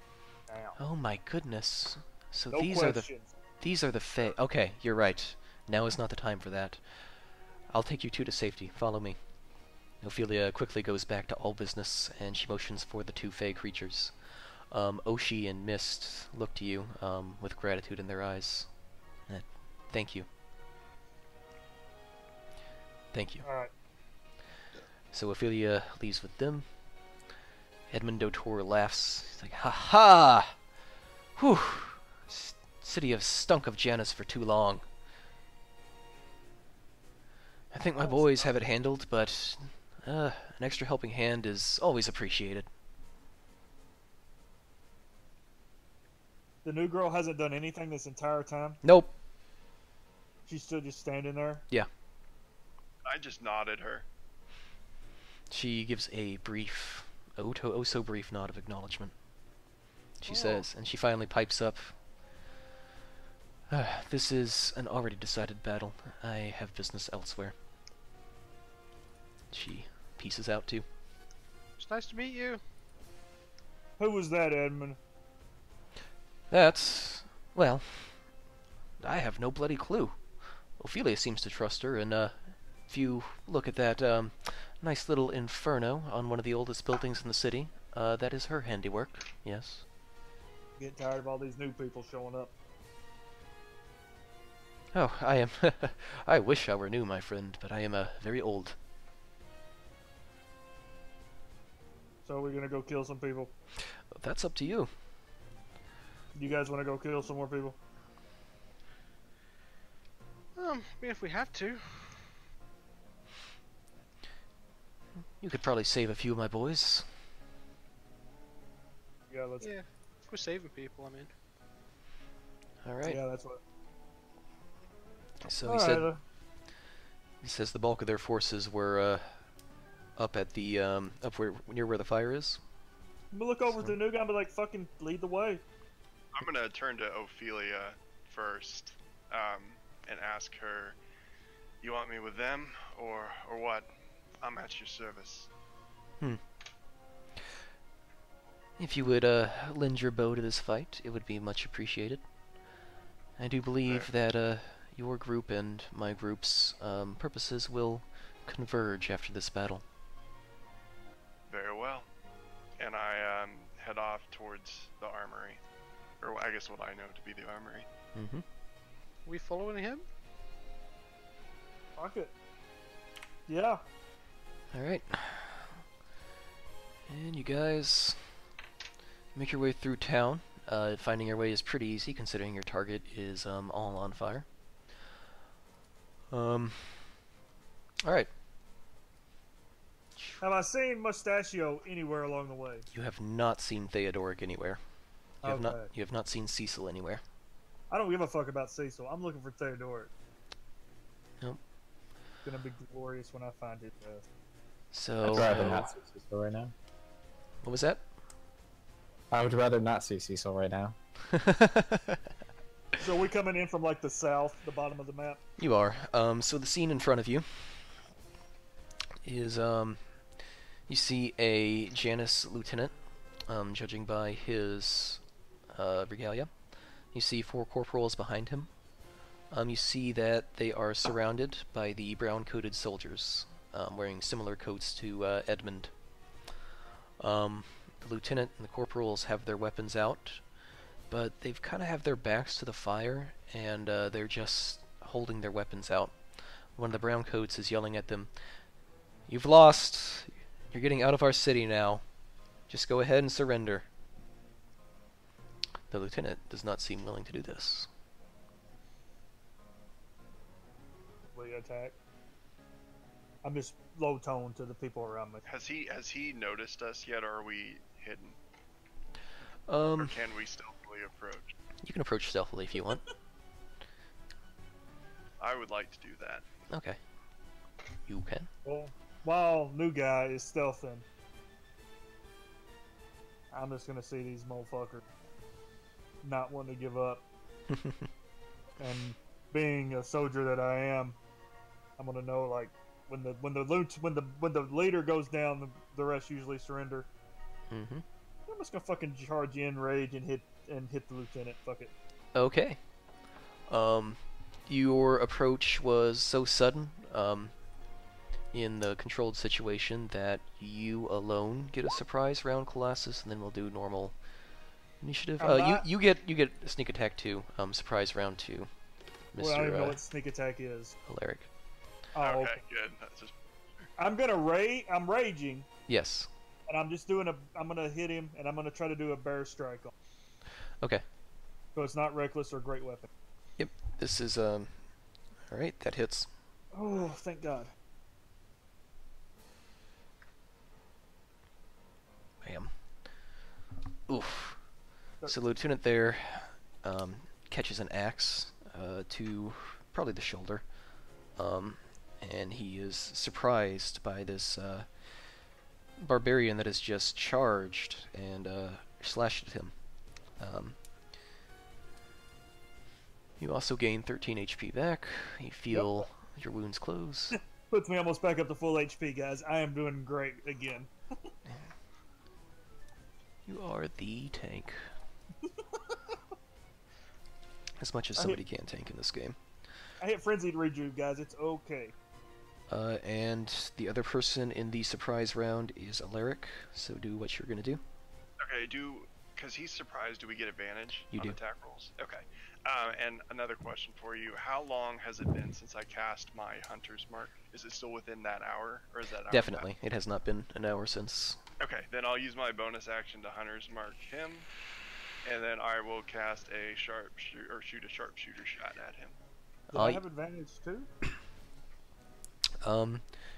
now." Oh my goodness. So No these questions. are the Okay, you're right. Now is not the time for that. I'll take you two to safety. Follow me. Ophelia quickly goes back to all business, and she motions for the two Fey creatures. Oshi and Mist look to you with gratitude in their eyes. Thank you. Thank you. All right. So Ophelia leaves with them. Edmund Dotor laughs. He's like, "Ha ha! Whew! City have stunk of Janus for too long. I think my boys have it handled, but an extra helping hand is always appreciated." The new girl hasn't done anything this entire time. Nope. She's still just standing there. Yeah. I just nodded her. She gives a brief, oh so brief nod of acknowledgement. She says, and she finally pipes up. This is an already decided battle. I have business elsewhere. She pieces out too. It's nice to meet you. Who was that, Edmund? That's, well, I have no bloody clue. Ophelia seems to trust her, and if you look at that nice little inferno on one of the oldest buildings in the city, that is her handiwork, yes. Get tired of all these new people showing up. Oh, I am. I wish I were new, my friend, but I am very old. So we're gonna go kill some people. That's up to you. You guys want to go kill some more people? I mean, if we have to. You could probably save a few of my boys. Yeah, let's. Yeah, if we're saving people, I mean. All right. Yeah, that's what. So Alright, he says the bulk of their forces were up at the near where the fire is. I'm gonna look over to the new guy and be like, "Fucking lead the way." I'm gonna turn to Ophelia first, and ask her, "You want me with them, or what?" I'm at your service. If you would lend your bow to this fight, it would be much appreciated. I do believe that your group and my group's purposes will converge after this battle. Very well. And I head off towards the armory. Or I guess what I know to be the armory. Mm-hmm. We following him? Fuck it. Yeah. Alright. And you guys make your way through town. Finding your way is pretty easy considering your target is all on fire. Alright. Have I seen Mustachio anywhere along the way? You have not seen Theodoric anywhere. You have not seen Cecil anywhere. I don't give a fuck about Cecil. I'm looking for Theodoric. Nope. It's gonna be glorious when I find his ass. So I'd rather not see Cecil right now. what was that? I would rather not see Cecil right now. So are we coming in from like the south, the bottom of the map? You are. So the scene in front of you is you see a Janus lieutenant, judging by his regalia. You see 4 corporals behind him. You see that they are surrounded by the brown-coated soldiers, wearing similar coats to Edmund. The lieutenant and the corporals have their weapons out, but they've kind of have their backs to the fire, and they're just holding their weapons out. One of the brown-coats is yelling at them, "You've lost! You're getting out of our city now. Just go ahead and surrender." The lieutenant does not seem willing to do this. Will you attack? I'm just low tone to the people around me. Has he noticed us yet, or are we hidden? Or can we stealthily approach? You can approach stealthily if you want. I would like to do that. Okay. You can. Well, while new guy is stealthing, I'm just gonna see these motherfuckers not wanting to give up. And being a soldier that I am, I'm gonna know like when the leader goes down, the rest usually surrender. Mm-hmm. I'm just gonna fucking charge in rage and hit the lieutenant. Fuck it. Okay. Your approach was so sudden, in the controlled situation that you alone get a surprise round, Collassus, and then we'll do normal initiative. You get a sneak attack too. Surprise round 2. Mr. Well, I don't even know what sneak attack is. Alaric. Oh, Okay, good. That's just... I'm raging. Yes. And I'm gonna hit him, and I'm gonna try to do a bear strike on him. Okay. So it's not reckless or great weapon. Yep. This is alright, that hits. Oh, thank God. Bam. Oof. So Lieutenant there catches an axe to probably the shoulder. And he is surprised by this barbarian that has just charged and slashed at him. You also gain 13 HP back. You feel your wounds close. Puts me almost back up to full HP, guys. I am doing great again. You are the tank. As much as somebody can tank in this game. I hit frenzied rejuve, guys. It's okay. And the other person in the surprise round is Alaric, so do what you're gonna do. Okay, because he's surprised, do we get advantage You on do. attack rolls? Okay. And another question for you. How long has it been since I cast my Hunter's Mark? Is it still within that hour, or is that hour Definitely. past? It has not been an hour since. Okay, then I'll use my bonus action to Hunter's Mark him, and then I will cast a shoot a sharpshooter shot at him. Do I have advantage too?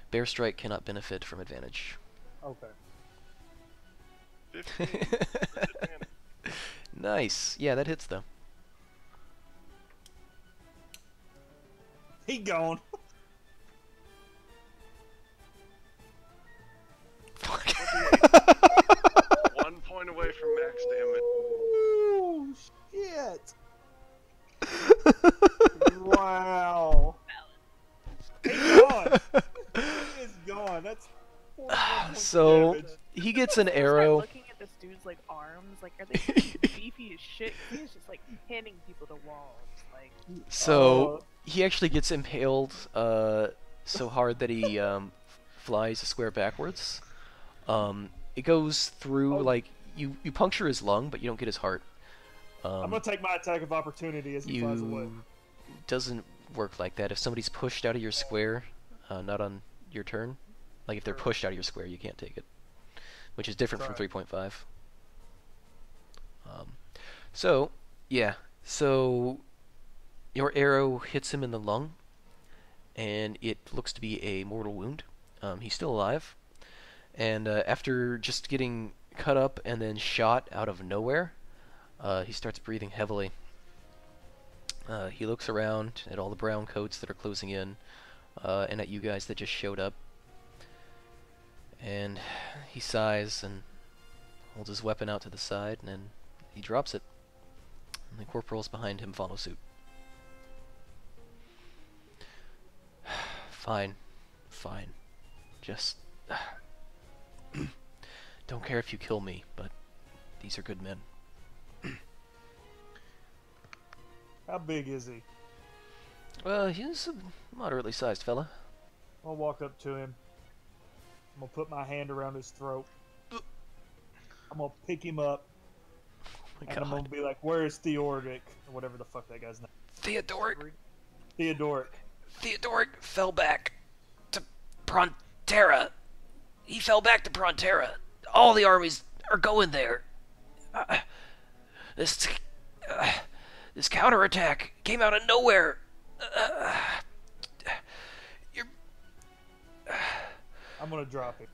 Bear Strike cannot benefit from advantage. Okay. 15. Nice. Yeah, that hits though. He gone. Fuck. 1 point away from max damage. Oh shit! Wow. He's gone. He is gone. That That's 41 points So damage. he gets an Start arrow. looking at this dude's like arms, like are they beefy as shit? 'Cause he's just like pinning people to walls, like. So Oh. he actually gets impaled so hard that he flies a square backwards. It goes through, Oh. like, you puncture his lung, but you don't get his heart. I'm gonna take my attack of opportunity as he flies away. Doesn't work like that. If somebody's pushed out of your square, not on your turn, like if they're pushed out of your square, you can't take it, which is different from 3.5. So yeah, so your arrow hits him in the lung, and it looks to be a mortal wound. He's still alive, and after just getting cut up and then shot out of nowhere, he starts breathing heavily. He looks around at all the brown coats that are closing in, and at you guys that just showed up. And he sighs and holds his weapon out to the side, and then he drops it. And the corporals behind him follow suit. Fine. Fine. Just... don't care if you kill me, but these are good men. How big is he? Well, he's a moderately sized fella. I'll walk up to him. I'm gonna put my hand around his throat. I'm gonna pick him up. Oh my And I'm gonna god. be like, where is Theodoric? Or whatever the fuck that guy's name. Theodoric Theodoric. fell back to Prontera. He fell back to Prontera. All the armies are going there. This counterattack came out of nowhere. I'm gonna drop him.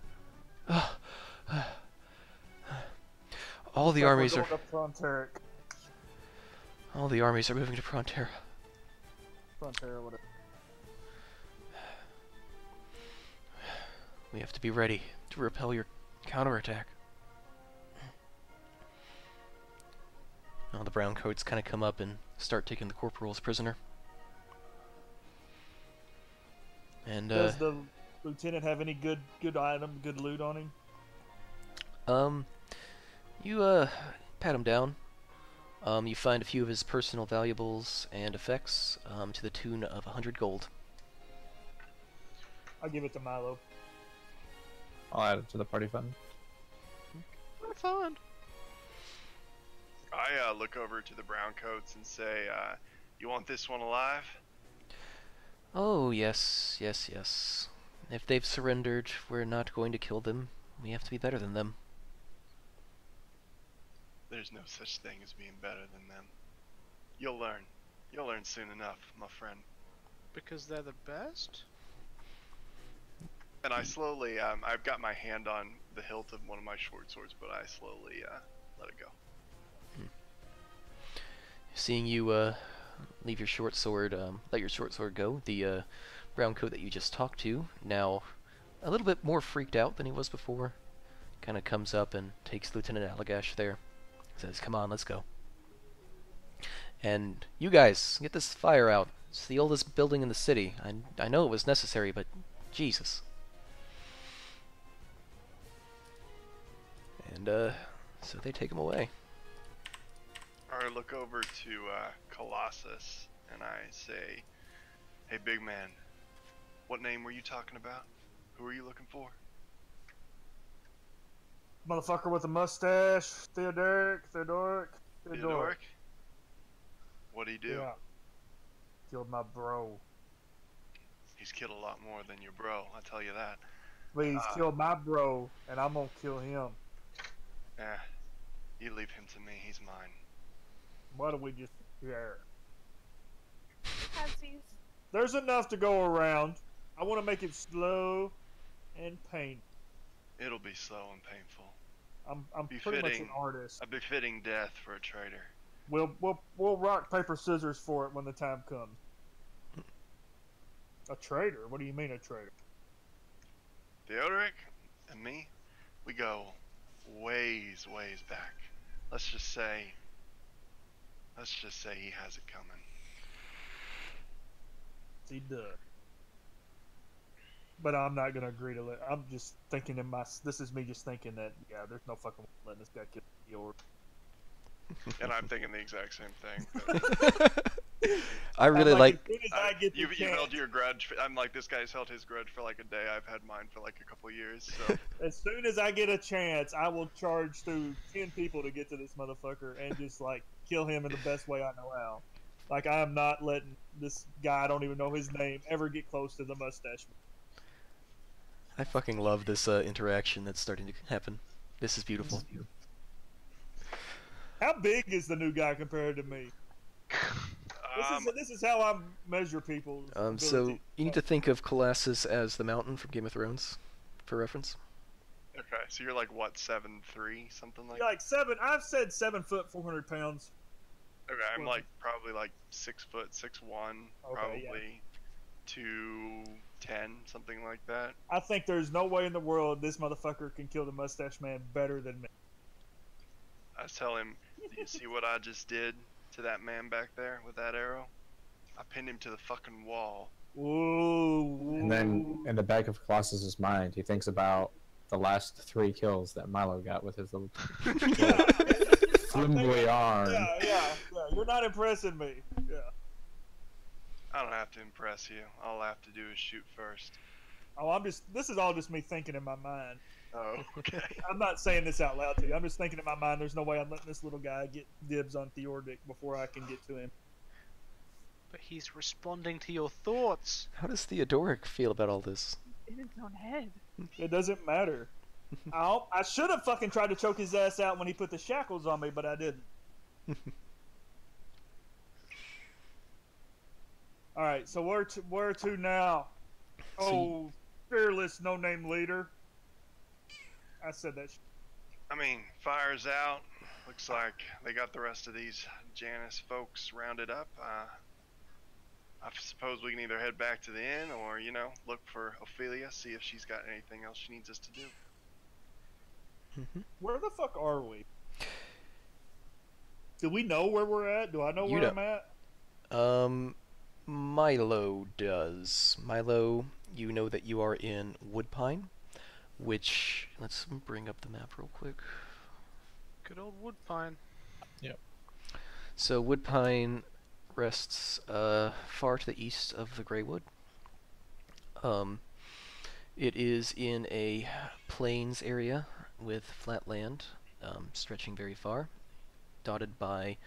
All the armies are Going up Fronteric. moving to Prontera. Frontier, whatever. We have to be ready to repel your counterattack. All the brown coats kind of come up and start taking the corporals prisoner. And Does the lieutenant have any good item, good loot on him? you pat him down. You find a few of his personal valuables and effects to the tune of 100 gold. I'll give it to Milo. I'll add it to the party fund. Fun. I look over to the brown coats and say, you want this one alive? Oh, yes, yes, yes. If they've surrendered, we're not going to kill them. We have to be better than them. There's no such thing as being better than them. You'll learn. You'll learn soon enough, my friend. Because they're the best? And I slowly, I've got my hand on the hilt of one of my short swords, but I slowly let it go. Seeing you leave your short sword, let your short sword go, the brown coat that you just talked to, now a little bit more freaked out than he was before, kind of comes up and takes Lieutenant Allagash there. Says, "Come on, let's go." And you guys, get this fire out. It's the oldest building in the city. I know it was necessary, but Jesus. And so they take him away. I look over to Collassus and I say, "Hey, big man, what name were you talking about? Who are you looking for?" Motherfucker with a mustache. Theodoric. Theodoric? What'd he do? Yeah. Killed my bro. He's killed a lot more than your bro, I'll tell you that. But he's killed my bro, and I'm gonna kill him. You leave him to me, he's mine. Why don't we just... Yeah. Halfsies. There's enough to go around. I want to make it slow and painful. It'll be slow and painful. I'm pretty much an artist. A befitting death for a traitor. We'll rock, paper, scissors for it when the time comes. A traitor? What do you mean a traitor? Theodoric and me, we go ways back. Let's just say he has it coming. He does. but I'm not gonna agree to it. I'm just thinking in my. This is me just thinking that there's no fucking way letting this guy kill Eeyore. And I'm thinking the exact same thing. But I really like. As soon as I get the you've held chance, your grudge. I'm like, this guy's held his grudge for like a day. I've had mine for like a couple years. So as soon as I get a chance, I will charge through 10 people to get to this motherfucker and just like kill him in the best way I know how. Like I am not letting this guy, I don't even know his name, ever get close to the mustache. I fucking love this interaction that's starting to happen. This is beautiful. How big is the new guy compared to me? This is how I measure people. So you need to think of Collassus as the mountain from Game of Thrones, for reference. okay, so you're like what, 7'3", something like? Like 7. I've said 7 foot, 400 pounds. Okay, I'm like probably like 6 foot, 6'1", probably 210, something like that. I think there's no way in the world this motherfucker can kill the mustache man better than me. I tell him, do you see what I just did to that man back there with that arrow? I pinned him to the fucking wall. Whoa. And then in the back of Colossus's mind, he thinks about the last 3 kills that Milo got with his little flimsy arm. Yeah. You're not impressing me. Yeah. I don't have to impress you. All I have to do is shoot first. Oh, this is all just me thinking in my mind. Oh, okay. I'm not saying this out loud to you. I'm just thinking in my mind, there's no way I'm letting this little guy get dibs on Theordic before I can get to him. But he's responding to your thoughts. How does Theodoric feel about all this? In his own head. It doesn't matter. I should have fucking tried to choke his ass out when he put the shackles on me, but I didn't. Alright, so where to now? Oh, fearless no-name leader. I said that. I mean, fire's out. Looks like they got the rest of these Janus folks rounded up. I suppose we can either head back to the inn or, you know, look for Ophelia, see if she's got anything else she needs us to do. Where the fuck are we? Do we know where we're at? Do I know where I'm at? Milo does. Milo, you know that you are in Woodpine, which, let's bring up the map real quick. Good old Woodpine. Yep. So Woodpine rests far to the east of the Greywood. It is in a plains area with flat land, stretching very far, dotted by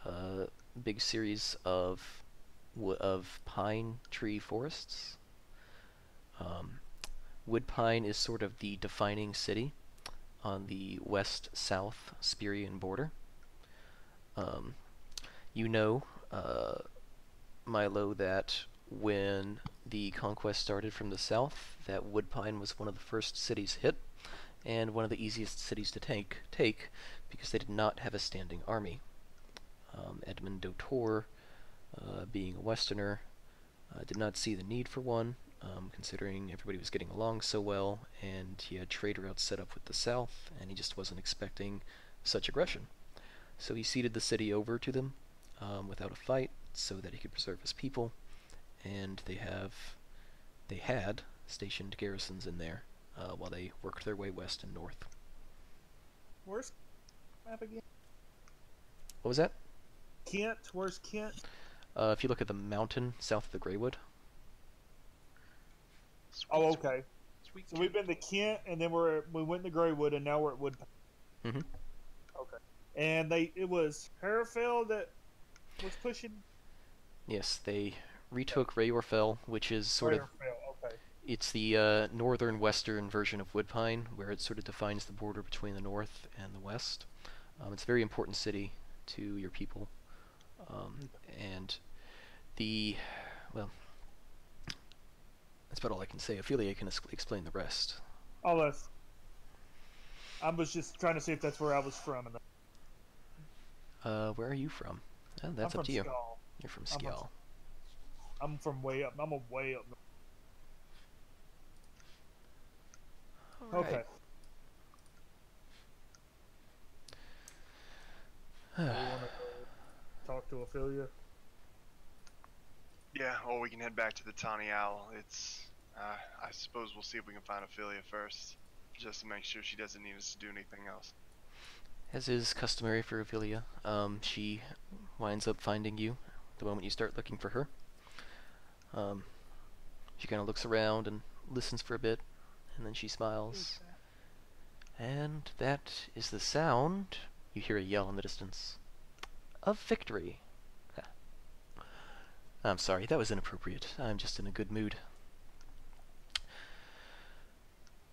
a big series of pine tree forests. Woodpine is sort of the defining city on the west-south Spirian border. You know, Milo, that when the conquest started from the south, that Woodpine was one of the first cities hit, and one of the easiest cities to take because they did not have a standing army. Edmund Dotor, being a Westerner, did not see the need for one, considering everybody was getting along so well, and he had trade routes set up with the south, and he just wasn't expecting such aggression. So he ceded the city over to them without a fight, so that he could preserve his people, and they had stationed garrisons in there while they worked their way west and north. Where's map again? What was that? Khent? Where's Khent? If you look at the mountain south of the Greywood. Oh, okay. Sweet So we've been to Khent, and then we went to Greywood, and now we're at Woodpine. Mm-hmm. Okay. And it was Herefeld that was pushing. Yes, they retook Rayorfell, which is sort of Okay. it's the northern western version of Woodpine, where it sort of defines the border between the north and the west. It's a very important city to your people, and that's about all I can say. Ophelia can explain the rest. Oh, I was just trying to see if that's where I was from. Where are you from? That's I'm up from to you. Skull. You're from Skjal. I'm from way up. I'm a way up. All right. Okay. We want to talk to Ophelia. Yeah, or we can head back to the Tawny Owl. It's I suppose we'll see if we can find Ophelia first, just to make sure she doesn't need us to do anything else. As is customary for Ophelia, she winds up finding you the moment you start looking for her. She kind of looks around and listens for a bit, and then she smiles. And that is the sound, you hear a yell in the distance, of victory. I'm sorry, that was inappropriate. I'm just in a good mood.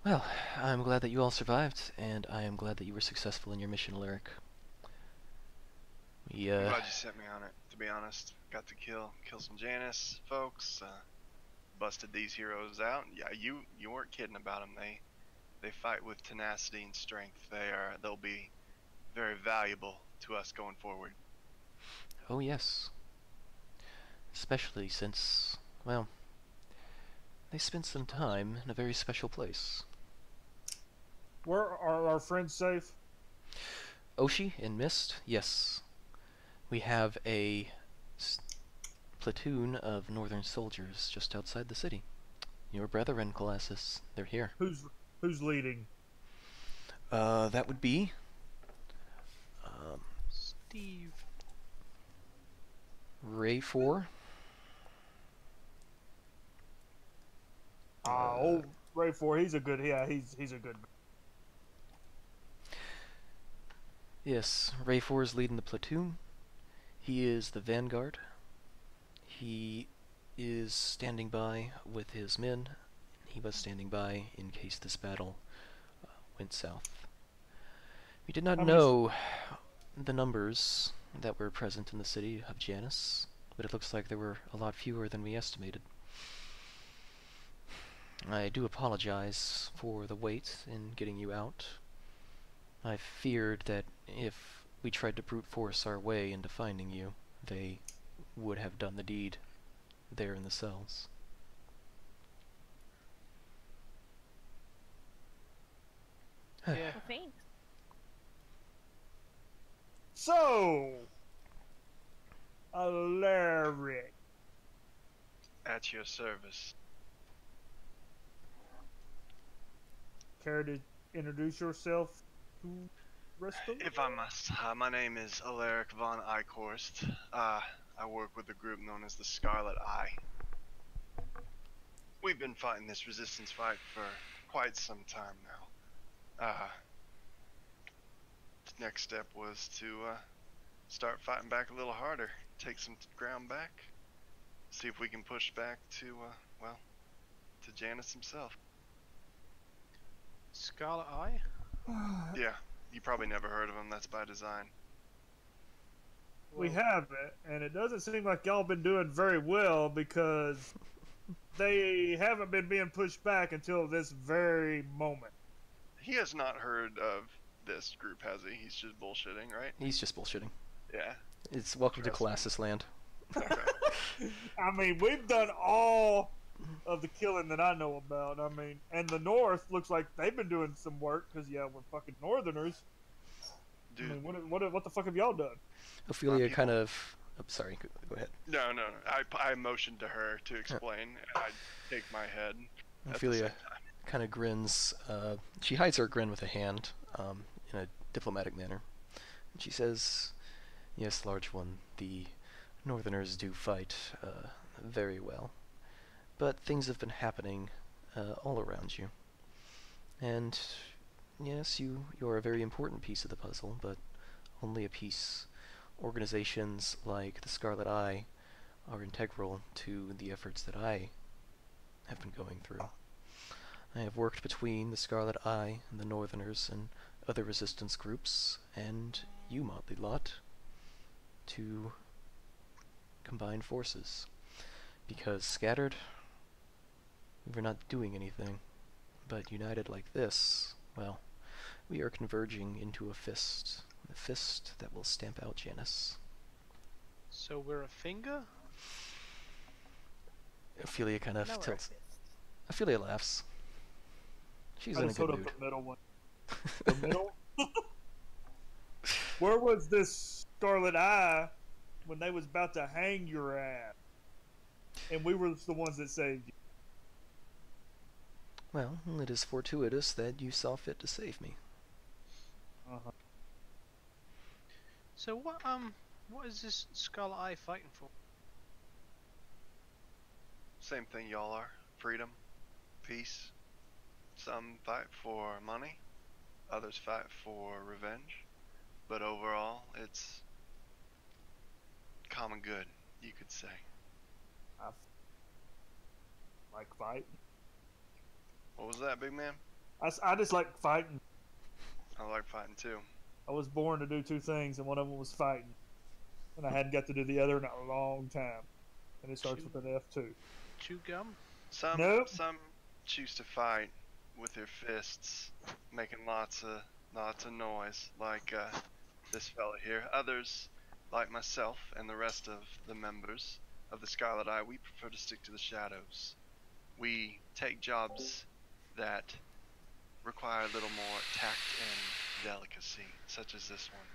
Well, I'm glad that you all survived, and I am glad that you were successful in your mission, Alaric. I'm glad you sent me on it, to be honest. Got to kill some Janus folks, busted these heroes out. Yeah, you weren't kidding about them. They fight with tenacity and strength. They'll be very valuable to us going forward. Oh yes. Especially since, well, they spent some time in a very special place. Where are our friends safe? Oshi and Mist, yes. We have a platoon of northern soldiers just outside the city. Your brethren, Collassus, they're here. Who's leading? That would be Steve. Ray 4. Old Ray 4, he's a good, he's a good. Yes, Ray 4 is leading the platoon. He is the vanguard. He is standing by with his men. He was standing by in case this battle went south. We did not know the numbers that were present in the city of Janus, but it looks like there were a lot fewer than we estimated. I do apologize for the wait in getting you out. I feared that if we tried to brute force our way into finding you, they would have done the deed there in the cells. Yeah. Well, thanks. So, Alaric. At your service. Care to introduce yourself to rest of If I must, my name is Alaric von Eichhorst. I work with a group known as the Scarlet Eye. We've been fighting this resistance fight for quite some time now. The next step was to start fighting back a little harder, take some ground back, see if we can push back to, well, to Janus himself. Scarlet Eye? Yeah, you probably never heard of him, that's by design. We haven't, and it doesn't seem like y'all been doing very well because they haven't been being pushed back until this very moment. He has not heard of this group, has he? He's just bullshitting, right? He's just bullshitting. Yeah. It's welcome to Collassus land. Okay. I mean, we've done all of the killing that I know about. I mean, and the North looks like they've been doing some work because, yeah, we're fucking Northerners. Dude. I mean, what the fuck have y'all done? Ophelia kind of... Oh, sorry, go ahead. No. I motioned to her to explain, and I take my head. Ophelia kind of grins. She hides her grin with a hand, in a diplomatic manner. And she says, "Yes, large one, the Northerners do fight very well. But things have been happening all around you. And yes, you're a very important piece of the puzzle, but only a piece. Organizations like the Scarlet Eye are integral to the efforts that I have been going through. I have worked between the Scarlet Eye and the Northerners and other resistance groups, and you, motley lot, to combine forces. Because scattered, we're not doing anything. But united like this, well, we are converging into a fist that will stamp out Janus." So we're a finger? Ophelia kind of No, we're a tilts. fist. Ophelia laughs. She's I in a just good hold mood. up the middle one. The middle? Where was this Scarlet Eye when they was about to hang your ass? And we were the ones that saved you. Well, it is fortuitous that you saw fit to save me. Uh-huh. So what is this Scarlet Eye fighting for? Same thing y'all are. Freedom, peace. Some fight for money, others fight for revenge. But overall, it's common good, you could say. I like fighting. What was that, big man? I just like fighting. I like fighting too. I was born to do two things, and one of them was fighting. And I hadn't got to do the other in a long time. And it starts with an F too. Chew gum? Some Nope. some choose to fight with their fists, making lots of noise, like this fella here. Others, like myself and the rest of the members of the Scarlet Eye, we prefer to stick to the shadows. We take jobs that require a little more tact and delicacy, such as this one.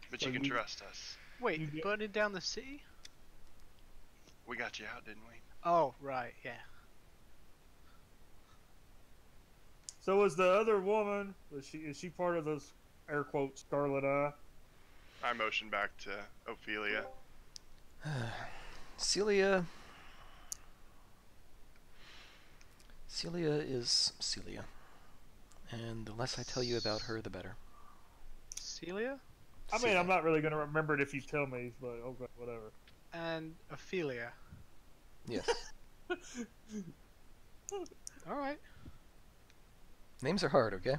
But So you can you- trust us. Wait, You get- burning down the city? We got you out, didn't we? Oh, right, yeah. So was the other woman? Is she part of those air quotes Scarlet Eye? I motioned back to Ophelia. Celia is Celia. And the less I tell you about her, the better. Celia? I mean, Celia. I'm not really gonna remember it if you tell me, but okay, whatever. And Ophelia. Yes. Alright. Names are hard, okay?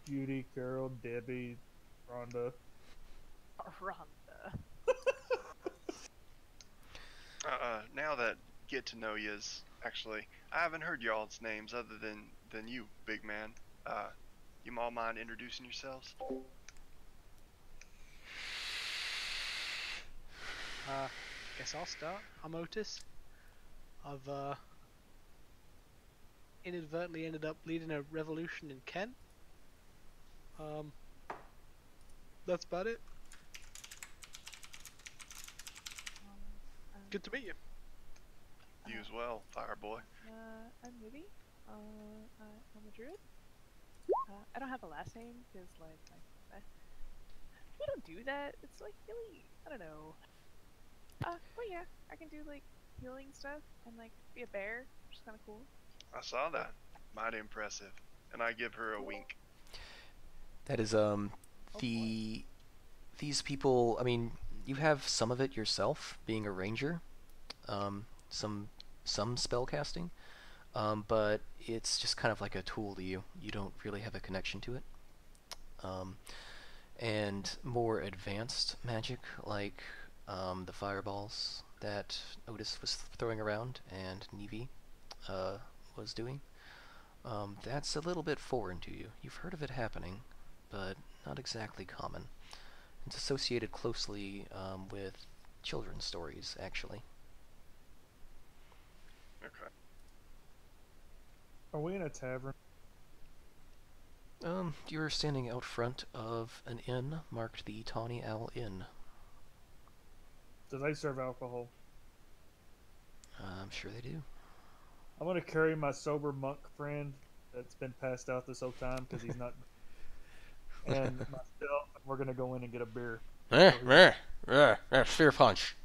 Judy, Carol, Debbie, Rhonda. Rhonda. Now that get to know yous, actually, I haven't heard y'all's names other than you, big man. You all mind introducing yourselves? Guess I'll start. I'm Otis. I've inadvertently ended up leading a revolution in Kent. That's about it. Good to meet you. You as well, fire boy. I'm Libby. I'm a druid. I don't have a last name because, like, we don't do that. It's like really, I don't know. But yeah, I can do like healing stuff and like be a bear, which is kind of cool. I saw that. Mighty impressive. And I give her a wink. That is, these people, I mean, you have some of it yourself, being a ranger, some spell casting, but it's just kind of like a tool to you. You don't really have a connection to it. And more advanced magic, like the fireballs that Otis was throwing around and Nevi was doing, that's a little bit foreign to you. You've heard of it happening, but not exactly common. It's associated closely with children's stories, actually. Okay. Are we in a tavern? You're standing out front of an inn marked the Tawny Owl Inn. Do they serve alcohol? I'm sure they do. I'm gonna carry my sober monk friend that's been passed out this whole time because he's not. And myself, we're gonna go in and get a beer. Fear punch.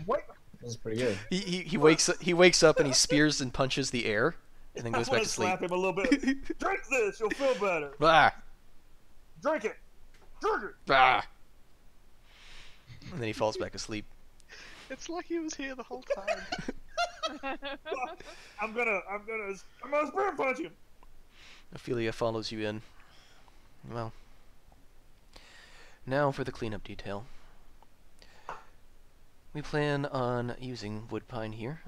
Wait, That's pretty good. He wakes up and he spears and punches the air, and then goes I back want to to sleep. slap him a little bit. Drink this, you'll feel better. Ah, Drink it. Drink it. ah. And then he falls back asleep. It's like he was here the whole time. I'm gonna spear punch him. Ophelia follows you in. Well, now for the cleanup detail. We plan on using woodpine here,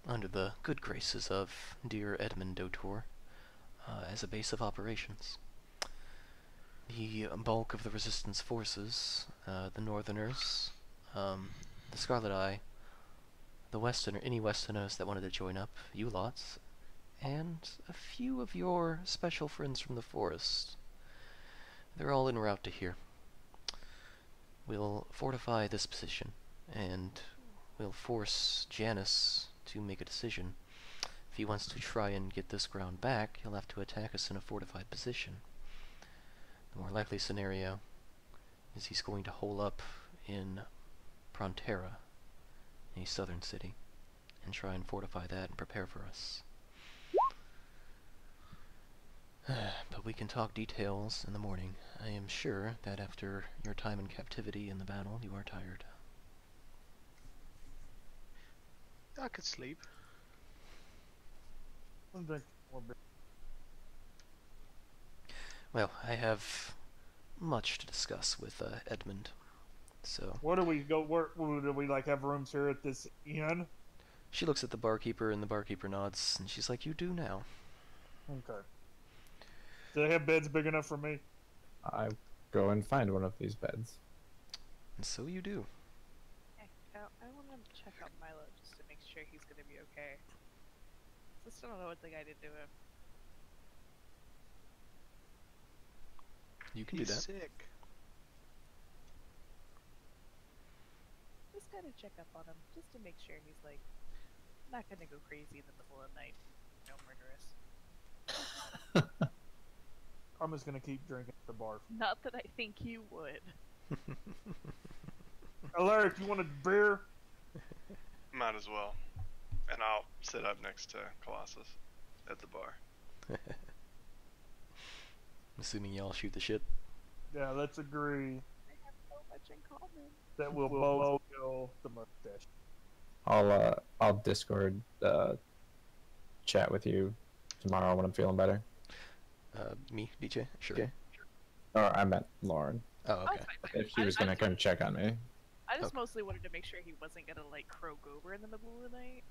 under the good graces of dear Edmund Dotor, as a base of operations. The bulk of the resistance forces, the Northerners, the Scarlet Eye, any Westerners that wanted to join up, you lots, and a few of your special friends from the forest. They're all en route to here. We'll fortify this position, and will force Janus to make a decision. If he wants to try and get this ground back, he'll have to attack us in a fortified position. The more likely scenario is he's going to hole up in Prontera, a southern city, and try and fortify that and prepare for us. But we can talk details in the morning. I am sure that after your time in captivity in the battle, you are tired. I could sleep. I'm drinking more beer. Well, I have much to discuss with Edmund, so... Where do we go? Where do we like have rooms here at this inn? She looks at the barkeeper, and the barkeeper nods, and she's like, "You do now." Okay. Do they have beds big enough for me? I go and find one of these beds. And so you do. I want to check out Milo just to make sure he's gonna be okay. I still don't know what the guy did to him. You can He's do that. sick. Just kind of check up on him, just to make sure he's like not gonna go crazy in the middle of the night. No murderous. I'm just gonna keep drinking at the bar. Not that I think you would. Alaric, you want a beer? Might as well. And I'll sit up next to Collassus at the bar. I'm assuming y'all shoot the shit. Yeah, let's agree They have so much in common. that we'll both kill the mustache. I'll Discord chat with you tomorrow when I'm feeling better. Me, DJ? Sure. Okay. Or I meant Lauren. Oh, okay. If she was gonna come check on me. I just Okay. mostly wanted to make sure he wasn't gonna like croak over in the middle of the night.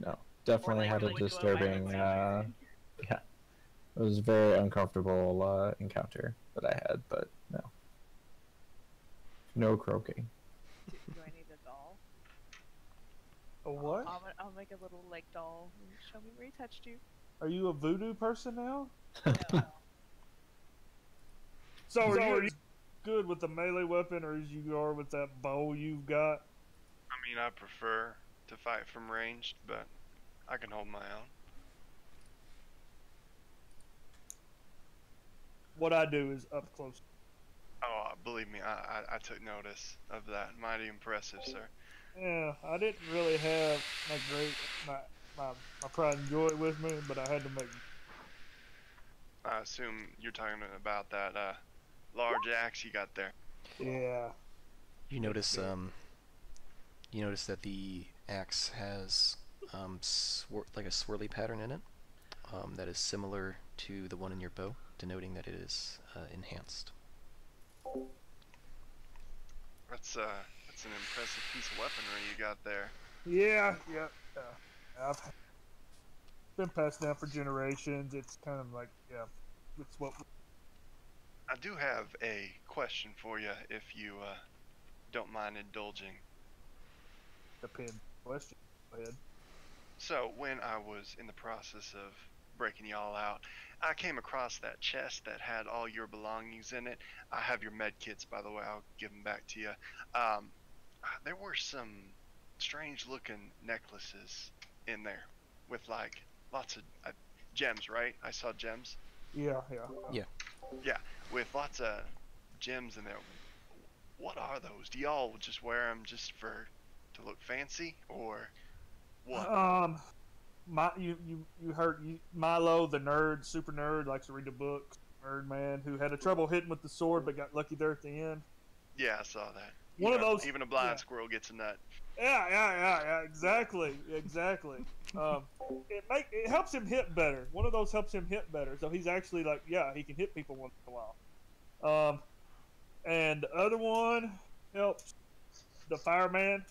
No, definitely like, had a really go out disturbing. and Yeah, it was a very uncomfortable encounter that I had, but no croaking. Do I need a doll? A what? I'll make a little like doll and show me where he touched you. Are you a voodoo person now? No. So are you good with the melee weapon, or as you are with that bow you've got? I mean, I prefer to fight from ranged, but I can hold my own. What I do is up close. Oh, believe me, I took notice of that. Mighty impressive, sir. Yeah, I didn't really have my pride and joy with me, but I had to make. I assume you're talking about that large axe you got there. Yeah. You notice that the axe has like a swirly pattern in it that is similar to the one in your bow, denoting that it is enhanced. That's an impressive piece of weaponry you got there. Yeah. I've been passed down for generations. It's kind of like, it's what. I do have a question for you, if you don't mind indulging. Depends. Question. Go ahead. So, when I was in the process of breaking y'all out, I came across that chest that had all your belongings in it. I have your med kits, by the way. I'll give them back to you. There were some strange-looking necklaces in there with, like, lots of gems, right? I saw gems. Yeah. Yeah, with lots of gems in there. What are those? Do y'all just wear them just to look fancy, or what? You heard Milo, the nerd, super nerd, likes to read the books. Nerd man who had a trouble hitting with the sword, but got lucky there at the end. Yeah, I saw that. One of those. Even a blind squirrel gets a nut. Yeah. Exactly. It helps him hit better. One of those helps him hit better. So he's actually like, he can hit people once in a while. And the other one helps the fireman.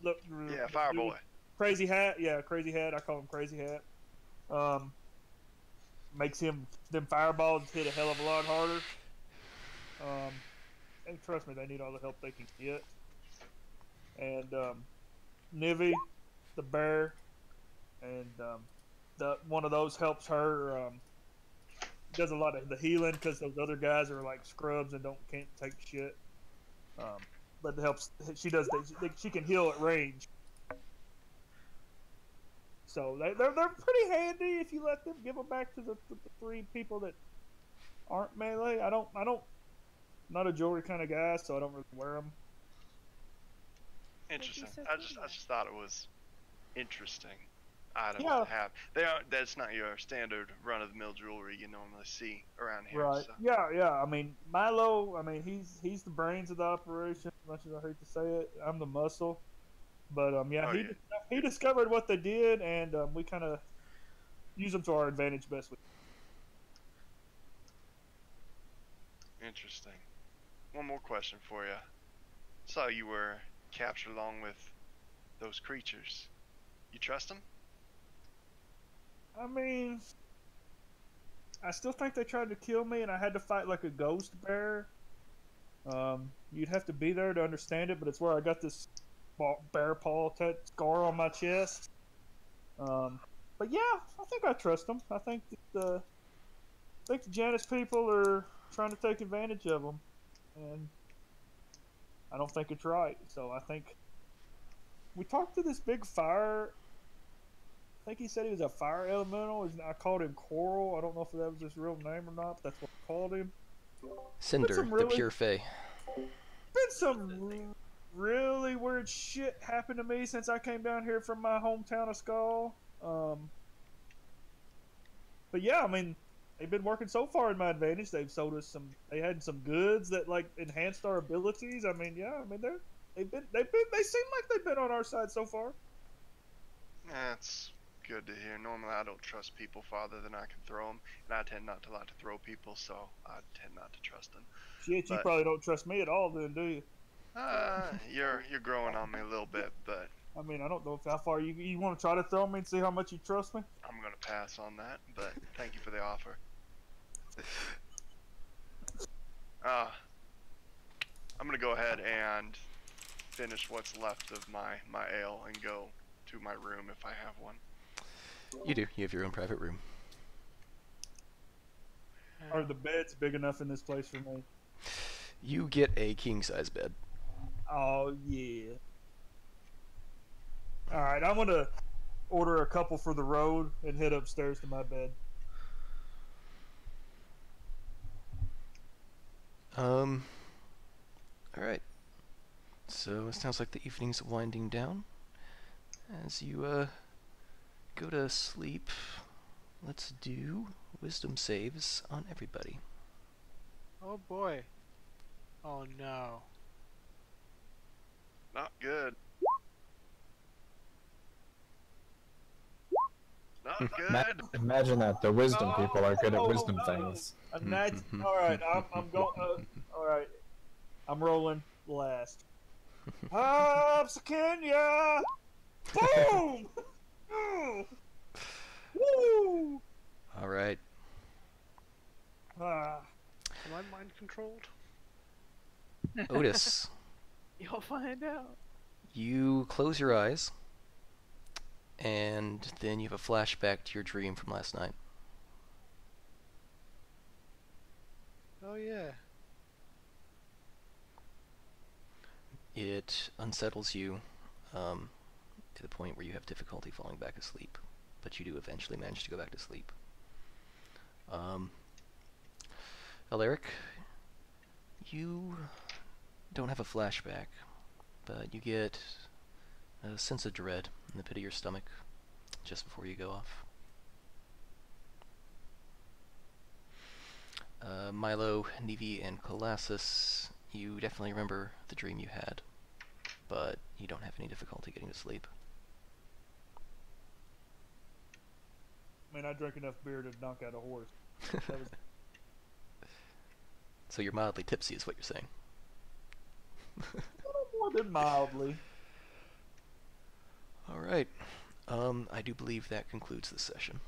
Look. Yeah, Fireboy. Crazy hat. Yeah, crazy hat. I call him Crazy Hat. Makes them fireballs hit a hell of a lot harder. And trust me, they need all the help they can get. And Nivy, the bear, and one of those helps her. Does a lot of the healing because those other guys are like scrubs and can't take shit. But it helps. She does. She can heal at range. So they're pretty handy if you let them. Give them back to the 3 people that aren't melee. I don't. I'm not a jewelry kind of guy, so I don't really wear them. Interesting. so I cool. just thought it was interesting items Yeah. to have. They are. That's not your standard run-of-the-mill jewelry you normally see around here. Right. So. Yeah. I mean, Milo. I mean, he's the brains of the operation. As much as I hate to say it, I'm the muscle. But yeah, Oh, yeah. he discovered what they did, and we kind of use them to our advantage best. Interesting. One more question for you. Saw you were captured along with those creatures. You trust them? I mean, I still think they tried to kill me, and I had to fight like a ghost bear. You'd have to be there to understand it, but it's where I got this bear paw scar on my chest. But yeah, I think I trust them. I think that the Janus people are trying to take advantage of them, and I don't think it's right. So I think we talked to this big fire. I think he said he was a fire elemental. I called him Coral. I don't know if that was his real name or not, but that's what I called him. Cinder, the pure fey. Been some really weird shit happened to me since I came down here from my hometown of Skull. But yeah, I mean, they've been working so far in my advantage. They've sold us they had some goods that like enhanced our abilities. I mean, yeah, I mean they seem like they've been on our side so far. That's good to hear. Normally I don't trust people farther than I can throw them, and I tend not to like to throw people, so I tend not to trust them. Shit, you probably don't trust me at all, then, do you? You're growing on me a little bit, but I mean, I don't know how far you want to try to throw me and see how much you trust me. I'm gonna pass on that. But thank you for the offer. I'm gonna go ahead and finish what's left of my ale and go to my room if I have one. You do. You have your own private room. Are the beds big enough in this place for me? You get a king-size bed. Oh, yeah. Alright, I'm going to order a couple for the road and head upstairs to my bed. Alright. So, it sounds like the evening's winding down. As you, go to sleep, let's do wisdom saves on everybody. Oh boy. Oh no. Not good. Not good. Imagine that the wisdom people are good at wisdom things. Alright, I'm going. Alright. I'm rolling last. Kenya! Boom! Woo! Alright. Ah. Am I mind controlled? Otis, You'll find out. you close your eyes, and then you have a flashback to your dream from last night. Oh yeah. It unsettles you to the point where you have difficulty falling back asleep, but you do eventually manage to go back to sleep. Alaric, you don't have a flashback, but you get a sense of dread in the pit of your stomach just before you go off. Milo, Nevi, and Collassus, you definitely remember the dream you had, but you don't have any difficulty getting to sleep. I mean, I drank enough beer to knock out a horse. That was... So you're mildly tipsy is what you're saying. A little more than mildly. Alright. I do believe that concludes the session.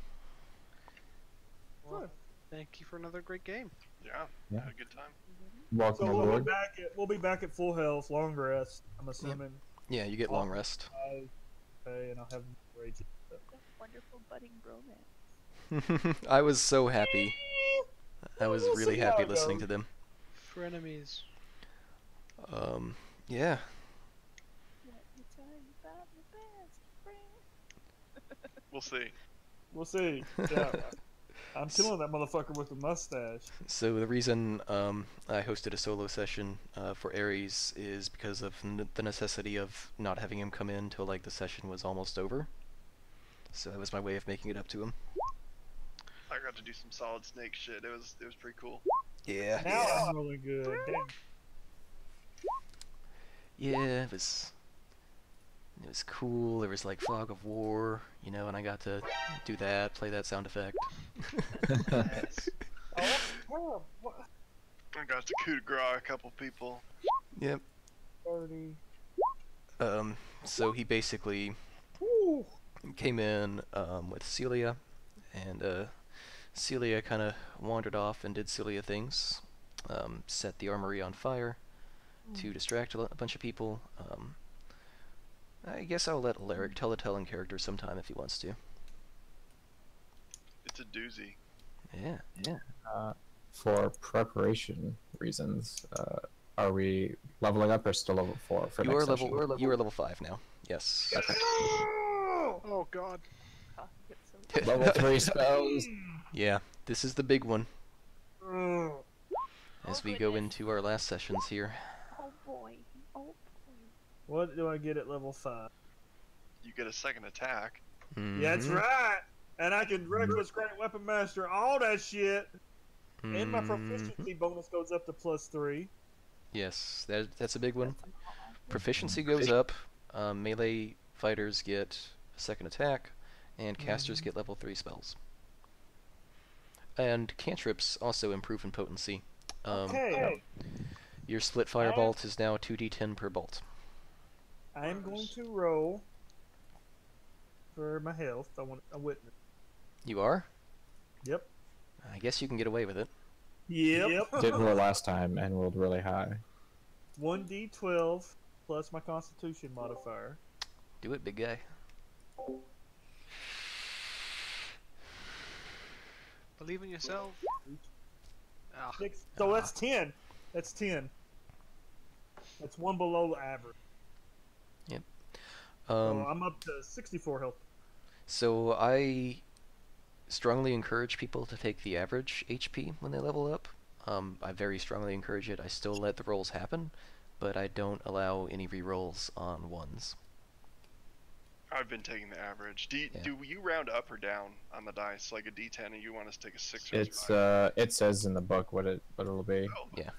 Well, thank you for another great game. Yeah. Had a good time. Welcome So aboard. we'll be back at full health, long rest. I'm assuming. Yeah, you get long rest. Okay, and I'll have rage. Wonderful budding bromance. I was so happy. I was We'll really see how happy it listening goes. to them. Frenemies. Yeah. Let me tell you about my best friend. We'll see. We'll see. Yeah. I'm killing that motherfucker with the mustache. So the reason I hosted a solo session for Ares is because of the necessity of not having him come in till like the session was almost over. So that was my way of making it up to him. I got to do some solid snake shit. It was pretty cool. Yeah. Now I'm really good. Damn. Yeah, it was cool. There was like fog of war, you know, and I got to do that, play that sound effect. Yes. Oh, what? I got to coup de grace a couple people. Yep. 30. So he basically Ooh. came in with Celia, and Celia kind of wandered off and did Celia things. Set the armory on fire to distract a bunch of people. I guess I'll let Alaric tell the telling character sometime if he wants to. It's a doozy. Yeah. For preparation reasons, are we leveling up or still level 4 for You next are session? you are level 5 now. Yes. Okay. Oh god. Oh, get some- Level 3 spells. Yeah, this is the big one Ugh. as Oh, we go goodness. into our last sessions here. Oh boy. Oh boy. What do I get at level 5? You get a second attack. Yeah, that's Mhm. right. And I can reckless great weapon master all that shit. And my proficiency bonus goes up to +3. Yes, that's a big one. That's awesome. Proficiency goes up. Melee fighters get a second attack, and casters get level 3 spells. And cantrips also improve in potency. Okay. Your split fire bolt is now 2d10 per bolt. I am going to roll for my health. I want a witness. You are? Yep. I guess you can get away with it. Yep. Did roll last time and rolled really high. 1d12 plus my constitution modifier. Do it, big guy. Believe in yourself. Ah, 6. So that's 10. That's 10. That's one below average. So I'm up to 64 health. So I strongly encourage people to take the average HP when they level up. I very strongly encourage it. I still let the rolls happen, but I don't allow any rerolls on ones. I've been taking the average. Do Yeah. you round up or down on the dice? Like a D10, and you want us to take a 6 or a It's 5? it says in the book what it'll be. Oh, Yeah.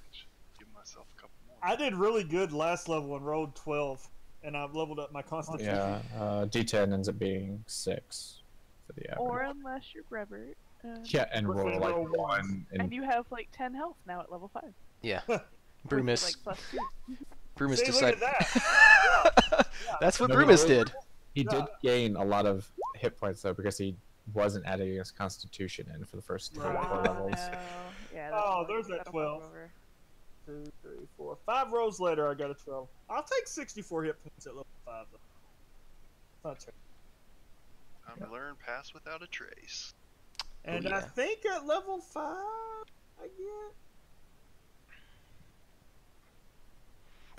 give myself a couple more. I did really good last level and rolled 12, and I've leveled up my constitution. Yeah, D10 ends up being 6 for the average. Or unless you're Brevert. Yeah, and But roll they like roll 1. And you have like 10 health now at level 5. Yeah. Which Brumus, is like +2. Brumus See, look decided. at that. That's what No, Brumus no, did. He did gain a lot of hit points though because he wasn't adding his constitution in for the first 3 or 4 Right. levels. No. Yeah, Oh, one there's that that'll fuck 12. over. 2, 3, 4, 5 rolls later, I got a 12. I'll take 64 hit points at level 5 though. Not true. Time to learn pass without a trace. And yeah. I think at level 5, I get.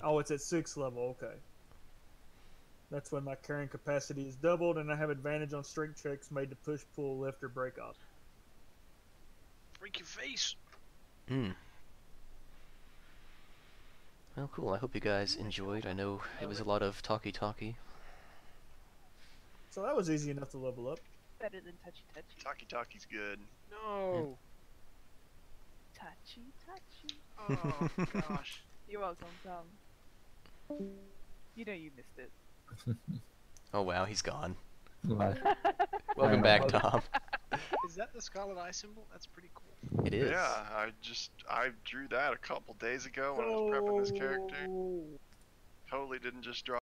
Oh, it's at 6th level. Okay. That's when my carrying capacity is doubled, and I have advantage on strength checks made to push, pull, lift, or break off. break your face. Well, cool. I hope you guys enjoyed. I know it was a lot of talky. So that was easy enough to level up. Better than touchy touchy. Talkie Talkie's good. No. Touchy touchy. Oh gosh. You're welcome, Tom. You know you missed it. Oh wow, he's gone. Like, Welcome Yeah. back, Tom. Is that the Scarlet Eye symbol? That's pretty cool. It is. Yeah, I drew that a couple days ago when I was prepping this character. Totally didn't just draw